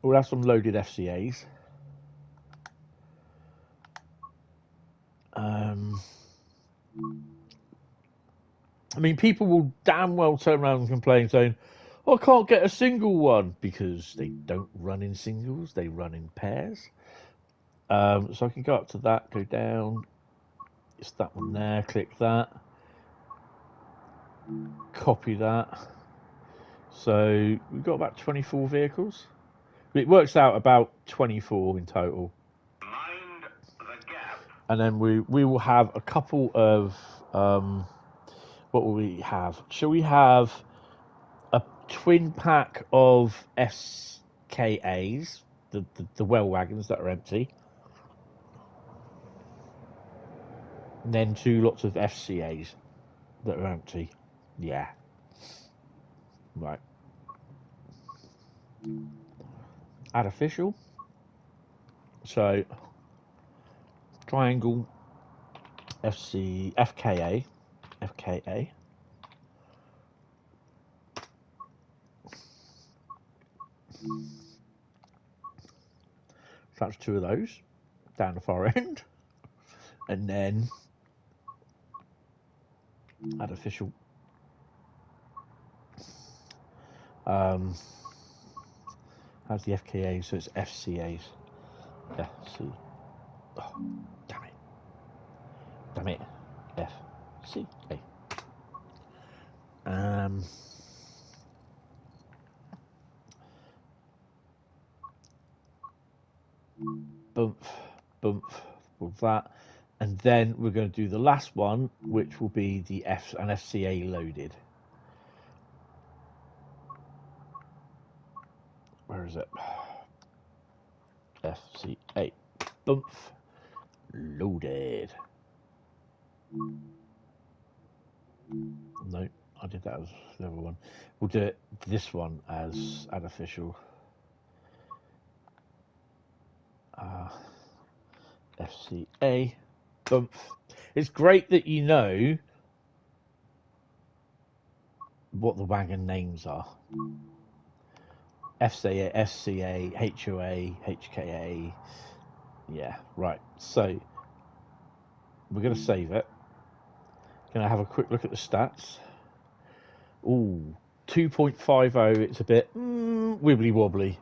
A: We'll have some loaded FCAs. I mean, people will damn well turn around and complain saying, oh, I can't get a single one, because they don't run in singles, they run in pairs. So I can go up to that, go down, it's that one there, click that, copy that, So we've got about 24 vehicles. It works out about 24 in total.
B: Mind the gap.
A: And then we will have a couple of what will we have? Shall we have a twin pack of SKAs, the well wagons that are empty, and then 2 lots of FCAs that are empty? Yeah. Right. Add official. So triangle FKA. So that's 2 of those down the far end, and then add official. How's the FKA? So it's FCAs. FC. Oh, damn it. Damn it. FCA. Bump with that. And then we're going to do the last one, which will be the an FCA loaded. Where is it? FCA. Bump. Loaded. No, I did that as the other one. We'll do it this one as an official. FCA. Bump. It's great that you know what the wagon names are. FCA, SCA, HOA, HKA. Yeah, right. So we're going to save it. Going to have a quick look at the stats. Ooh, 2.50. It's a bit wibbly wobbly.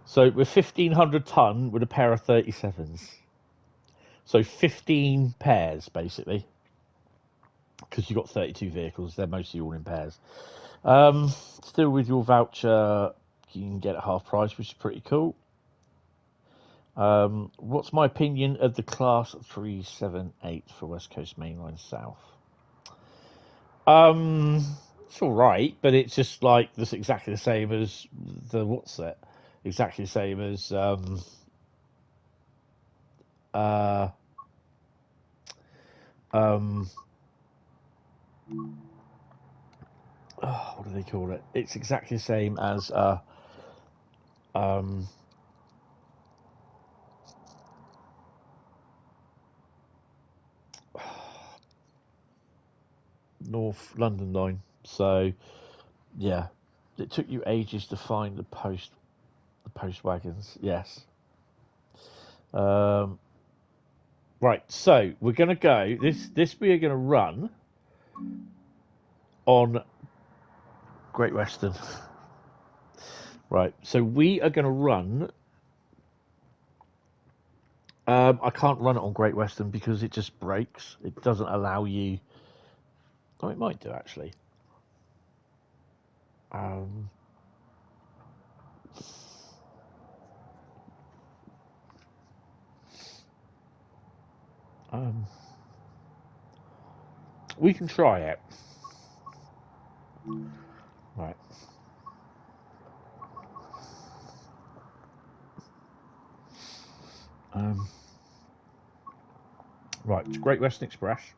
A: So we're 1,500 ton with a pair of 37s. So 15 pairs basically, because you've got 32 vehicles. They're mostly all in pairs. Still with your voucher, you can get it half price, which is pretty cool. What's my opinion of the Class 378 for West Coast Mainline South? It's all right, but it's just like this, exactly the same as the what's it? Exactly the same as what do they call it? It's exactly the same as North London line. So yeah, it took you ages to find the post wagons. Yes. Right, so we're gonna go. This we are gonna run on Great Western. Right, so we are gonna run. I can't run it on Great Western because it just breaks. It doesn't allow you. Oh, it might do actually. We can try it. Right. Right, it's Great Western Express.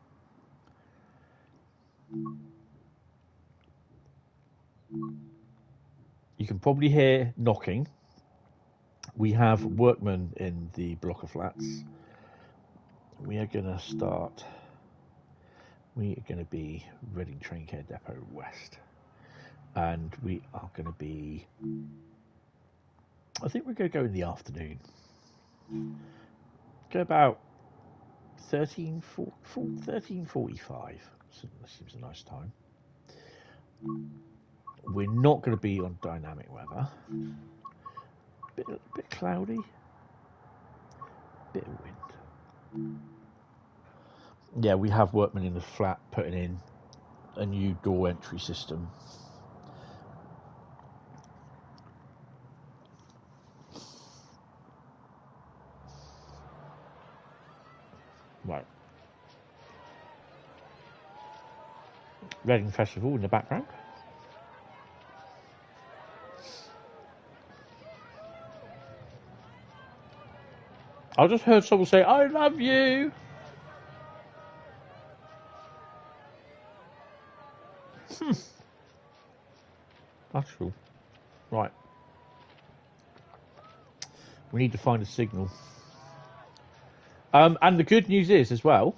A: You can probably hear knocking. We have workmen in the block of flats. We are going to start. We are going to be Reading Train Care Depot West. And we are going to be. I think we're going to go in the afternoon. Go about 13:45. Seems a nice time. We're not going to be on dynamic weather. Bit cloudy. Bit of wind. Yeah, we have workmen in the flat putting in a new door entry system. Right. Reading Festival in the background. I just heard someone say, "I love you." That's cool. Right. We need to find a signal. And the good news is as well.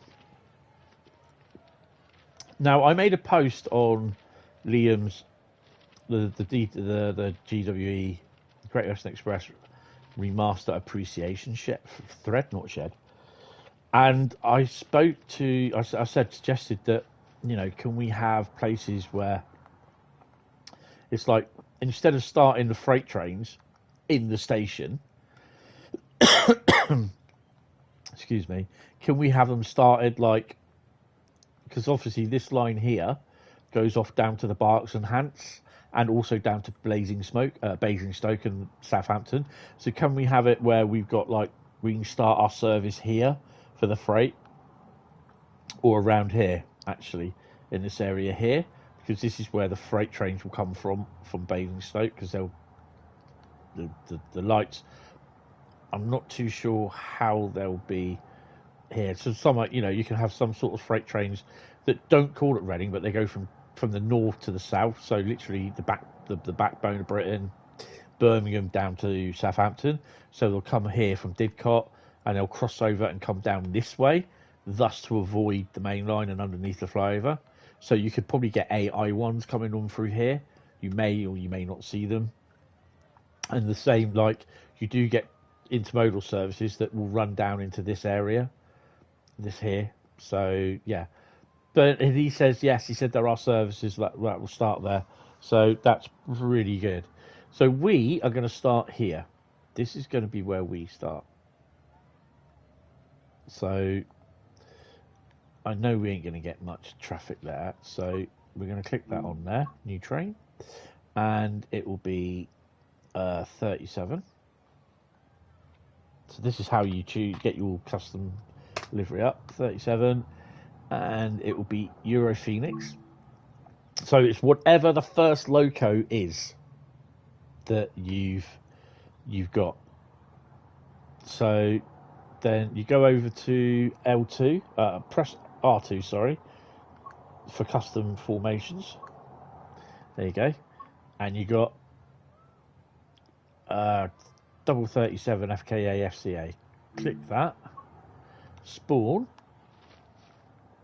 A: Now I made a post on Liam's the GWE Great Western Express remaster appreciation thread, not shed. And I suggested that, you know, can we have places where it's like, instead of starting the freight trains in the station, excuse me, can we have them started like, because obviously this line here goes off down to the Berks and Hants, and also down to Basingstoke and Southampton. So can we have it where we've got like, we can start our service here for the freight, or around here actually in this area here, because this is where the freight trains will come from Basingstoke, because they'll the lights. I'm not too sure how they'll be here. So some, you know, you can have some sort of freight trains that don't call it Reading, but they go from the north to the south. So literally the backbone of Britain, Birmingham down to Southampton. So they'll come here from Didcot and they'll cross over and come down this way, thus to avoid the main line and underneath the flyover. So you could probably get AI ones coming on through here. You may or you may not see them. And the same, like, you do get intermodal services that will run down into this area, this here. So yeah, but he says yes. He said there are services that will start there, so that's really good. So we are going to start here. This is going to be where we start. So I know we ain't going to get much traffic there, so we're going to click that on there, new train, and it will be 37. So this is how you get your custom livery up, 37, and it will be Euro Phoenix. So it's whatever the first loco is that you've got. So then you go over to L2, press R2, sorry, for custom formations. There you go, and you got 37 FKA FCA. Click that, spawn,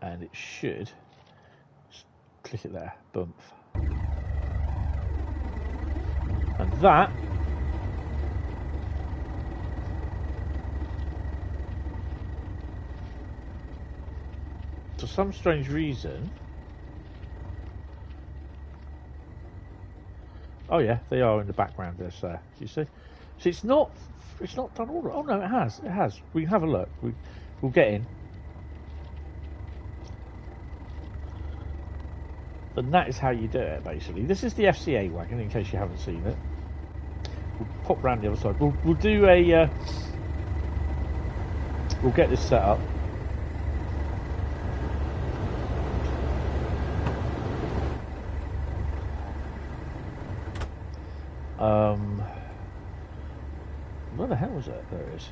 A: and it should click it there, bump, and that for some strange reason, oh yeah, they are in the background there, sir. You see, so it's not done all right. Oh no, it has. We can have a look. We'll get in. And that is how you do it, basically. This is the FCA wagon, in case you haven't seen it. We'll pop round the other side. We'll do a. We'll get this set up. Where the hell was it? There it is.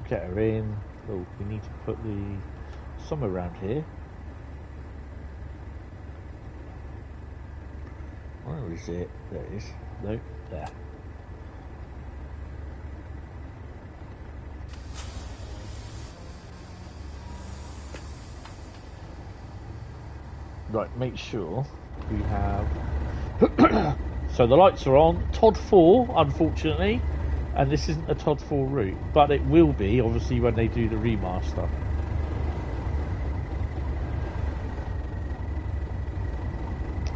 A: Get her in. Oh, we need to put somewhere around here. Where is it? There it is. No, there. Right, make sure we have. So the lights are on. Todd 4, unfortunately. And this isn't a Todd 4 route, but it will be, obviously, when they do the remaster.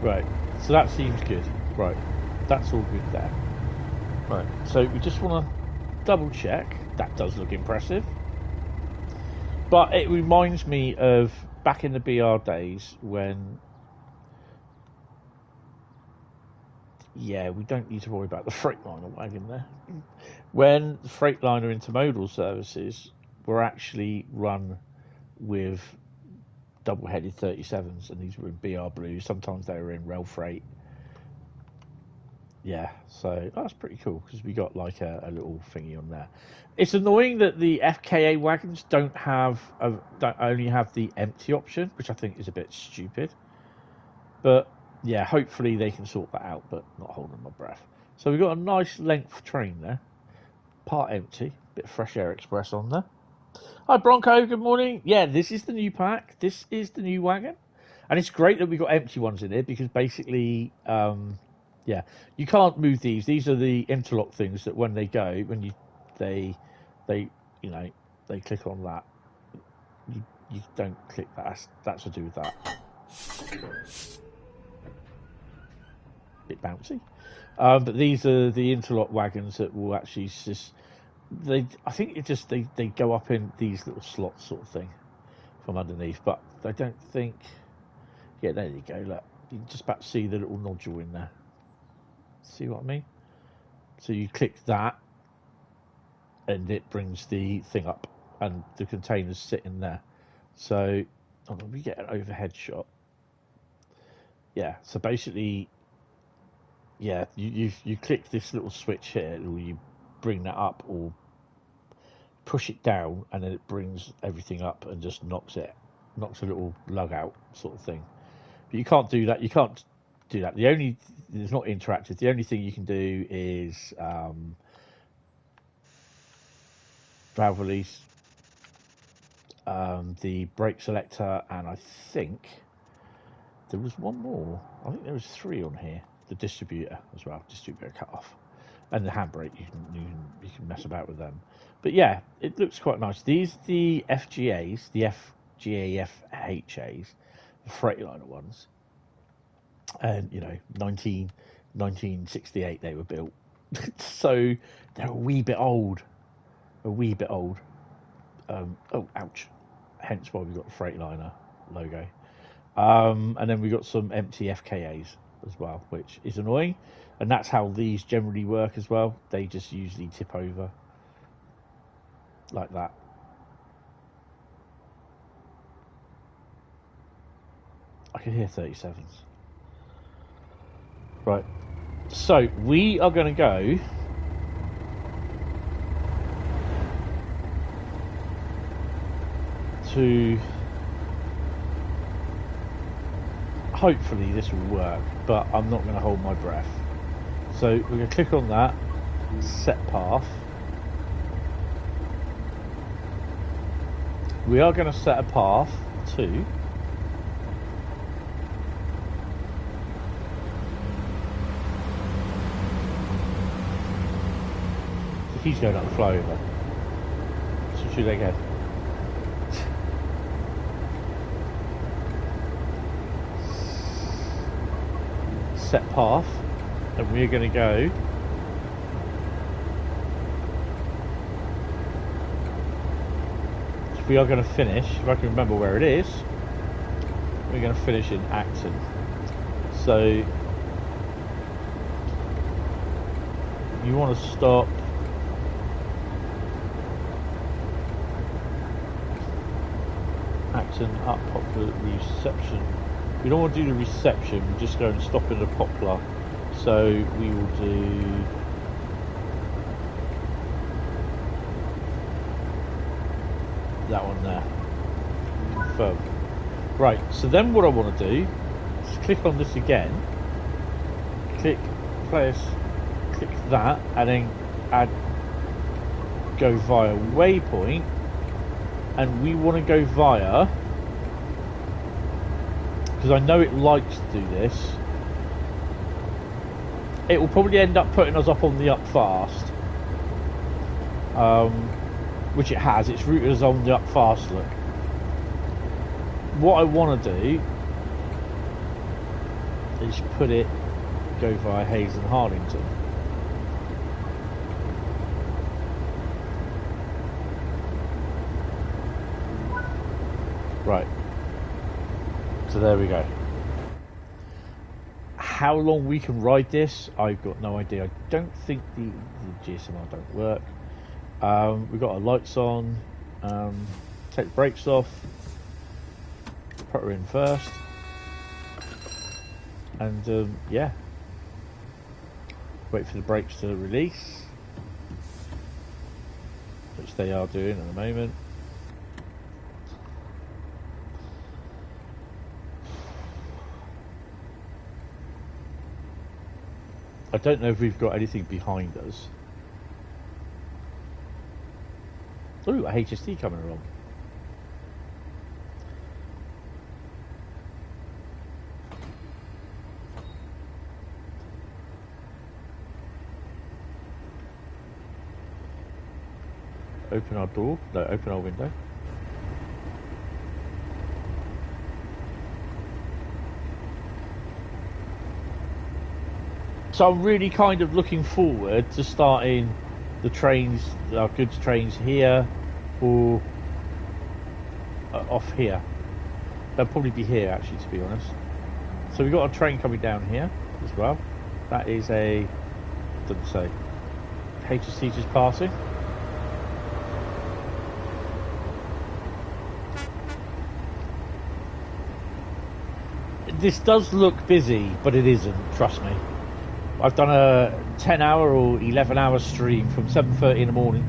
A: Right, so that seems good. Right, that's all good there. Right, so we just want to double check. That does look impressive. But it reminds me of back in the BR days when yeah, we don't need to worry about the Freightliner wagon there. When the Freightliner Intermodal services were actually run with double-headed 37s, and these were in BR Blue. Sometimes they were in Rail Freight. Yeah, so that's pretty cool because we got like a little thingy on there. It's annoying that the FKA wagons don't only have the empty option, which I think is a bit stupid. But yeah, hopefully they can sort that out, but not holding my breath. So we've got a nice length train there, part empty, bit of Fresh Air Express on there. Hi Bronco, good morning. Yeah, this is the new pack. This is the new wagon, and it's great that we've got empty ones in here because basically. Yeah, you can't move these. These are the interlock things that when they go, when they click on that. You don't click that. That's to do with that. Bit bouncy. But these are the interlock wagons that will actually just. I think they go up in these little slots sort of thing from underneath, but I don't think. Yeah, there you go. Look, you just about to see the little nodule in there. See what I mean? So you click that and it brings the thing up and the containers sit in there. So we get an overhead shot. Yeah, so basically, yeah, you click this little switch here, or you bring that up or push it down, and then it brings everything up and just knocks a little lug out sort of thing. But you can't do that. You can't do that. It's not interactive. The only thing you can do is valve release, the brake selector, and I think there was one more. I think there was 3 on here. The distributor as well, distributor cut off, and the handbrake. You can mess about with them. But yeah, it looks quite nice. These the FGAs, the FGAFHAs, the Freightliner ones. And 1968 they were built, so they're a wee bit old. Oh, ouch! Hence why we got the Freightliner logo. And then we got some empty FKAs as well, which is annoying. And that's how these generally work as well. They just usually tip over like that. I can hear 37s. Right, so we are going to go to, hopefully this will work, but I'm not going to hold my breath. So we're going to click on that, set path. We are going to set a path to he's going up the flyover. So should they go? Set path, and we're going to go we are going to finish, if I can remember where it is, we're going to finish in Acton. So you want to stop Acton up Poplar reception. We don't want to do the reception, we're just going to stop in the Poplar. So we will do that one there. Confirm. Right, so then what I want to do is click on this again, click that, and then go via waypoint, and we want to go via, because I know it likes to do this, it will probably end up putting us up on the up fast, which it has. It's routed us on the up fast look. What I want to do is go via Hayes and Harlington. Right, so there we go. how long we can ride this, I've got no idea. I don't think the GSMR don't work. We've got our lights on. Take the brakes off. Put her in first. And yeah. Wait for the brakes to release. Which they are doing at the moment. I don't know if we've got anything behind us. Ooh, a HST coming along. Open our door. No, open our window. So I'm really kind of looking forward to starting the trains, our goods trains here, or off here. They'll probably be here, actually, to be honest. So we've got a train coming down here as well. That is a, doesn't say, HSC just passing. This does look busy, but it isn't, trust me. I've done a 10-hour or 11-hour stream from 7:30 in the morning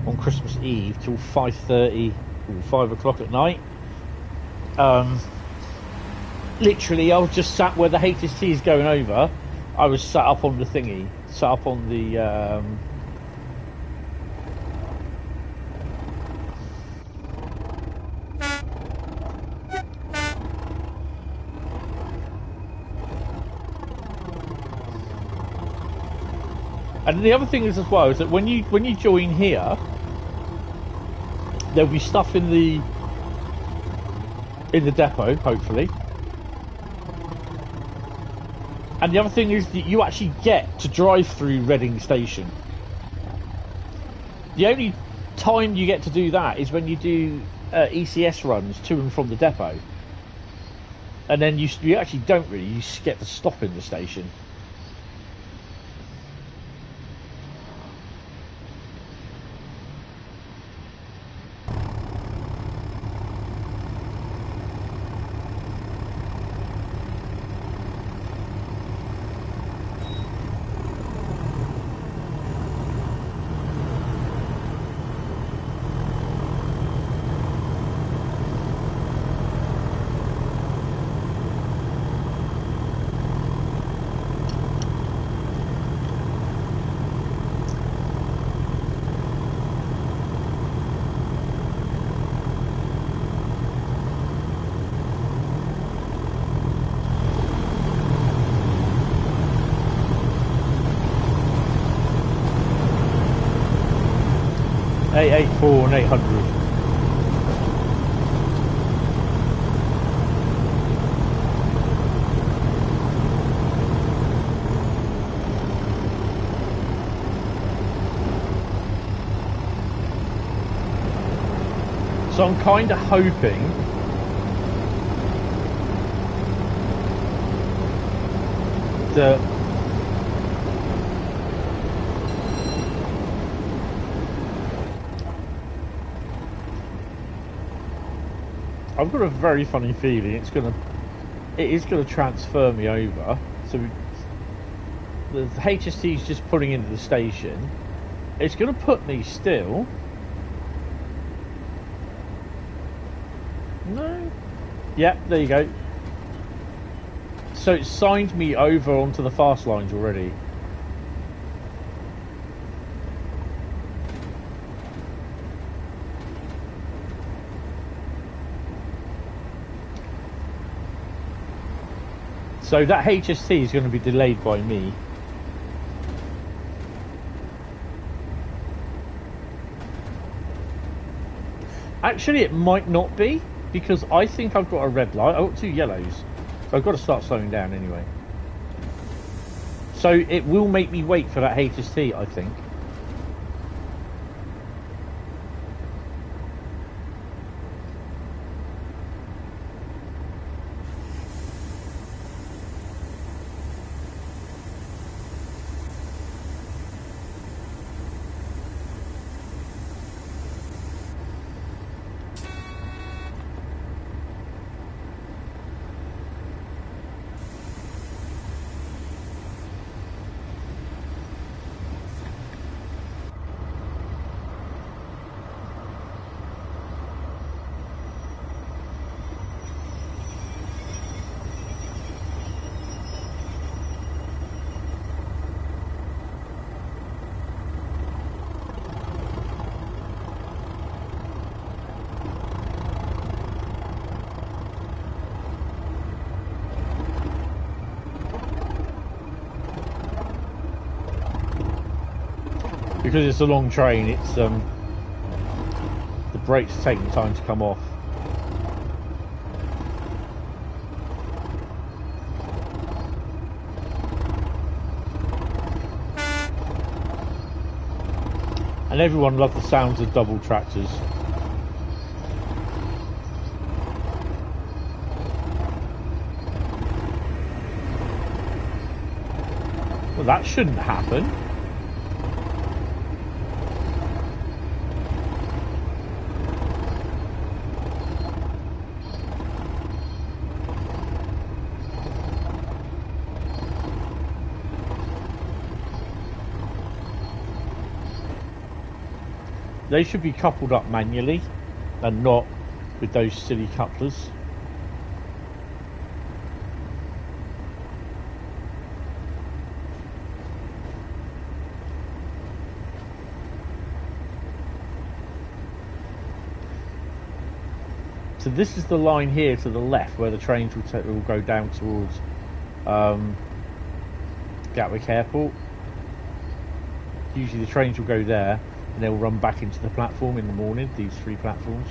A: on Christmas Eve till 5:30 or 5 o'clock at night. Literally, I was just sat where the HST is going over. I was sat up on the thingy, sat up on the... And the other thing is as well is that when you join here, there'll be stuff in the depot, hopefully. And the other thing is that you actually get to drive through Reading Station. The only time you get to do that is when you do ECS runs to and from the depot. And then you actually don't really, you just get to stop in the station. .884 and 800. So I'm kind of hoping that I've got a very funny feeling it is gonna transfer me over. So the HST is just pulling into the station. It's gonna put me still. No. Yeah, there you go. So it signed me over onto the fast lines already. So that HST is going to be delayed by me. Actually, it might not be, because I think I've got a red light. I've got 2 yellows. So I've got to start slowing down anyway. So it will make me wait for that HST, I think. because it's a long train, it's the brakes are taking time to come off. And everyone loved the sounds of double tractors. Well, that shouldn't happen. They should be coupled up manually and not with those silly couplers. So this is the line here to the left where the trains will go down towards Gatwick Airport. Usually the trains will go there and they'll run back into the platform in the morning, these 3 platforms.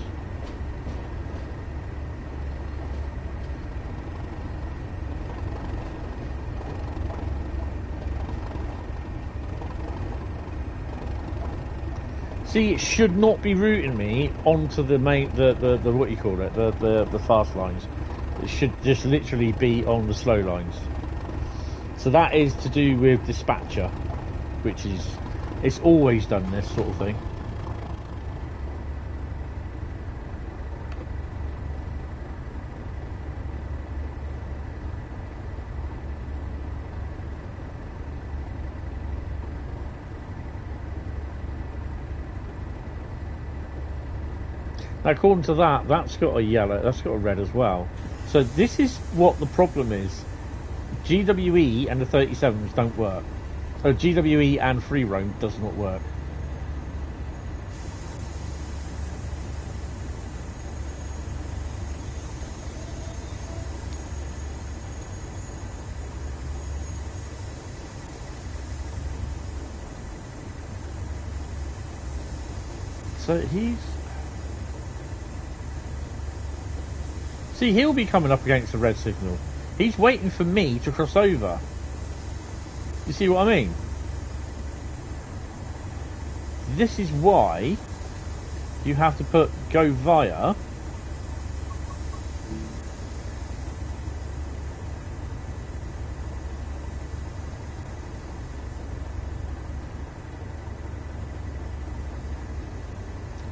A: See, it should not be routing me onto the main, the what do you call it, the fast lines. It should just literally be on the slow lines. So that is to do with dispatcher, which is, it's always done this sort of thing. Now, according to that, that's got a yellow, that's got a red as well. So this is what the problem is. GWE and the 37s don't work. So GWE and free roam does not work. So he's... See, he'll be coming up against the red signal. He's waiting for me to cross over. You see what I mean? This is why you have to put go via.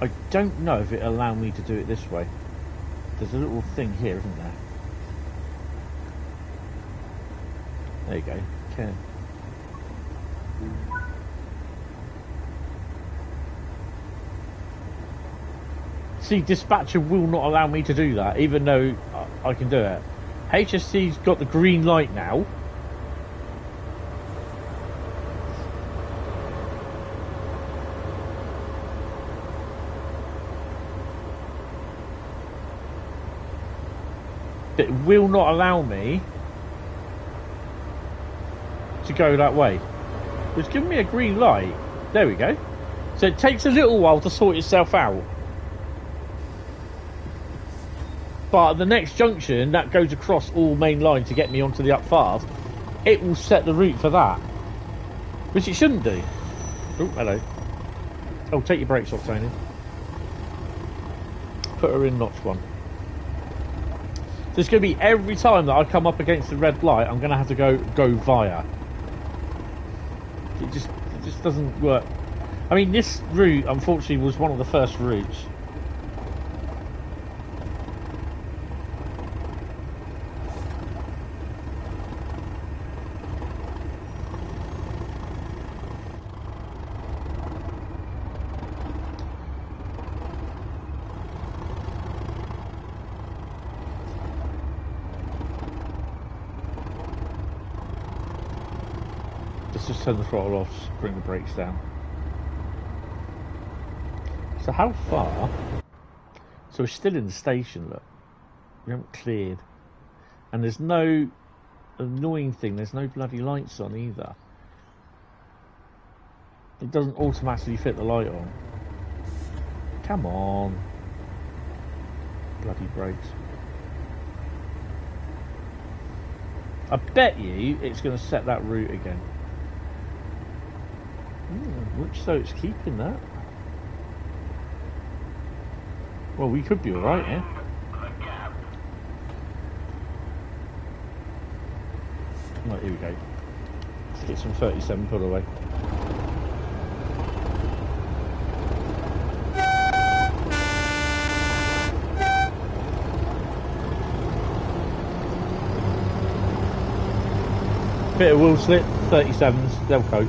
A: I don't know if it'll allow me to do it this way. There's a little thing here, isn't there? There you go. Okay. See, dispatcher will not allow me to do that, even though I can do it. HSC's got the green light now. It will not allow me to go that way. It's giving me a green light. There we go. So it takes a little while to sort itself out. But at the next junction that goes across all main line to get me onto the up fast, it will set the route for that. Which it shouldn't do. Oh, hello. Oh, take your brakes off, Tony. Put her in notch 1. So it's going to be every time that I come up against the red light, I'm going to have to go via. It just doesn't work. I mean, this route, unfortunately, was one of the first routes. Just turn the throttle off, bring the brakes down. So how far? So we're still in the station, look. We haven't cleared. And there's no annoying thing, there's no bloody lights on either. It doesn't automatically fit the light on. Come on. Bloody brakes. I bet you it's going to set that route again. Looks so it's keeping that. Well, we could be alright here. Right, here we go. Let's get some 37 put away. Bit of wheel slip, 37s, they'll cope.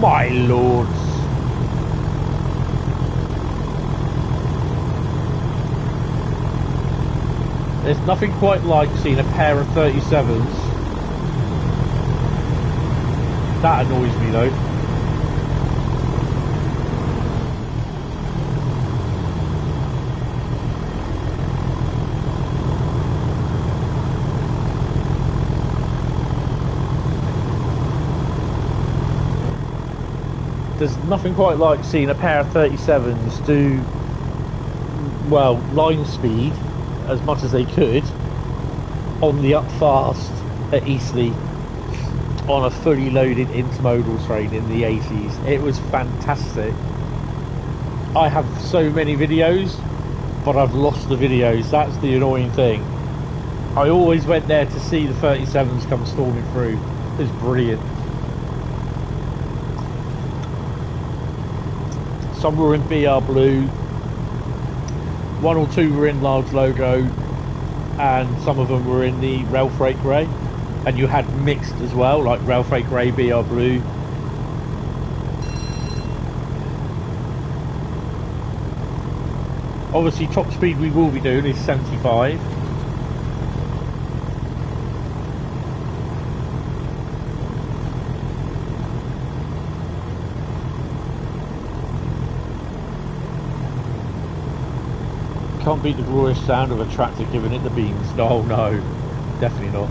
A: My lords. There's nothing quite like seeing a pair of 37s. That annoys me though. There's nothing quite like seeing a pair of 37s do, well, line speed as much as they could on the up fast at Eastleigh on a fully loaded intermodal train in the 80s. It was fantastic. I have so many videos, but I've lost the videos. That's the annoying thing. I always went there to see the 37s come storming through. It was brilliant. Some were in BR blue, one or two were in large logo, and some of them were in the rail freight grey. And you had mixed as well, like rail freight grey, BR blue. Obviously top speed we will be doing is 75. Can't beat the glorious sound of a tractor giving it the beans. Oh no, definitely not.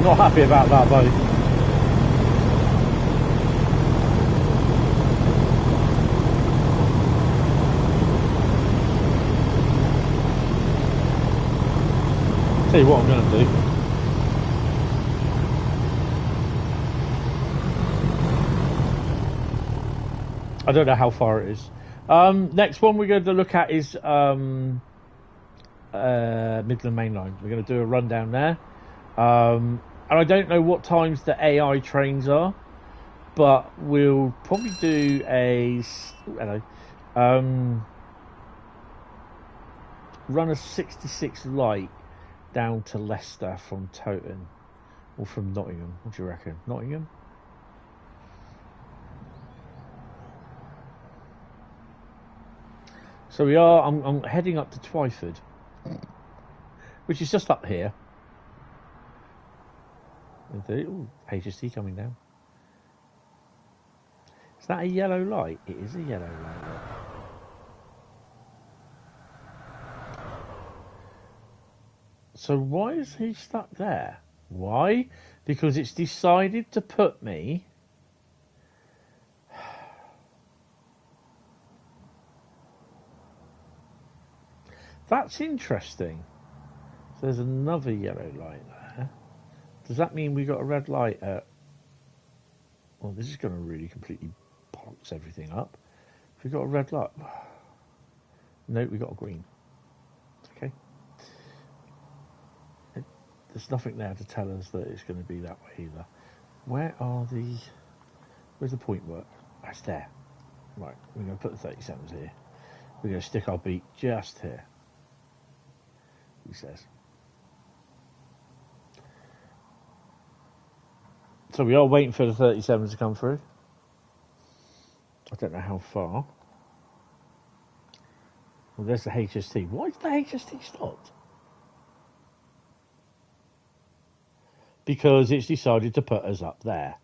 A: Not happy about that though. Tell you what I'm going to do. I don't know how far it is. Next one we're going to look at is Midland Mainline. We're going to do a rundown there. And I don't know what times the AI trains are, but we'll probably do a run a 66 light down to Leicester from Towton or from Nottingham. What do you reckon? Nottingham? So we are. I'm heading up to Twyford, which is just up here. Ooh, HST coming down. Is that a yellow light? It is a yellow light. So why is he stuck there? Why? Because it's decided to put me... That's interesting. So there's another yellow light there. Does that mean we got a red light at... Well, this is going to really completely box everything up. Have we got a red light? No, we got a green. Okay. there's nothing there to tell us that it's going to be that way either. Where's the point work? That's there. Right, we're going to put the 37s here. We're going to stick our beat just here, he says. So we are waiting for the 37s to come through. I don't know how far. Well, there's the HST. Why did the HST stop? Because it's decided to put us up there.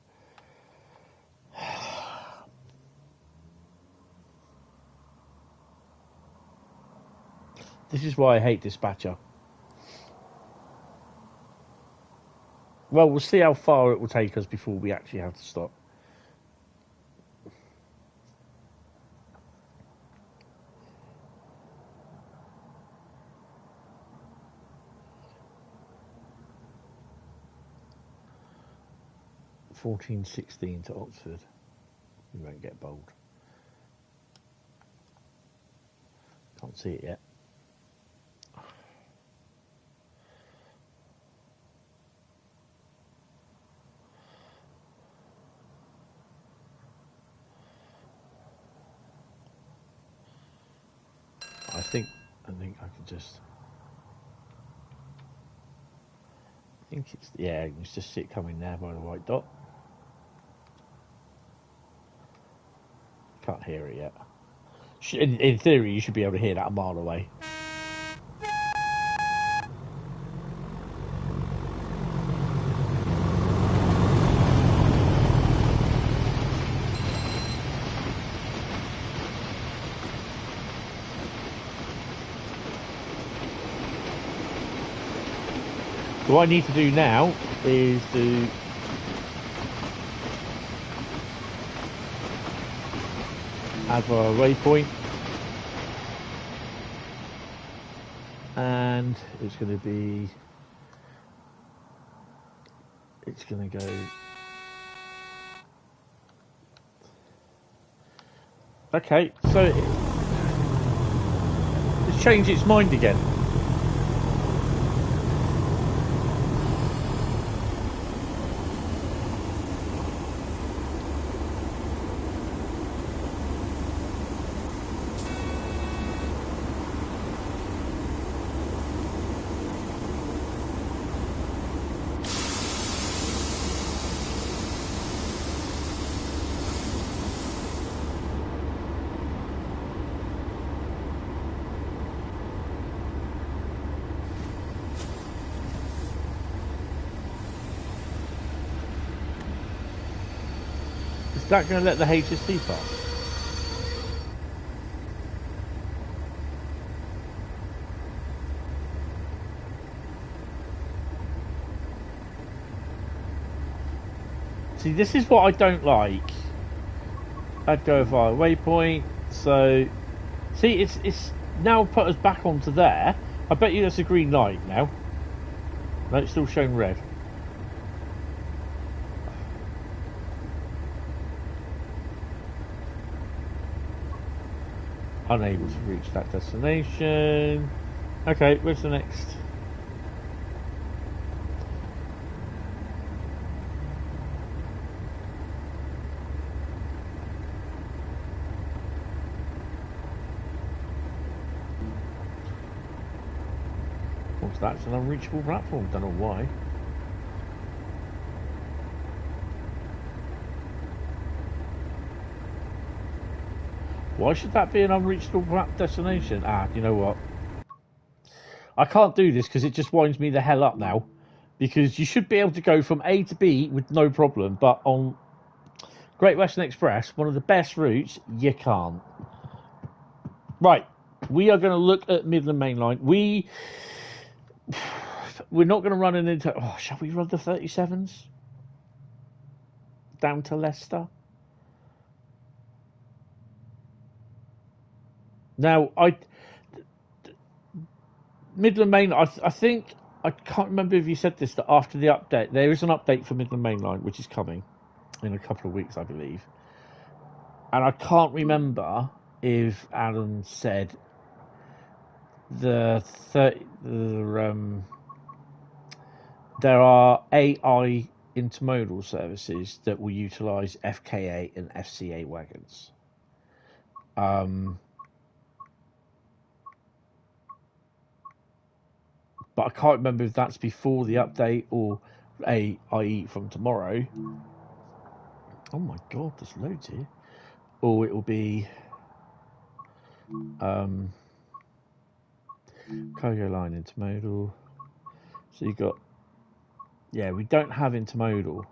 A: This is why I hate Dispatcher. Well, we'll see how far it will take us before we actually have to stop. $14.16 to Oxford. We won't get bold. Can't see it yet. I think I could just. I think it's, yeah, you can just see it coming there by the white dot. Can't hear it yet. In theory, you should be able to hear that a mile away. So what I need to do now is to add our waypoint, and it's going to go. Okay, so it's changed its mind again. Is that going to let the HST pass? See, this is what I don't like. I'd go via waypoint. So, see, it's now put us back onto there. I bet you that's a green light now. No, it's still showing red. Unable to reach that destination. Okay, where's the next? What's that? It's an unreachable platform. Don't know why. Why should that be an unreachable destination? Ah, you know what? I can't do this because it just winds me the hell up now. Because you should be able to go from A to B with no problem, but on Great Western Express, one of the best routes, you can't. Right, we are going to look at Midland Mainline. We're not going to run an into. Oh, shall we run the 37s down to Leicester? Now, Midland Main. I think I can't remember if you said this, that after the update, there is an update for Midland Mainline, which is coming in a couple of weeks, I believe. And I can't remember if Alan said the there are AI intermodal services that will utilise FKA and FCA wagons. But I can't remember if that's before the update or i.e. from tomorrow. Oh my god, there's loads here. Or it will be Cargoline intermodal. So you got, yeah, we don't have intermodal.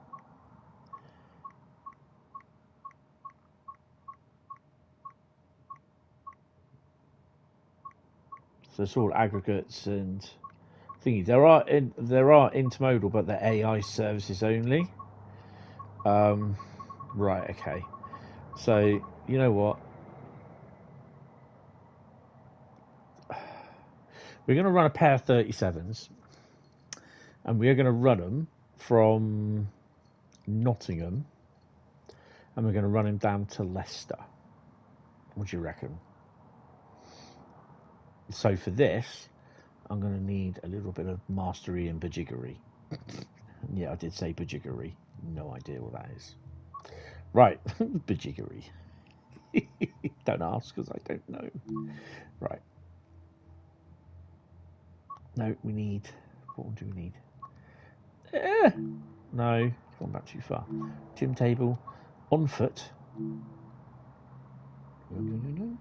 A: So it's all aggregates and thingy. There are intermodal, but they're AI services only. Right, okay. So you know what? We're going to run a pair of 37s, and we're going to run them from Nottingham, and we're going to run them down to Leicester. What do you reckon? So for this, I'm going to need a little bit of mastery and bajiggery. Yeah, I did say bajiggery. No idea what that is. Right, bajiggery. Don't ask, because I don't know. Right. No, we need... What one do we need? No, gone back too far. Gym table. On foot. No.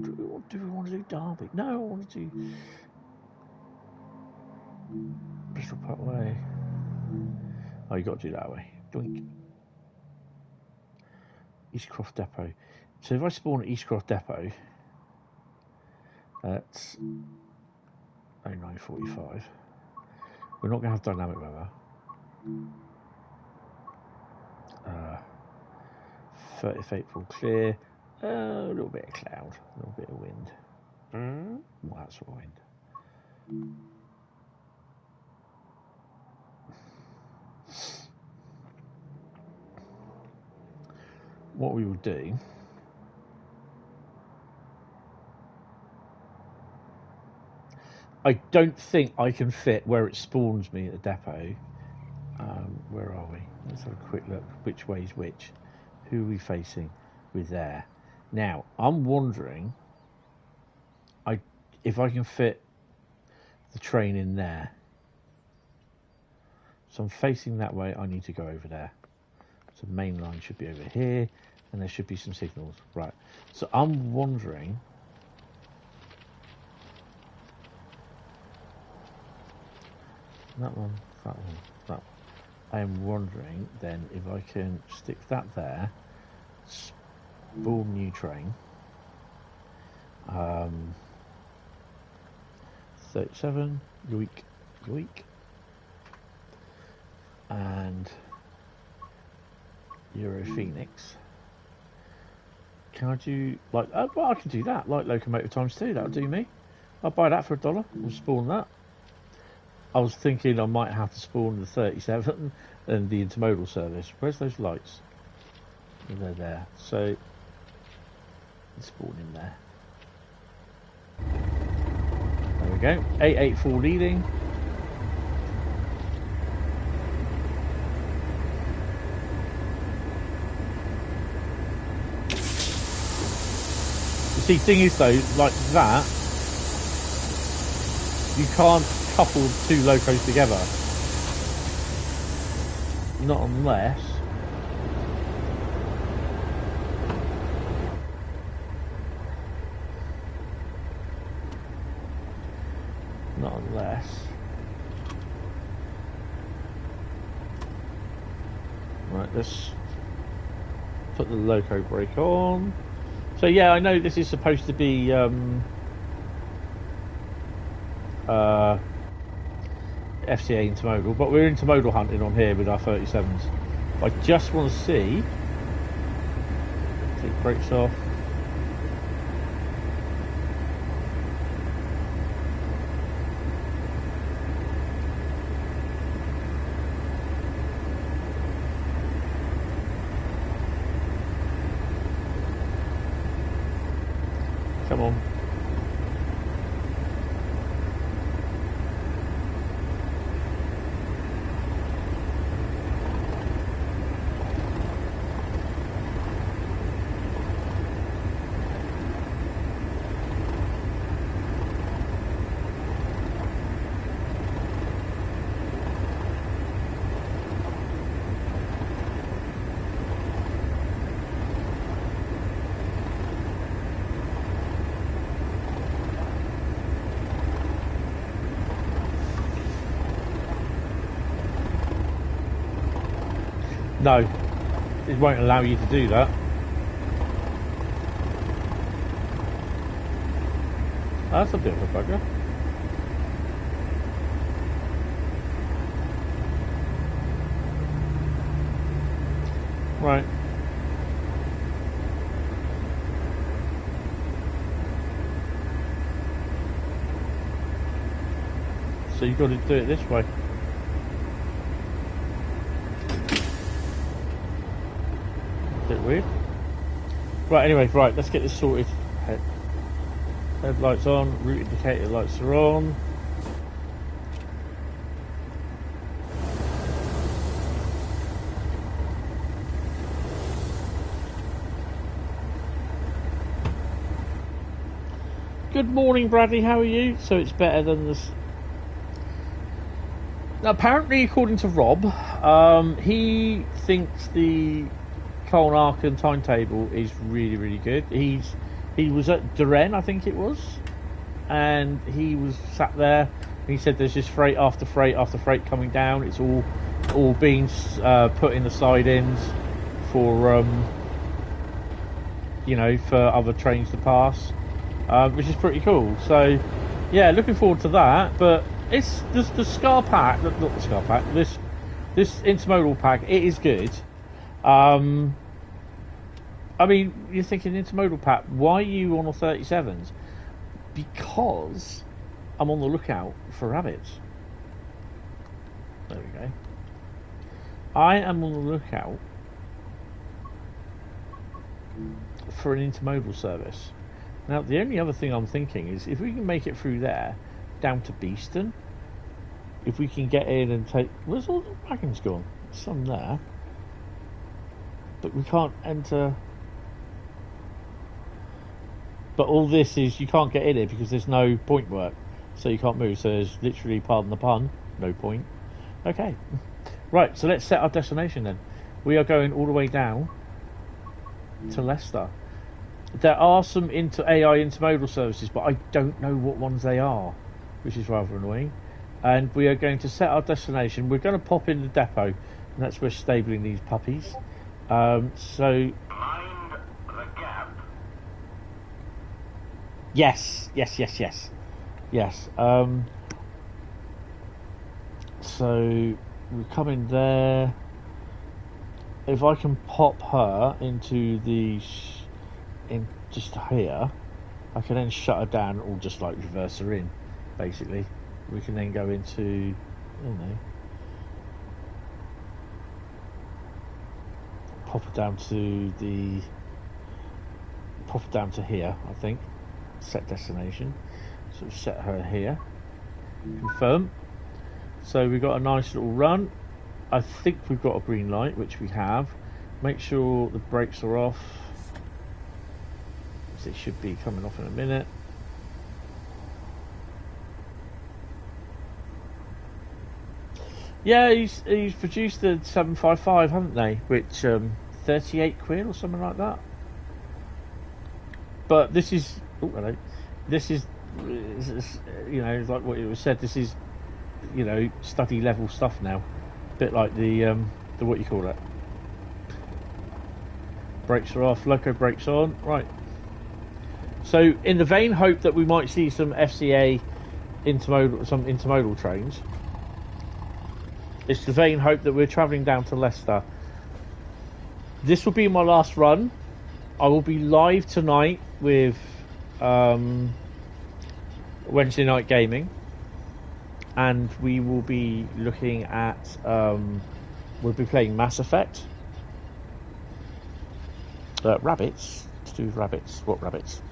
A: Do we want to do Derby? No, I want to do Bristol Park Way. Oh, you got to do that way. Doink. Eastcroft Depot. So if I spawn at Eastcroft Depot, that's 09:45. We're not going to have dynamic weather. 30th April clear. A little bit of cloud, a little bit of wind. Well, that's what wind. What we will do, I don't think I can fit where it spawns me at the depot. Where are we? Let's have a quick look. Which way is which? Who are we facing? We're there. Now, I'm wondering if I can fit the train in there. So I'm facing that way, I need to go over there. So the main line should be over here, and there should be some signals. Right, so I'm wondering... That one, that one, that one. I am wondering then if I can stick that there, spawn new train. 37, yoink. And Euro Phoenix. Can I do, like, well, I can do that, like locomotive times 2, that'll do me. I'll buy that for $1, we'll spawn that. I was thinking I might have to spawn the 37 and the intermodal service. Where's those lights? They're there. So, let's spawn in there. There we go. 884 leading. You see, thing is though, like that, you can't couple two locos together. Not unless... Right, let's put the loco brake on. So yeah, I know this is supposed to be FCA intermodal, but we're intermodal hunting on here with our 37s. I just want to see. Take brakes off. Come on. No, it won't allow you to do that. That's a bit of a bugger. Right. So you've got to do it this way. Bit weird. Right, anyway, right, let's get this sorted. Headlights on, route indicator lights are on. Good morning, Bradley, how are you? So it's better than this. Now, apparently, according to Rob, he thinks the Colnarken timetable is really, really good. He was at Dresden, I think it was, and he was sat there. And he said there's just freight after freight after freight coming down. It's all being put in the sidings for you know, for other trains to pass, which is pretty cool. So yeah, looking forward to that. But it's the Scar pack, not the Scar pack. This intermodal pack, it is good. I mean, you're thinking intermodal pack, why are you on a 37s? Because I'm on the lookout for rabbits. There we go. I am on the lookout for an intermodal service. Now, the only other thing I'm thinking is if we can make it through there, down to Beeston, if we can get in and take... Where's all the wagons gone? Some there. But we can't enter... But all this is, you can't get in it because there's no point work. So you can't move. So there's literally, pardon the pun, no point. Okay. Right, so let's set our destination then. We are going all the way down to Leicester. There are some AI intermodal services, but I don't know what ones they are, which is rather annoying. And we are going to set our destination. We're going to pop in the depot, and that's where we're stabling these puppies. So... Yes. So we come in there. If I can pop her into the in just here, I can then shut her down or just like reverse her in. Basically, we can then go into, I don't know, pop her down to here. I think. Set destination, so set her here, confirm. So we've got a nice little run. I think we've got a green light, which we have. Make sure the brakes are off, so it should be coming off in a minute. Yeah, he's produced the 755, haven't they, which 38 quid or something like that. But this is, oh hello, this is, you know, like what it was said, this is, you know, study level stuff now. A bit like the what you call it. Brakes are off, loco brakes on, right. So in the vain hope that we might see some FCA intermodal trains, it's the vain hope that we're travelling down to Leicester. This will be my last run. I will be live tonight with Wednesday Night Gaming, and we will be looking at we'll be playing Mass Effect. Rabbits, to do with rabbits. What rabbits?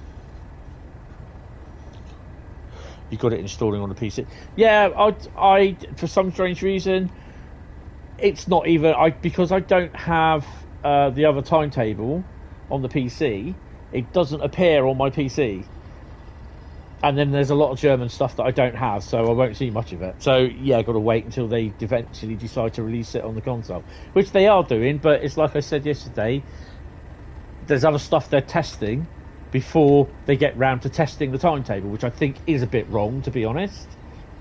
A: You got it installing on the PC. Yeah, I for some strange reason, it's not even because I don't have the other timetable on the PC. It doesn't appear on my PC, and then there's a lot of German stuff that I don't have, so I won't see much of it. So yeah, got to wait until they eventually decide to release it on the console, which they are doing. But it's like I said yesterday, there's other stuff they're testing before they get round to testing the timetable, which I think is a bit wrong, to be honest.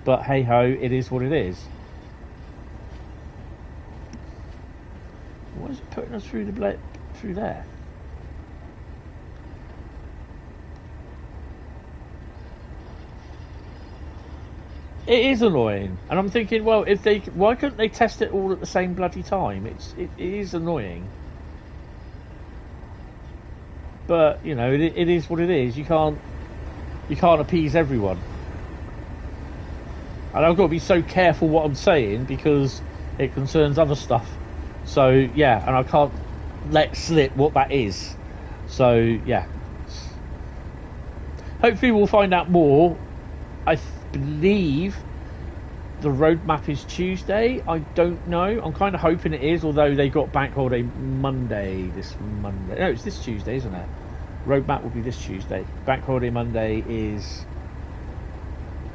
A: But hey ho, it is what it is. Why is it putting us through through there? It is annoying, and I'm thinking, well, why couldn't they test it all at the same bloody time? It is annoying, but you know, it is what it is. You can't appease everyone, and I've got to be so careful what I'm saying because it concerns other stuff. So yeah, and I can't let slip what that is. So yeah, hopefully we'll find out more. I believe the roadmap is Tuesday. I don't know. I'm kind of hoping it is, although they got bank holiday Monday this Monday. No, it's this Tuesday, isn't it? Roadmap will be this Tuesday. Bank holiday Monday is...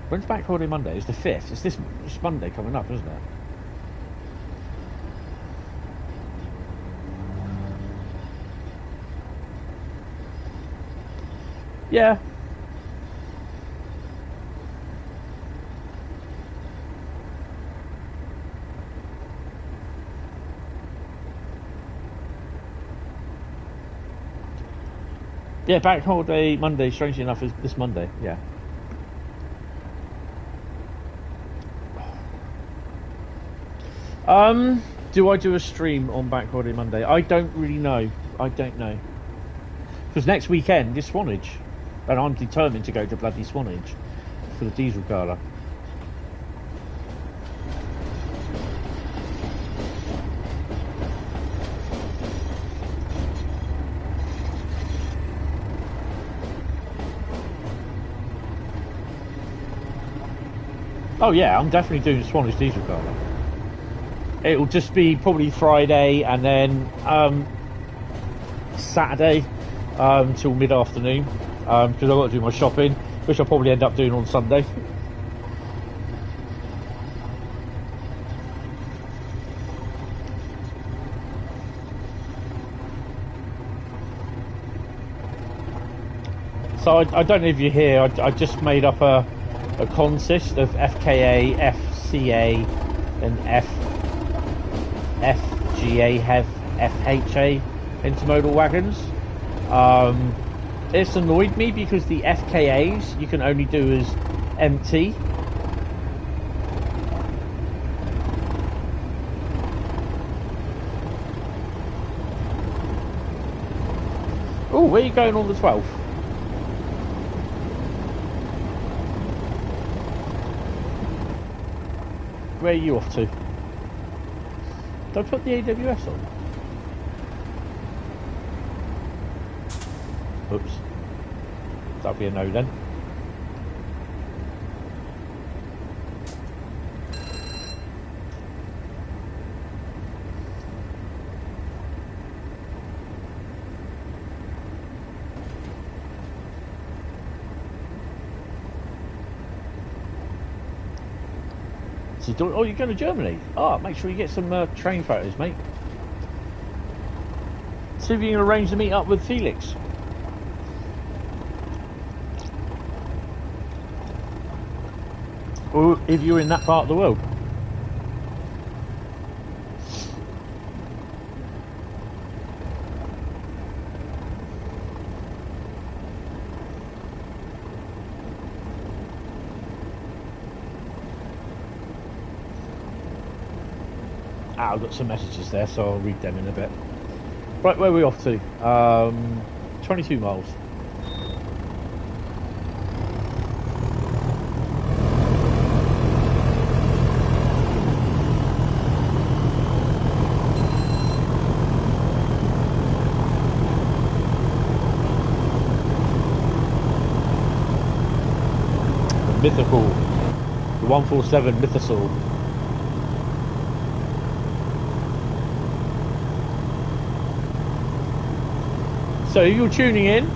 A: When's bank holiday Monday? It's the 5th. It's this Monday coming up, isn't it? Yeah. Yeah, bank holiday Monday, strangely enough, is this Monday, yeah. Do I do a stream on bank holiday Monday? I don't really know. I don't know. Because next weekend is Swanage. And I'm determined to go to bloody Swanage for the diesel gala. Oh yeah, I'm definitely doing the Swanage diesel gala. It'll just be probably Friday and then Saturday till mid-afternoon because I've got to do my shopping, which I'll probably end up doing on Sunday. So I don't know if you're here, I just made up a consist of FKA, FCA and FGA have FHA intermodal wagons. It's annoyed me because the FKAs you can only do as empty. Oh, where are you going on the 12th? Where are you off to? Don't put the AWS on. Oops. That'll be a no then. Oh, you're going to Germany? Oh, make sure you get some train photos, mate. See if you can arrange to meet up with Felix. Or if you're in that part of the world. I've got some messages there, so I'll read them in a bit. Right, where are we off to? 22 miles. The mythical, the 147 Mythosaur. So if you're tuning in,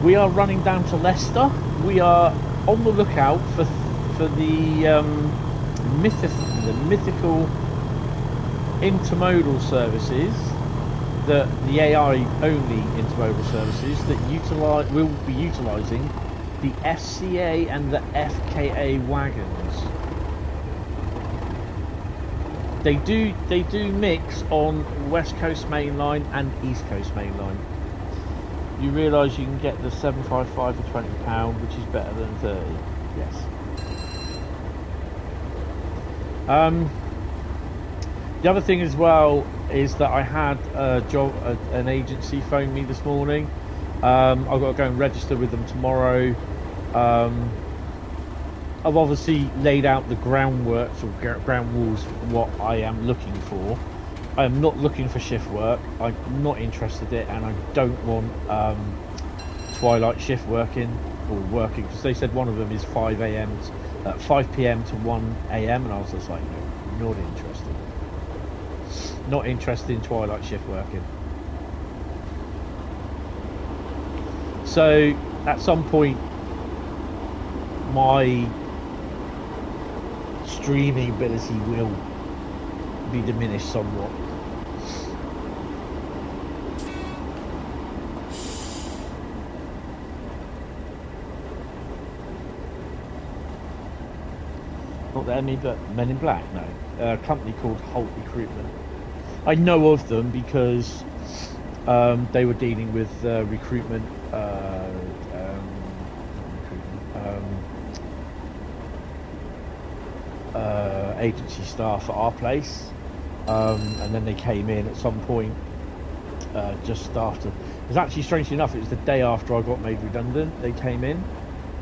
A: we are running down to Leicester. We are on the lookout for the mythical intermodal services, the AI only intermodal services that will be utilising the FCA and the FKA wagons. They do mix on West Coast Mainline and East Coast Mainline. You realise you can get the 755 for £20, which is better than 30. Yes. The other thing as well is that I had an agency phone me this morning. I've got to go and register with them tomorrow. I've obviously laid out the groundwork or ground rules for what I am looking for. I am not looking for shift work. I'm not interested in it, and I don't want twilight shift working because they said one of them is 5 p.m. to 1 a.m. and I was just like, no, not interested. Not interested in twilight shift working. So at some point, my streaming ability will be diminished somewhat. Not that any, but Men in Black, no. A company called Holt Recruitment. I know of them because they were dealing with recruitment, agency staff at our place, and then they came in at some point just after. It was actually, strangely enough, it was the day after I got made redundant. They came in,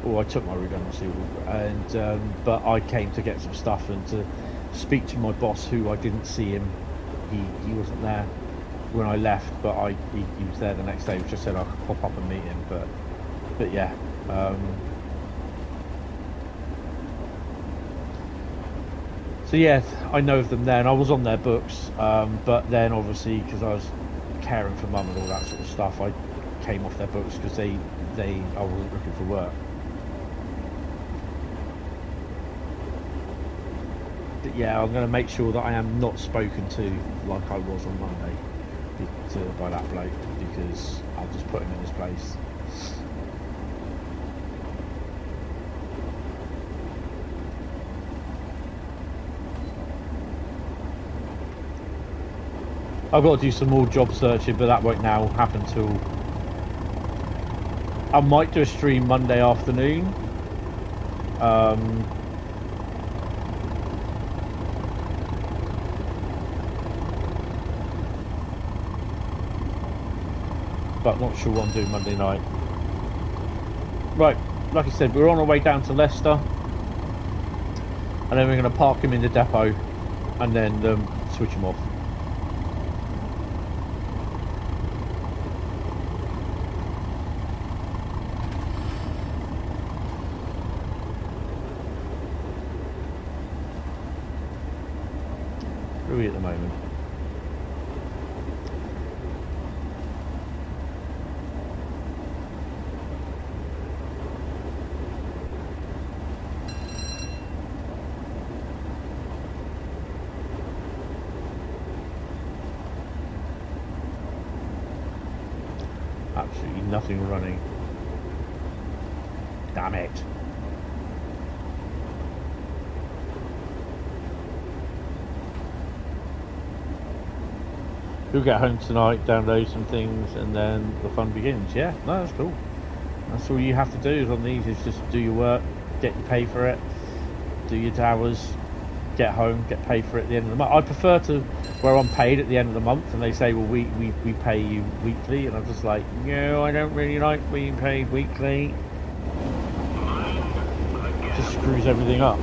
A: or I took my redundancy, and but I came to get some stuff and to speak to my boss, who I didn't see him. He wasn't there when I left, but he was there the next day. He just said I could pop up and meet him, but yeah. So yeah, I know of them there, and I was on their books, but then obviously because I was caring for mum and all that sort of stuff, I came off their books because I wasn't looking for work. But yeah, I'm going to make sure that I am not spoken to like I was on Monday by that bloke, because I'll just put him in his place. I've got to do some more job searching, but that won't now happen till... I might do a stream Monday afternoon. But not sure what I'm doing Monday night. Right, like I said, we're on our way down to Leicester, and then we're going to park him in the depot and then switch him off. Where are we at the moment? Absolutely nothing running. Damn it. We'll get home tonight, download some things, and then the fun begins. Yeah, no, that's cool. That's all you have to do is on these, is just do your work, get your pay for it, do your hours, get home, get paid for it at the end of the month. I prefer to where I'm paid at the end of the month and they say, well, we pay you weekly, and I'm just like, no, I don't really like being paid weekly. It just screws everything up.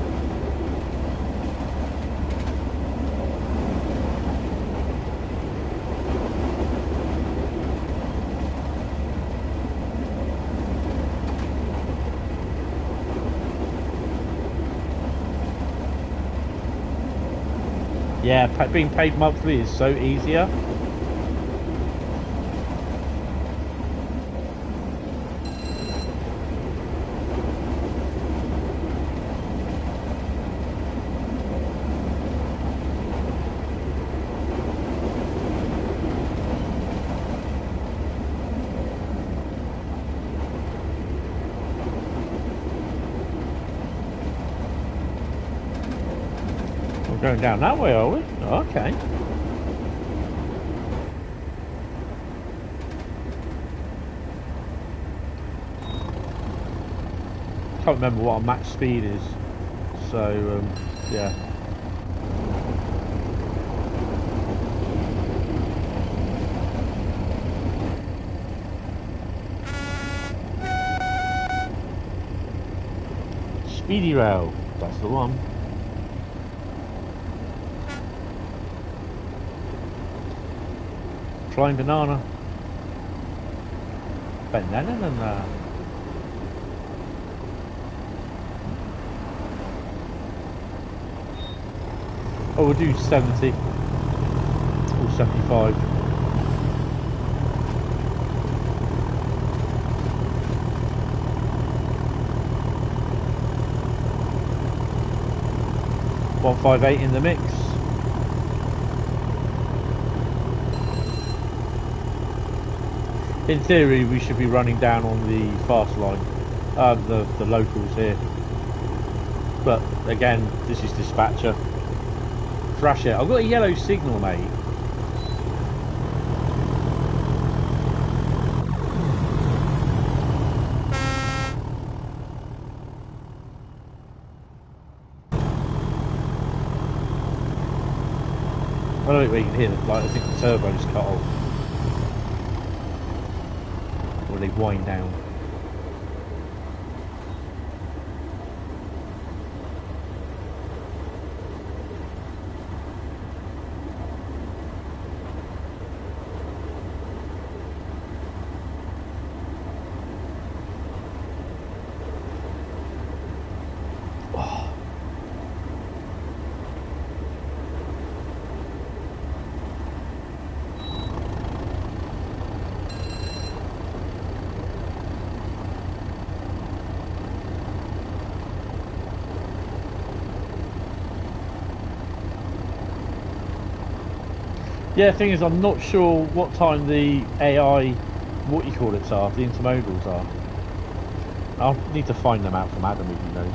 A: Yeah, being paid monthly is so easier. We're going down that way, are we? Okay. Can't remember what our max speed is. So, yeah. Speedy Rail, that's the one. Flying banana. Banana. Oh, we'll do 70 or 75. .158 in the mix. In theory, we should be running down on the fast line, the locals here. But again, this is dispatcher. Thrash it. I've got a yellow signal, mate. I don't think we can hear it. Like, I think the turbo's cut off. Or they wind down. Yeah, the thing is, I'm not sure what time the AI, what you call it, are, the intermodals are. I'll need to find them out from Adam if he knows.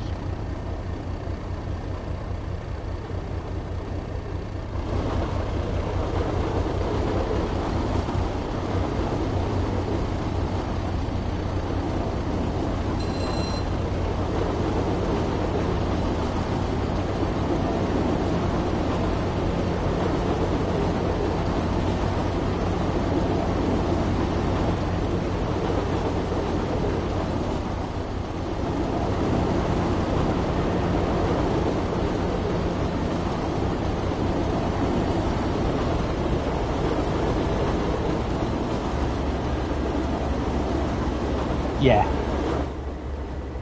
A: Yeah,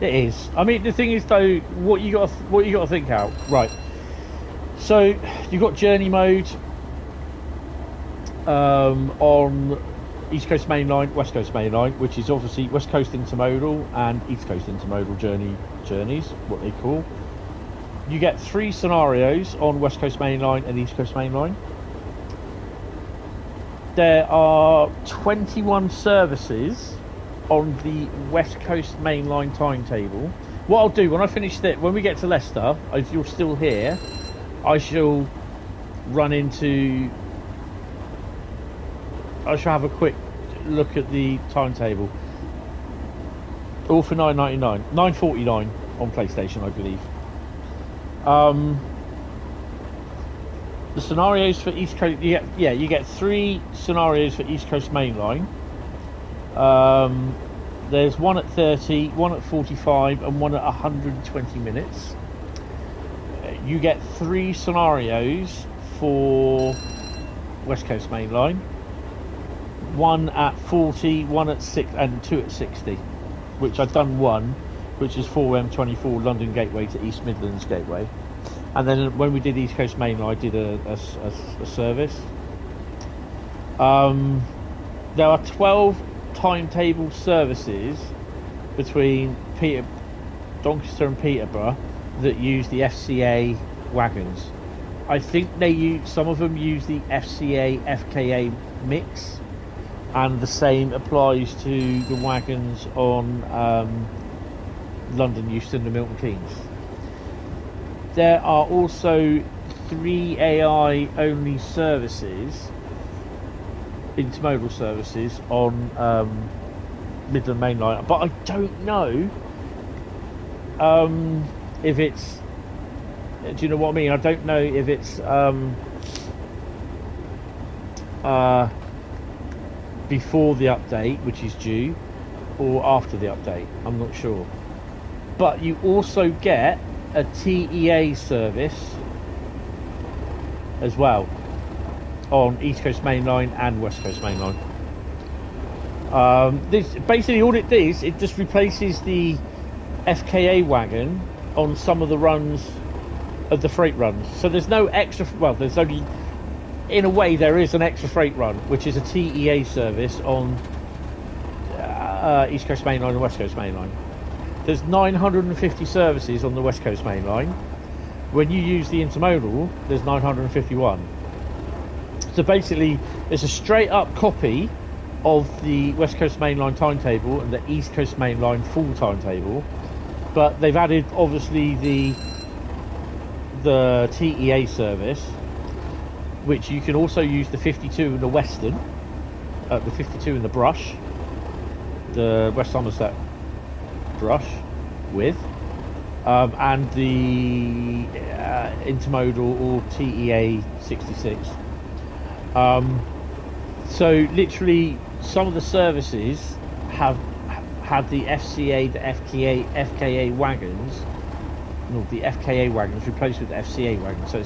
A: it is. I mean, the thing is, though, what you got to think out, right? So you've got journey mode on East Coast Mainline, West Coast Mainline, which is obviously West Coast Intermodal and East Coast Intermodal journeys, what they call. You get 3 scenarios on West Coast Mainline and East Coast Mainline. There are 21 services on the West Coast Mainline timetable. What I'll do when I finish that, when we get to Leicester, if you're still here, I shall have a quick look at the timetable. All for $9.99, $9.49 on PlayStation, I believe. The scenarios for East Coast, you get 3 scenarios for East Coast Mainline. There's one at 30, one at 45, and one at 120 minutes. You get 3 scenarios for West Coast Mainline. One at 40, one at 6, and 2 at 60. Which I've done one, which is 4M24 London Gateway to East Midlands Gateway. And then when we did East Coast Mainline, I did a service. There are 12 timetable services between Doncaster and Peterborough that use the FCA wagons. I think some of them use the FCA FKA mix, and the same applies to the wagons on London Euston and Milton Keynes. There are also 3 AI only services, intermodal services on Midland Mainline, but I don't know if it's. Do you know what I mean? I don't know if it's before the update, which is due, or after the update. I'm not sure. But you also get a TEA service as well on East Coast Mainline and West Coast Mainline. This basically all it does, it just replaces the FKA wagon on some of the runs of the freight runs. So there's no extra. Well, there's only, in a way, there is an extra freight run, which is a TEA service on East Coast Mainline and West Coast Mainline. There's 950 services on the West Coast Mainline. When you use the intermodal, there's 951. So basically, it's a straight up copy of the West Coast Mainline timetable and the East Coast Mainline full timetable, but they've added obviously the TEA service, which you can also use the 52 in the Western, the 52 in the Brush, the West Somerset Brush with, and the intermodal or TEA 66. So literally some of the services have had the FCA, the FKA wagons, no, the FKA wagons replaced with the FCA wagons. So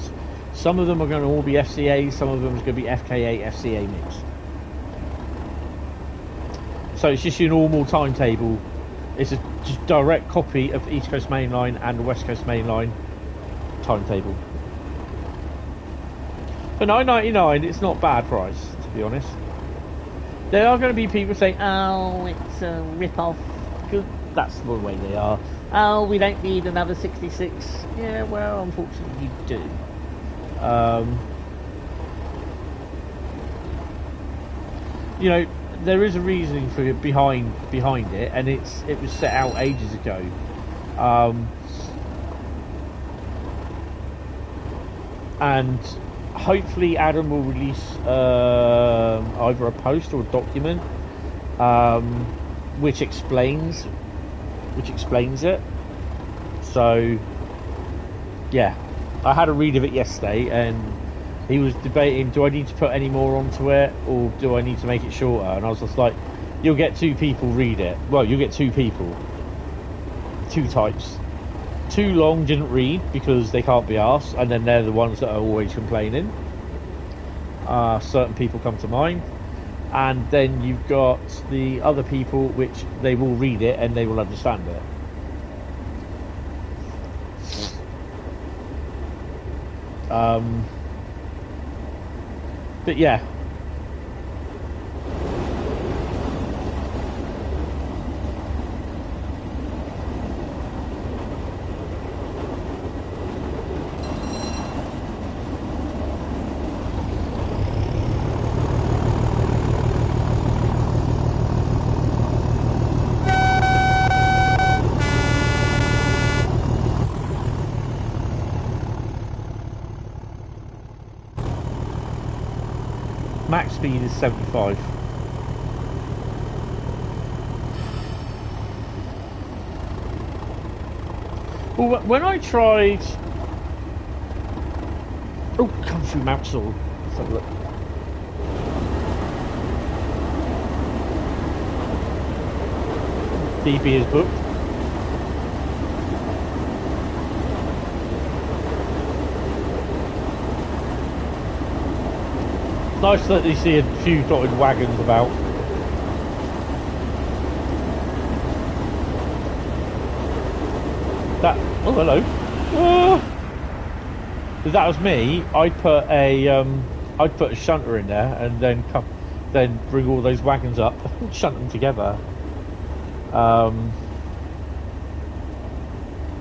A: some of them are going to all be FCA, some of them is going to be FKA, FCA mix. So it's just your normal timetable. It's a just direct copy of East Coast Mainline and the West Coast Mainline timetable. For $9.99, it's not bad price, to be honest. There are going to be people saying, "Oh, it's a rip-off," because that's the way they are. "Oh, we don't need another 66." Yeah, well, unfortunately, you do. You know, there is a reasoning for it behind it, and it was set out ages ago. And hopefully Adam will release either a post or a document which explains it. So yeah, I had a read of it yesterday, and he was debating, do I need to put any more onto it, or do I need to make it shorter? And I was just like, you'll get two people read it. Well, you'll get two people, two types. Too long didn't read because they can't be arsed, and then they're the ones that are always complaining. Certain people come to mind. And then you've got the other people which they will read it and they will understand it. But yeah. Max speed is 75. Well, when I tried... Oh, come through Mount Saul. Let's have a look. DB is booked. Nice that you see a few dotted wagons about. That, oh hello. If that was me, I'd put a shunter in there and then bring all those wagons up, shunt them together. Be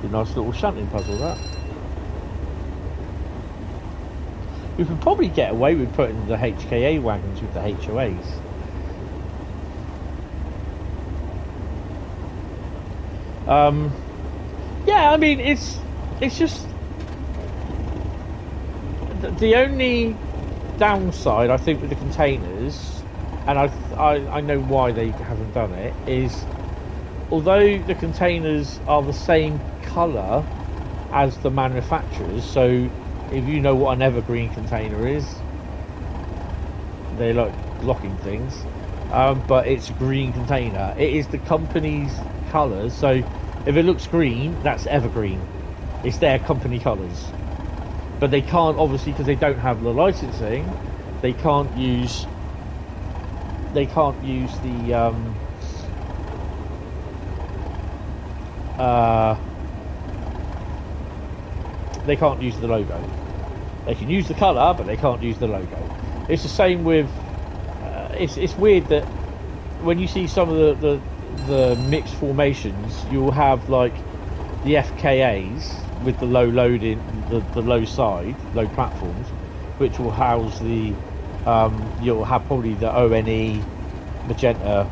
A: a nice little shunting puzzle, that. We could probably get away with putting the HKA wagons with the HOAs. Yeah, I mean, it's just... the only downside I think with the containers, and I know why they haven't done it, is although the containers are the same colour as the manufacturers, so if you know what an evergreen container is, they're like blocking things, but it's a green container. It is the company's colours, so if it looks green, that's evergreen. It's their company colours. But they can't, obviously, because they don't have the licensing, they can't use the they can't use the logo. They can use the colour, but they can't use the logo. It's the same with it's weird that when you see some of the mixed formations, you'll have like the FKAs with the low loading, the low side, low platforms, which will house the you'll have probably the ONE magenta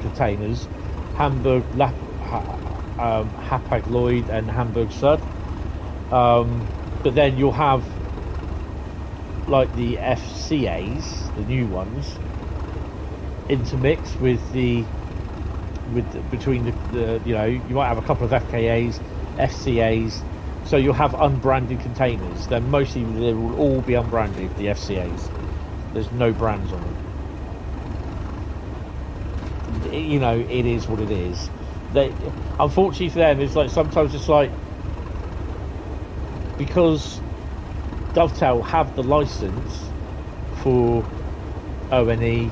A: containers, Hamburg Hapag Lloyd and Hamburg Sud, but then you'll have like the FCAs, the new ones, intermixed with between the you know, you might have a couple of FKAs, FCAs, so you'll have unbranded containers. Then mostly they will all be unbranded, the FCAs. There's no brands on them. You know, it is what it is. They, unfortunately for them, it's like sometimes it's like, because Dovetail have the license for ONE,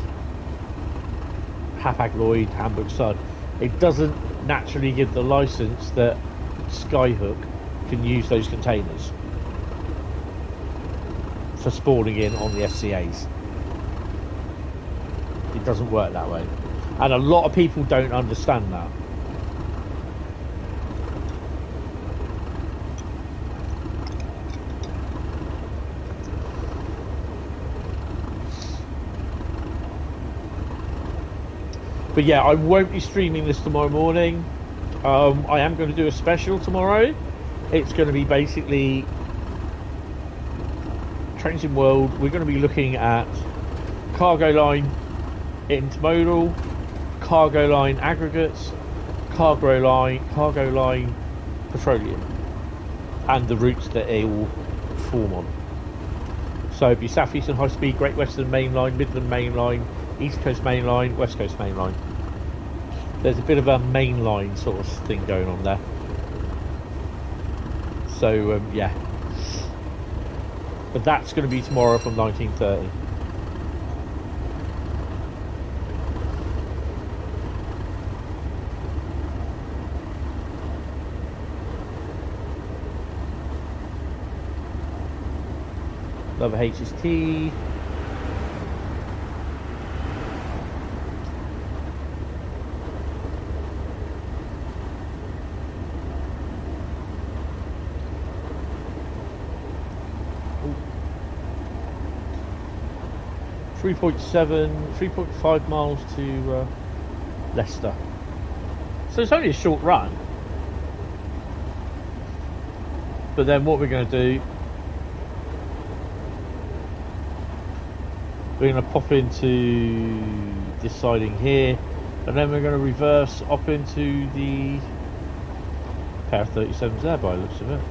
A: Hapag Lloyd, Hamburg Sud, it doesn't naturally give the license that Skyhook can use those containers for spawning in on the FCAs. It doesn't work that way, and a lot of people don't understand that. But yeah, I won't be streaming this tomorrow morning. I am going to do a special tomorrow. It's going to be basically Trains in World. We're going to be looking at Cargoline Intermodal, Cargoline Aggregates, Cargoline Petroleum, and the routes that they all form on. So it'd be Southeastern Highspeed, Great Western Mainline, Midland Mainline, East Coast Mainline, West Coast Mainline. There's a bit of a mainline sort of thing going on there. So yeah, but that's going to be tomorrow from 1930. Another HST. Ooh. 3.5 miles to Leicester. So it's only a short run. But then what we're going to do, we're going to pop into this siding here, and then we're going to reverse up into the pair of 37s there by the looks of it.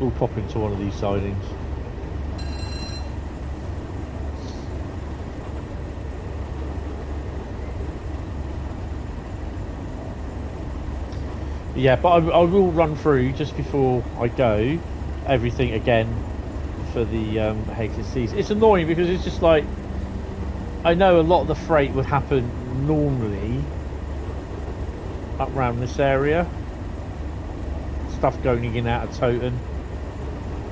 A: We'll pop into one of these sidings. Yeah, but I will run through just before I go everything again for the HSCs. It's annoying because it's just like, I know a lot of the freight would happen normally up around this area, stuff going in and out of Toten.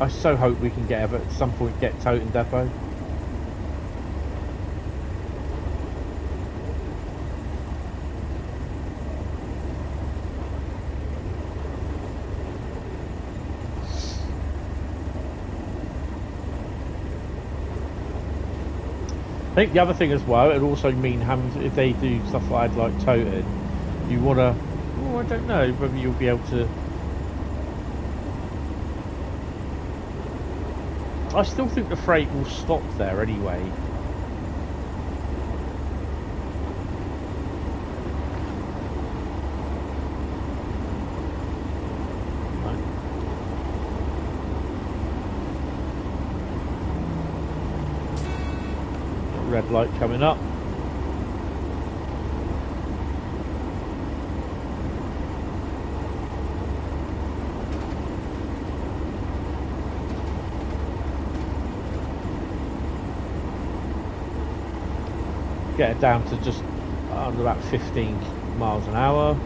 A: I so hope we can get at some point get Toten Depot. think the other thing as well, it would also mean having to, if they do stuff like toting, you want to. Oh, I don't know whether you'll be able to. I still think the freight will stop there anyway. Red light coming up. Get it down to just under about 15 miles an hour.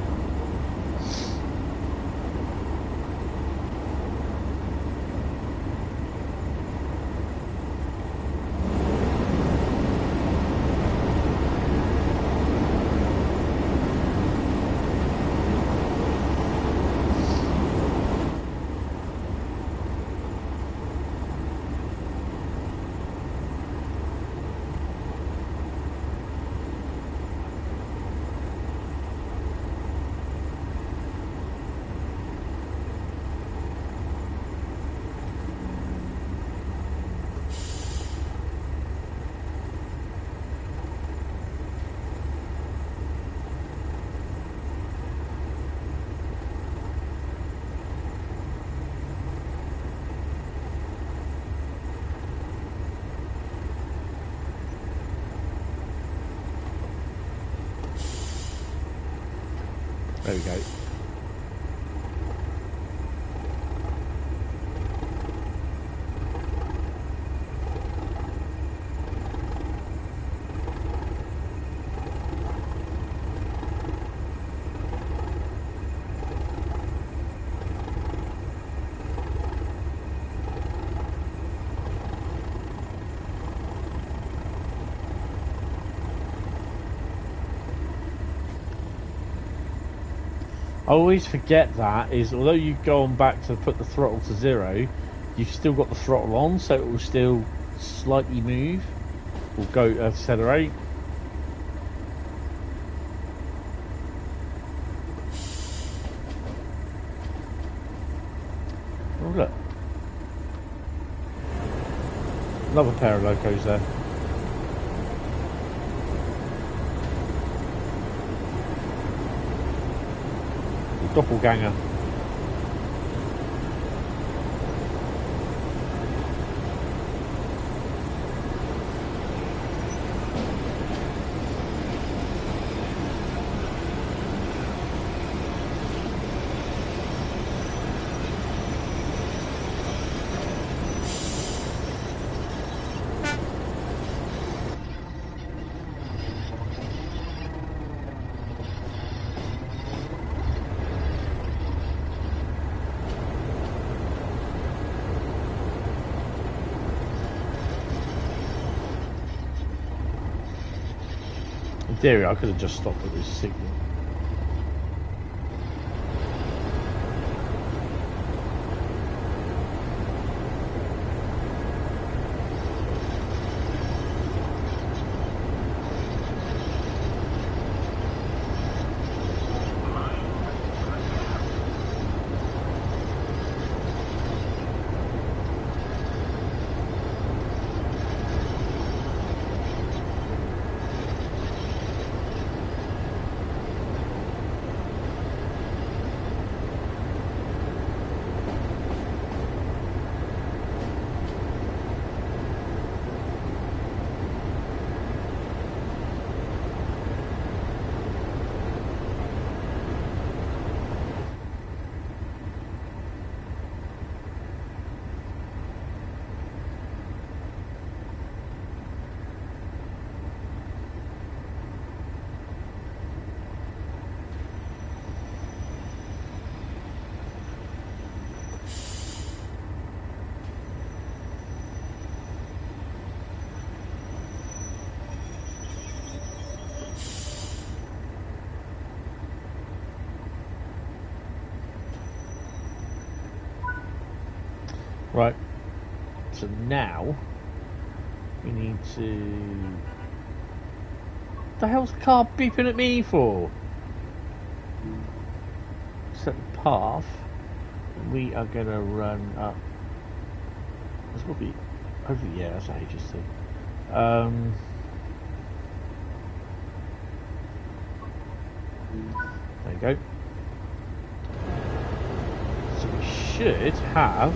A: There we go. I always forget that is, although you go on back to put the throttle to 0, you've still got the throttle on, so it will still slightly move or go accelerate. Oh look, another pair of locos there. Doppelganger. There, I could have just stopped at this signal. Right, so now we need to The hell's the car beeping at me for? Set the path. We are going to run up. That's probably. Hopefully, yeah, that's what HSC. There you go. So we should have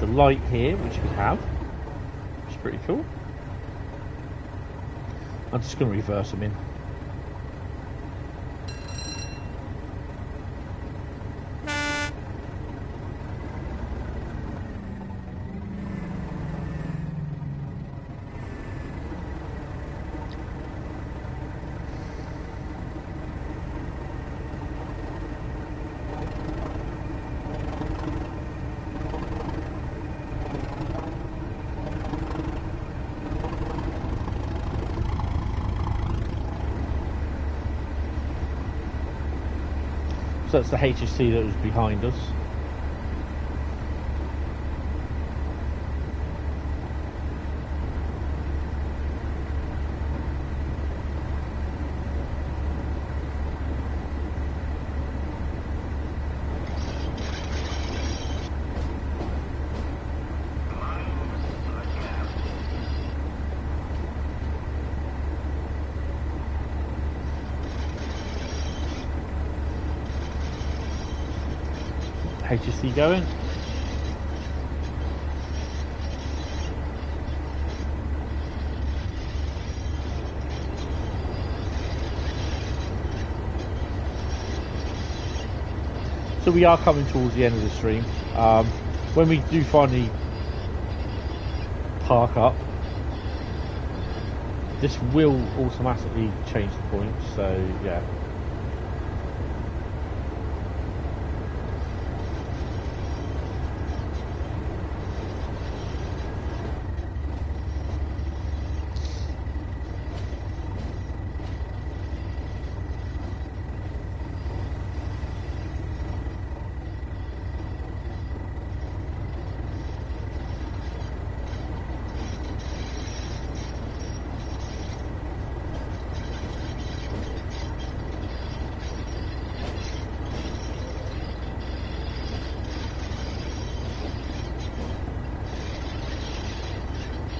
A: the light here, which we have. Which is pretty cool. I'm just going to reverse them in. So that's the HSC that was behind us. HSC going. So we are coming towards the end of the stream. When we do finally park up, this will automatically change the points, so yeah.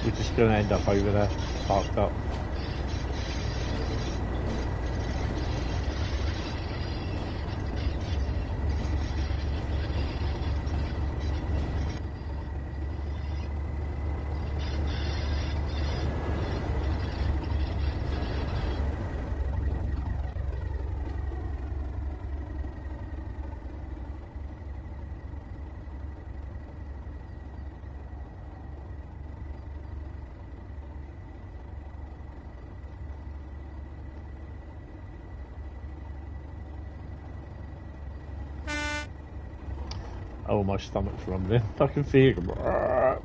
A: We're just going to end up over there, parked up. Oh, my stomach's rumbling. I can feel it.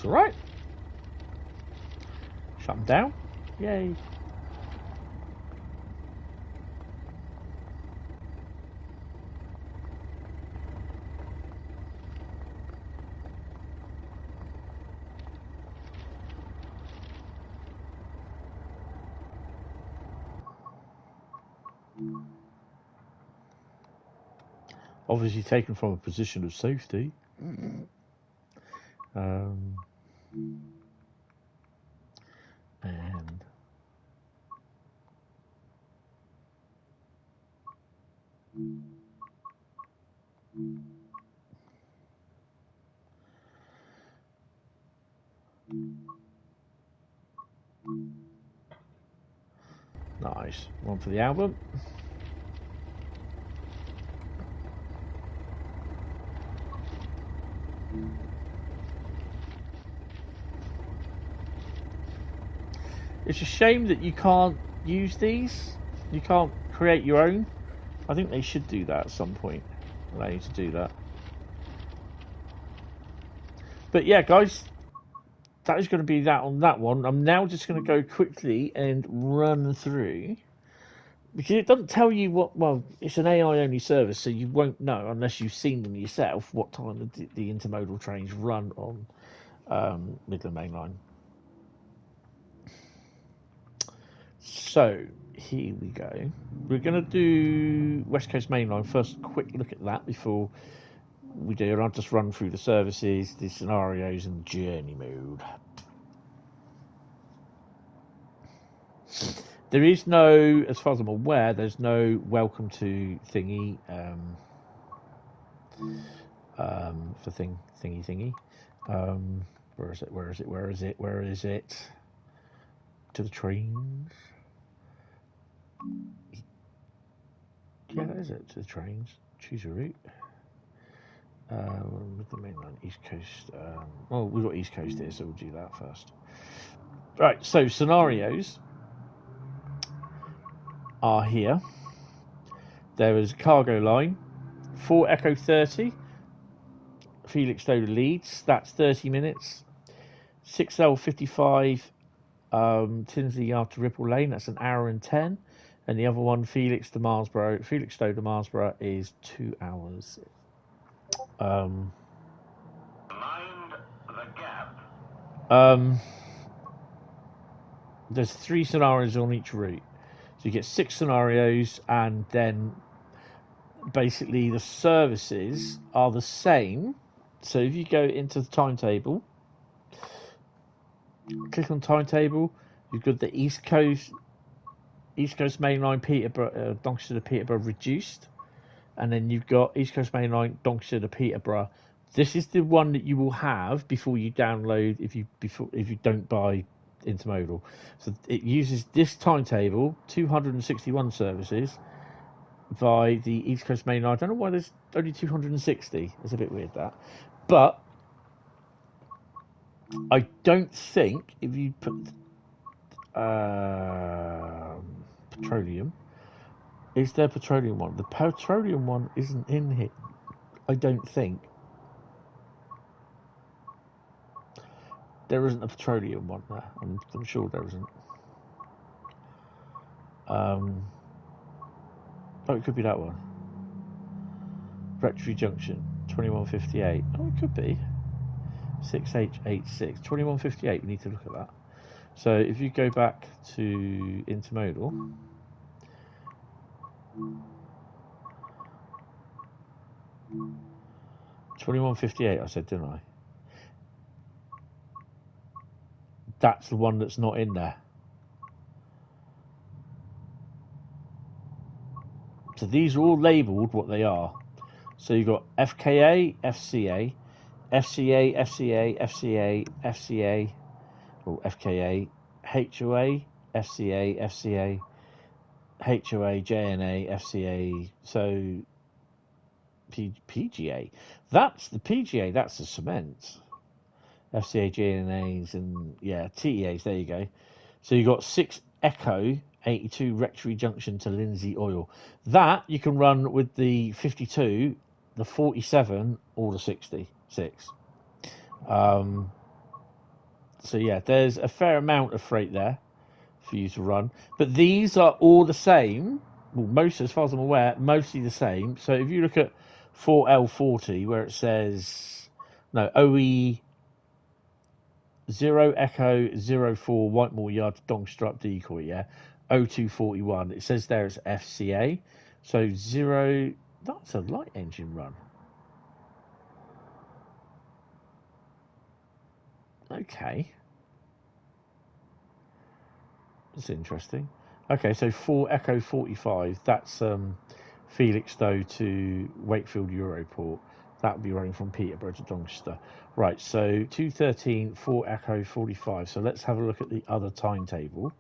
A: all right. Shut them down. Yay. Obviously taken from a position of safety. And nice. One for the album. It's a shame that you can't use these. You can't create your own. I think they should do that at some point. Allow you to do that. But yeah, guys, that is going to be that on that one. I'm now just going to go quickly and run through. Because it doesn't tell you what, well, it's an AI only service, so you won't know unless you've seen them yourself what time the intermodal trains run on Midland Mainline. So here we go. We're going to do West Coast Mainline first. Quick look at that before we do. And I'll just run through the services, the scenarios, and journey mode. There is no, as far as I'm aware, there's no welcome to thingy for thingy. Where is it? Where is it? Where is it? Where is it? To the trains. Yeah, that is it. To the trains. Choose a route. With the mainline, East Coast. Well, we've got East Coast here, so we'll do that first. Right. So scenarios are here. There is Cargoline, 4 Echo 30. Felixstowe to Leeds. That's 30 minutes. 6L55. Tinsley Yard to Ripple Lane, that's an hour and 10, and the other one, Felixstowe to Marsborough, is 2 hours. Mind the gap. There's 3 scenarios on each route, so you get 6 scenarios, and then basically the services are the same. So if you go into the timetable, click on timetable, you've got the East Coast Mainline Peterborough, Doncaster to Peterborough reduced, and then you've got East Coast Mainline Doncaster to Peterborough. This is the one that you will have before you download if you don't buy Intermodal. So it uses this timetable, 261 services by the East Coast Mainline. I don't know why there's only 260. It's a bit weird that, but I don't think if you put petroleum, is there petroleum one? The petroleum one isn't in here, I don't think. There isn't a petroleum one there. I'm sure there isn't. Oh, it could be that one. Rectory Junction, 2158. Oh, it could be. 6H86 2158. We need to look at that. So if you go back to Intermodal, $21.58 I said, didn't I? That's the one that's not in there. So these are all labelled what they are. So you've got FKA, FCA, FCA, FCA, FCA, FCA, or FKA, HOA, FCA, FCA, HOA, JNA, FCA, so PGA. That's the PGA, that's the cement. FCA, JNAs, and yeah, TEAs, there you go. So you've got 6 Echo 82 Rectory Junction to Lindsay Oil. That you can run with the 52, the 47, or the 66. So yeah, there's a fair amount of freight there for you to run. But these are all the same. Well, most, as far as I'm aware, mostly the same. So if you look at 4L40, where it says, no, OE 0 Echo 04 Whitemore Yard Dongstrup Decoy, yeah, 0241. It says there it's FCA. So 0, that's a light engine run. Okay. That's interesting. Okay, so 4 Echo 45, that's Felixstowe to Wakefield Europort. That would be running from Peterborough to Doncaster. Right, so 213, 4 Echo 45. So let's have a look at the other timetable.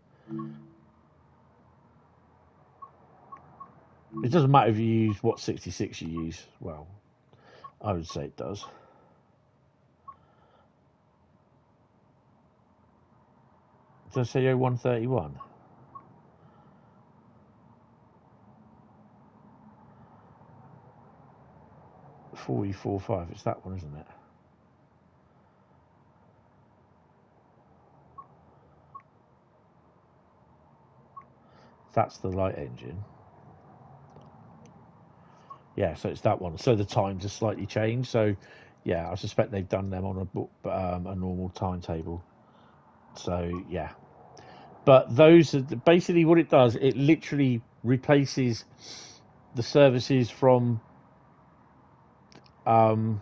A: It doesn't matter if you use what 66 you use. Well, I would say it does. Does it say 0131? .445, it's that one, isn't it? That's the light engine. Yeah, so it's that one. So the times are slightly changed. So, yeah, I suspect they've done them on a normal timetable. So, yeah. But those are basically what it does. It literally replaces the services from the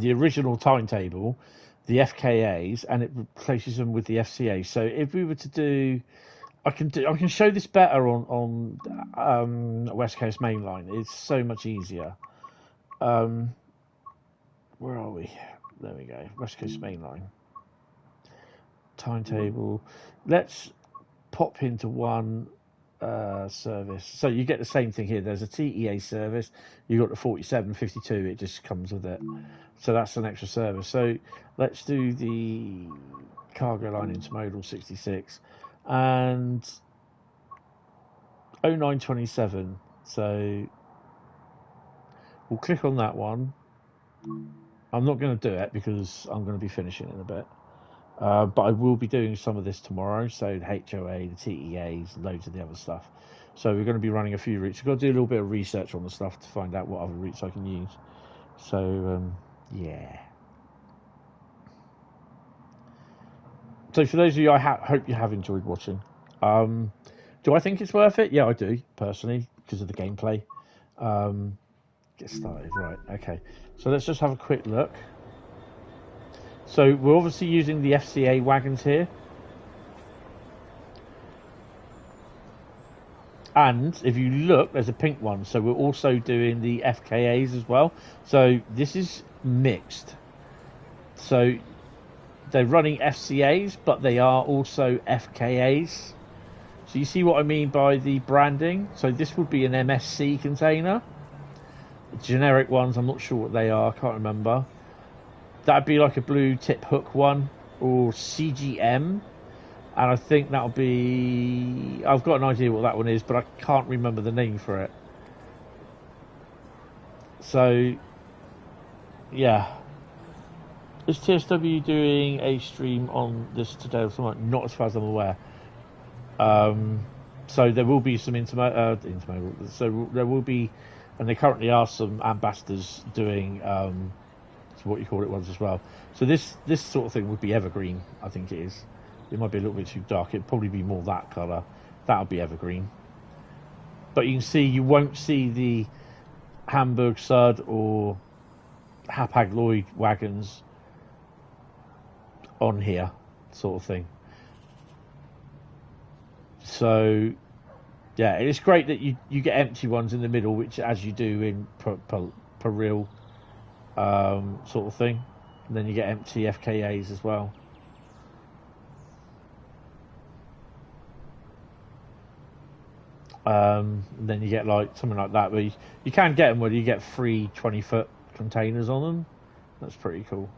A: original timetable, the FKAs, and it replaces them with the FCA. So if we were to do, I can show this better on West Coast Mainline. It's so much easier. Where are we? There we go. West Coast Mainline timetable. Let's pop into one service. So you get the same thing here. There's a TEA service. You got the 4752. It just comes with it. So that's an extra service. So let's do the Cargoline Intermodal 66 and 0927. So we'll click on that one. I'm not going to do it because I'm going to be finishing in a bit. But I will be doing some of this tomorrow. So the HOA, the TEAs, loads of the other stuff. So we're going to be running a few routes. I've got to do a little bit of research on the stuff to find out what other routes I can use. So, yeah. So for those of you, I hope you have enjoyed watching. Do I think it's worth it? Yeah, I do, personally, because of the gameplay. Get started. Right, okay. So let's just have a quick look. So we're obviously using the FCA wagons here. And if you look, there's a pink one. So we're also doing the FKAs as well. So this is mixed. So they're running FCAs, but they are also FKAs. So you see what I mean by the branding? So this would be an MSC container. Generic ones, I'm not sure what they are. I can't remember. That'd be like a blue tip hook one or CGM. And I think that'll be... I've got an idea what that one is, but I can't remember the name for it. So, yeah. Is TSW doing a stream on this today or something? Not as far as I'm aware. So there will be some intermodal. So there will be... And there currently are some ambassadors doing... what you call it ones as well. So this sort of thing would be evergreen, I think it is. It might be a little bit too dark. It'd probably be more that colour. That'll be evergreen. But you can see, you won't see the Hamburg Sud or Hapag-Lloyd wagons on here, sort of thing. So, yeah, it's great that you get empty ones in the middle, which as you do in per real sort of thing. And then you get empty FKAs as well. Then you get like something like that, where you can get them where you get 3 20-foot containers on them. That's pretty cool.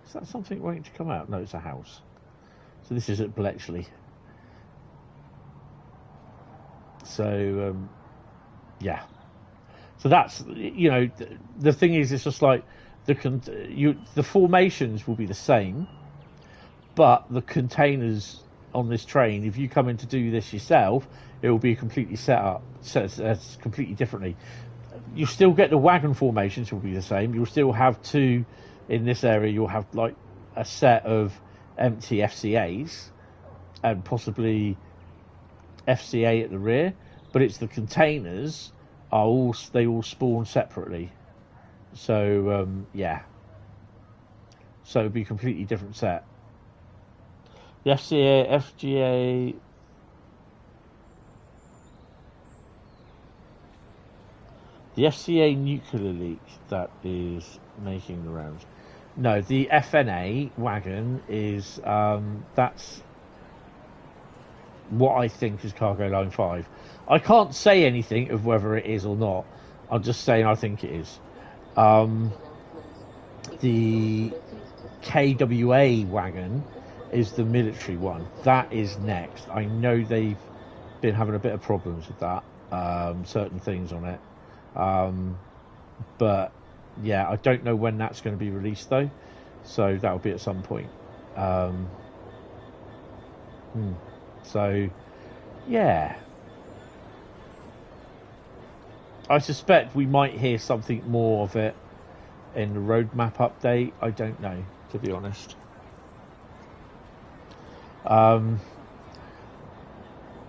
A: Is that something waiting to come out? No, it's a house. So this is at Bletchley. So yeah. So that's, you know, the thing is, it's just like the formations will be the same, but the containers on this train, if you come in to do this yourself, it will be completely set completely differently. You still get the wagon formations will be the same. You'll still have two in this area. You'll have like a set of empty FCAs and possibly FCA at the rear, but it's the containers they all spawn separately. So yeah, so it'd be a completely different set. The FGA. The FCA nuclear leak that is making the rounds. No, the FNA wagon is that's what I think is Cargoline 5. I can't say anything of whether it is or not. I'm just saying I think it is. The KWA wagon is the military one. That is next. I know they've been having a bit of problems with that. Certain things on it. But yeah, I don't know when that's going to be released though. So that'll be at some point. So yeah, I suspect we might hear something more of it in the roadmap update. I don't know, to be honest.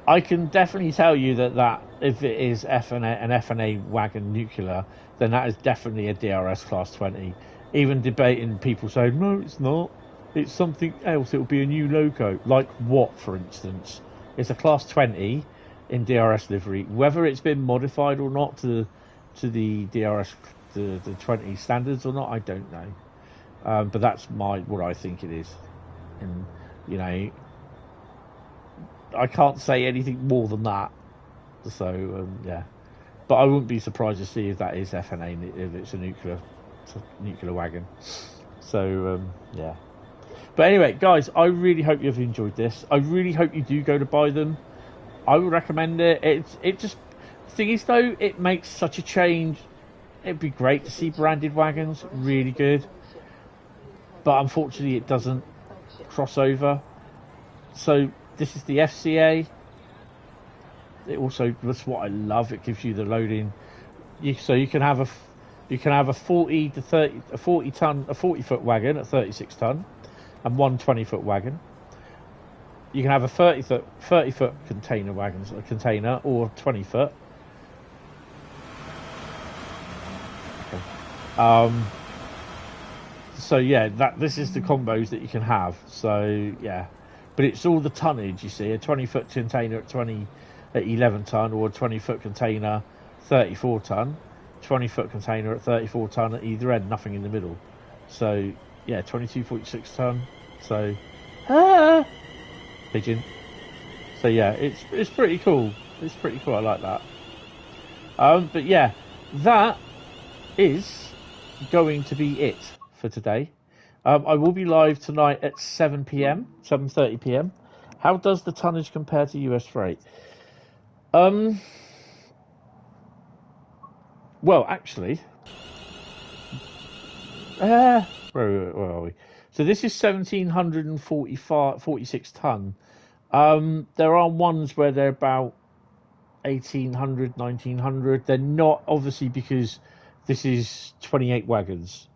A: I can definitely tell you that if it is an FNA wagon nuclear, then that is definitely a DRS Class 20. Even debating people saying, no, it's not. It's something else. It will be a new loco. Like what, for instance? It's a Class 20 in DRS livery. Whether it's been modified or not to the DRS, the 20 standards or not, I don't know. But that's what I think it is. And, you know, I can't say anything more than that. So, yeah. But I wouldn't be surprised to see if that is FNA, if it's a nuclear wagon. So, yeah. But anyway, guys, I really hope you've enjoyed this. I really hope you do go to buy them. I would recommend it. The thing is, though, it makes such a change. It'd be great to see branded wagons. Really good. But unfortunately, it doesn't cross over. So, this is the FCA. It also, that's what I love. It gives you the loading. So you can have a 40 foot wagon at 36 ton, and one 20 foot wagon. You can have a 30 foot container wagons, a container, or 20 foot. Okay. So yeah, this is the combos that you can have. So yeah, but it's all the tonnage. You see, a 20 foot container at 11 ton, or a 20 foot container 34 ton, 20 foot container at 34 ton at either end, nothing in the middle. So yeah, 22.6 ton. So pigeon. So yeah, it's pretty cool. It's pretty cool. I like that. But yeah, that is going to be it for today. I will be live tonight at 7:30 p.m. How does the tonnage compare to US freight? Well, actually, where are we? So this is 1,746 ton. There are ones where they're about 1,800, 1,900. They're not, obviously, because this is 28 wagons.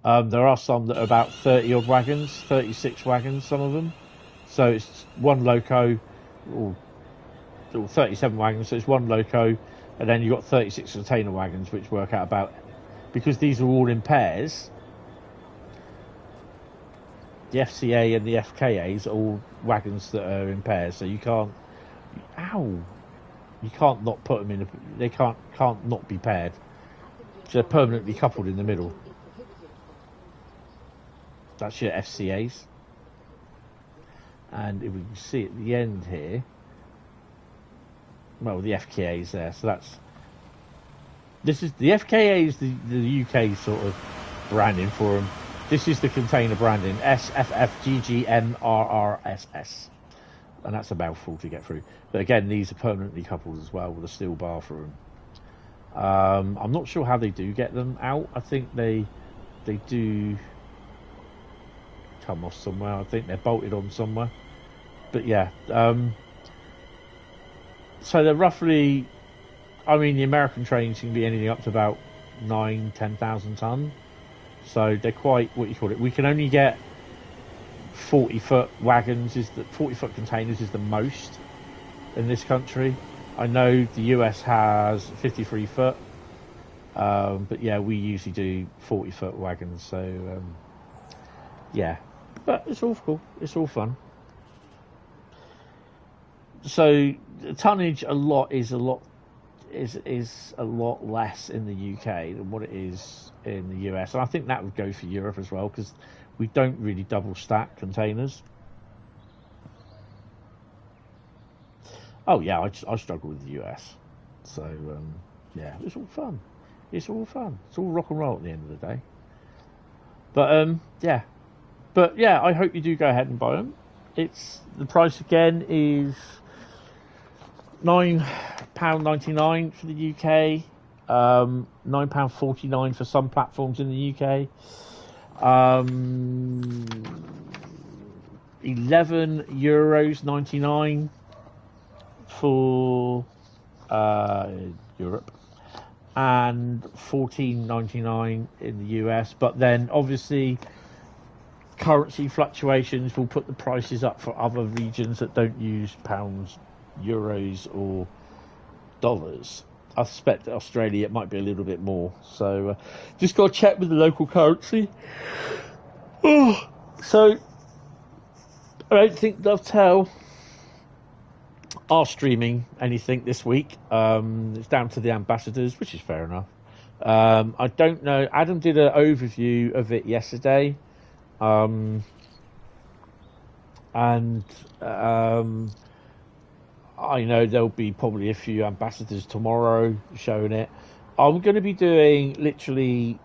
A: There are some that are about 30 odd wagons, 36 wagons, some of them. So it's one loco, or 37 wagons, so it's one loco, and then you've got 36 container wagons, which work out about, because these are all in pairs, the FCA and the FKAs are all wagons that are in pairs, so you can't not put them in, they can't not be paired, so they're permanently coupled in the middle. That's your FCAs. And if we can see at the end here, well, the FKA is there, so this is the FKA is the UK sort of branding for them. This is the container branding, SFFGGMRRSS, and that's a mouthful to get through. But again, these are permanently coupled as well with a steel bar for them. I'm not sure how they do get them out. I think they do come off somewhere. I think they're bolted on somewhere. But yeah, so they're roughly, I mean, the American trains can be anything up to about 10,000 ton. So they're quite, what you call it, we can only get 40-foot wagons, 40-foot containers is the most in this country. I know the US has 53 foot, but yeah, we usually do 40-foot wagons. So yeah, but it's all cool. It's all fun. So the tonnage is a lot less in the UK than what it is in the US, and I think that would go for Europe as well, because we don't really double stack containers. Oh yeah, I struggle with the US. So yeah, it's all fun. It's all fun. It's all rock and roll at the end of the day. But yeah, I hope you do go ahead and buy them. It's the price again is £9.99 for the UK, £9.49 for some platforms in the UK, €11.99 for Europe, and $14.99 in the US. But then obviously currency fluctuations will put the prices up for other regions that don't use pounds, euros or dollars. I suspect that Australia it might be a little bit more, so just got to check with the local currency. So I don't think Dovetail are streaming anything this week. It's down to the ambassadors, which is fair enough. I don't know. Adam did an overview of it yesterday, and I know there'll be probably a few ambassadors tomorrow showing it. I'm going to be doing literally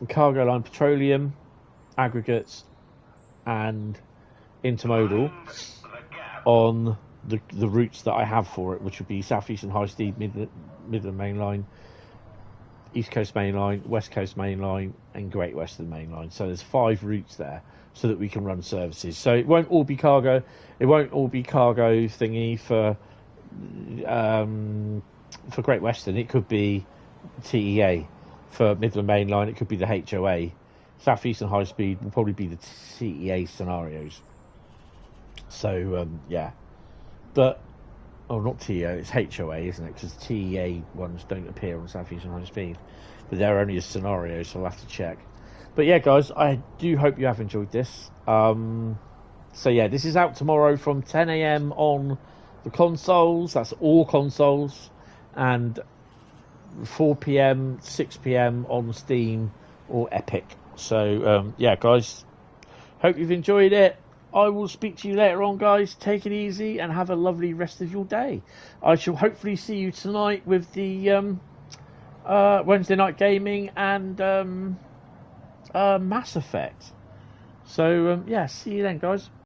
A: Cargoline petroleum, aggregates, and intermodal on the routes that I have for it, which would be Southeastern Highspeed, Midland Mainline, East Coast Mainline, West Coast Mainline, and Great Western Mainline. So there's 5 routes there, so that we can run services. So it won't all be cargo. It won't all be cargo thingy for Great Western. It could be TEA. For Midland Mainline, it could be the HOA. Southeastern Highspeed will probably be the TEA scenarios. So yeah, but not TEA, it's HOA, isn't it? Because TEA ones don't appear on Southeastern Highspeed, but they're only a scenario, so I'll have to check. But yeah, guys, I do hope you have enjoyed this. So yeah, this is out tomorrow from 10 AM on the consoles. That's all consoles, and 4 PM, 6 PM on Steam or Epic. So yeah, guys, hope you've enjoyed it. I will speak to you later on, guys. Take it easy and have a lovely rest of your day. I shall hopefully see you tonight with the Wednesday night gaming and Mass Effect. So yeah, see you then, guys.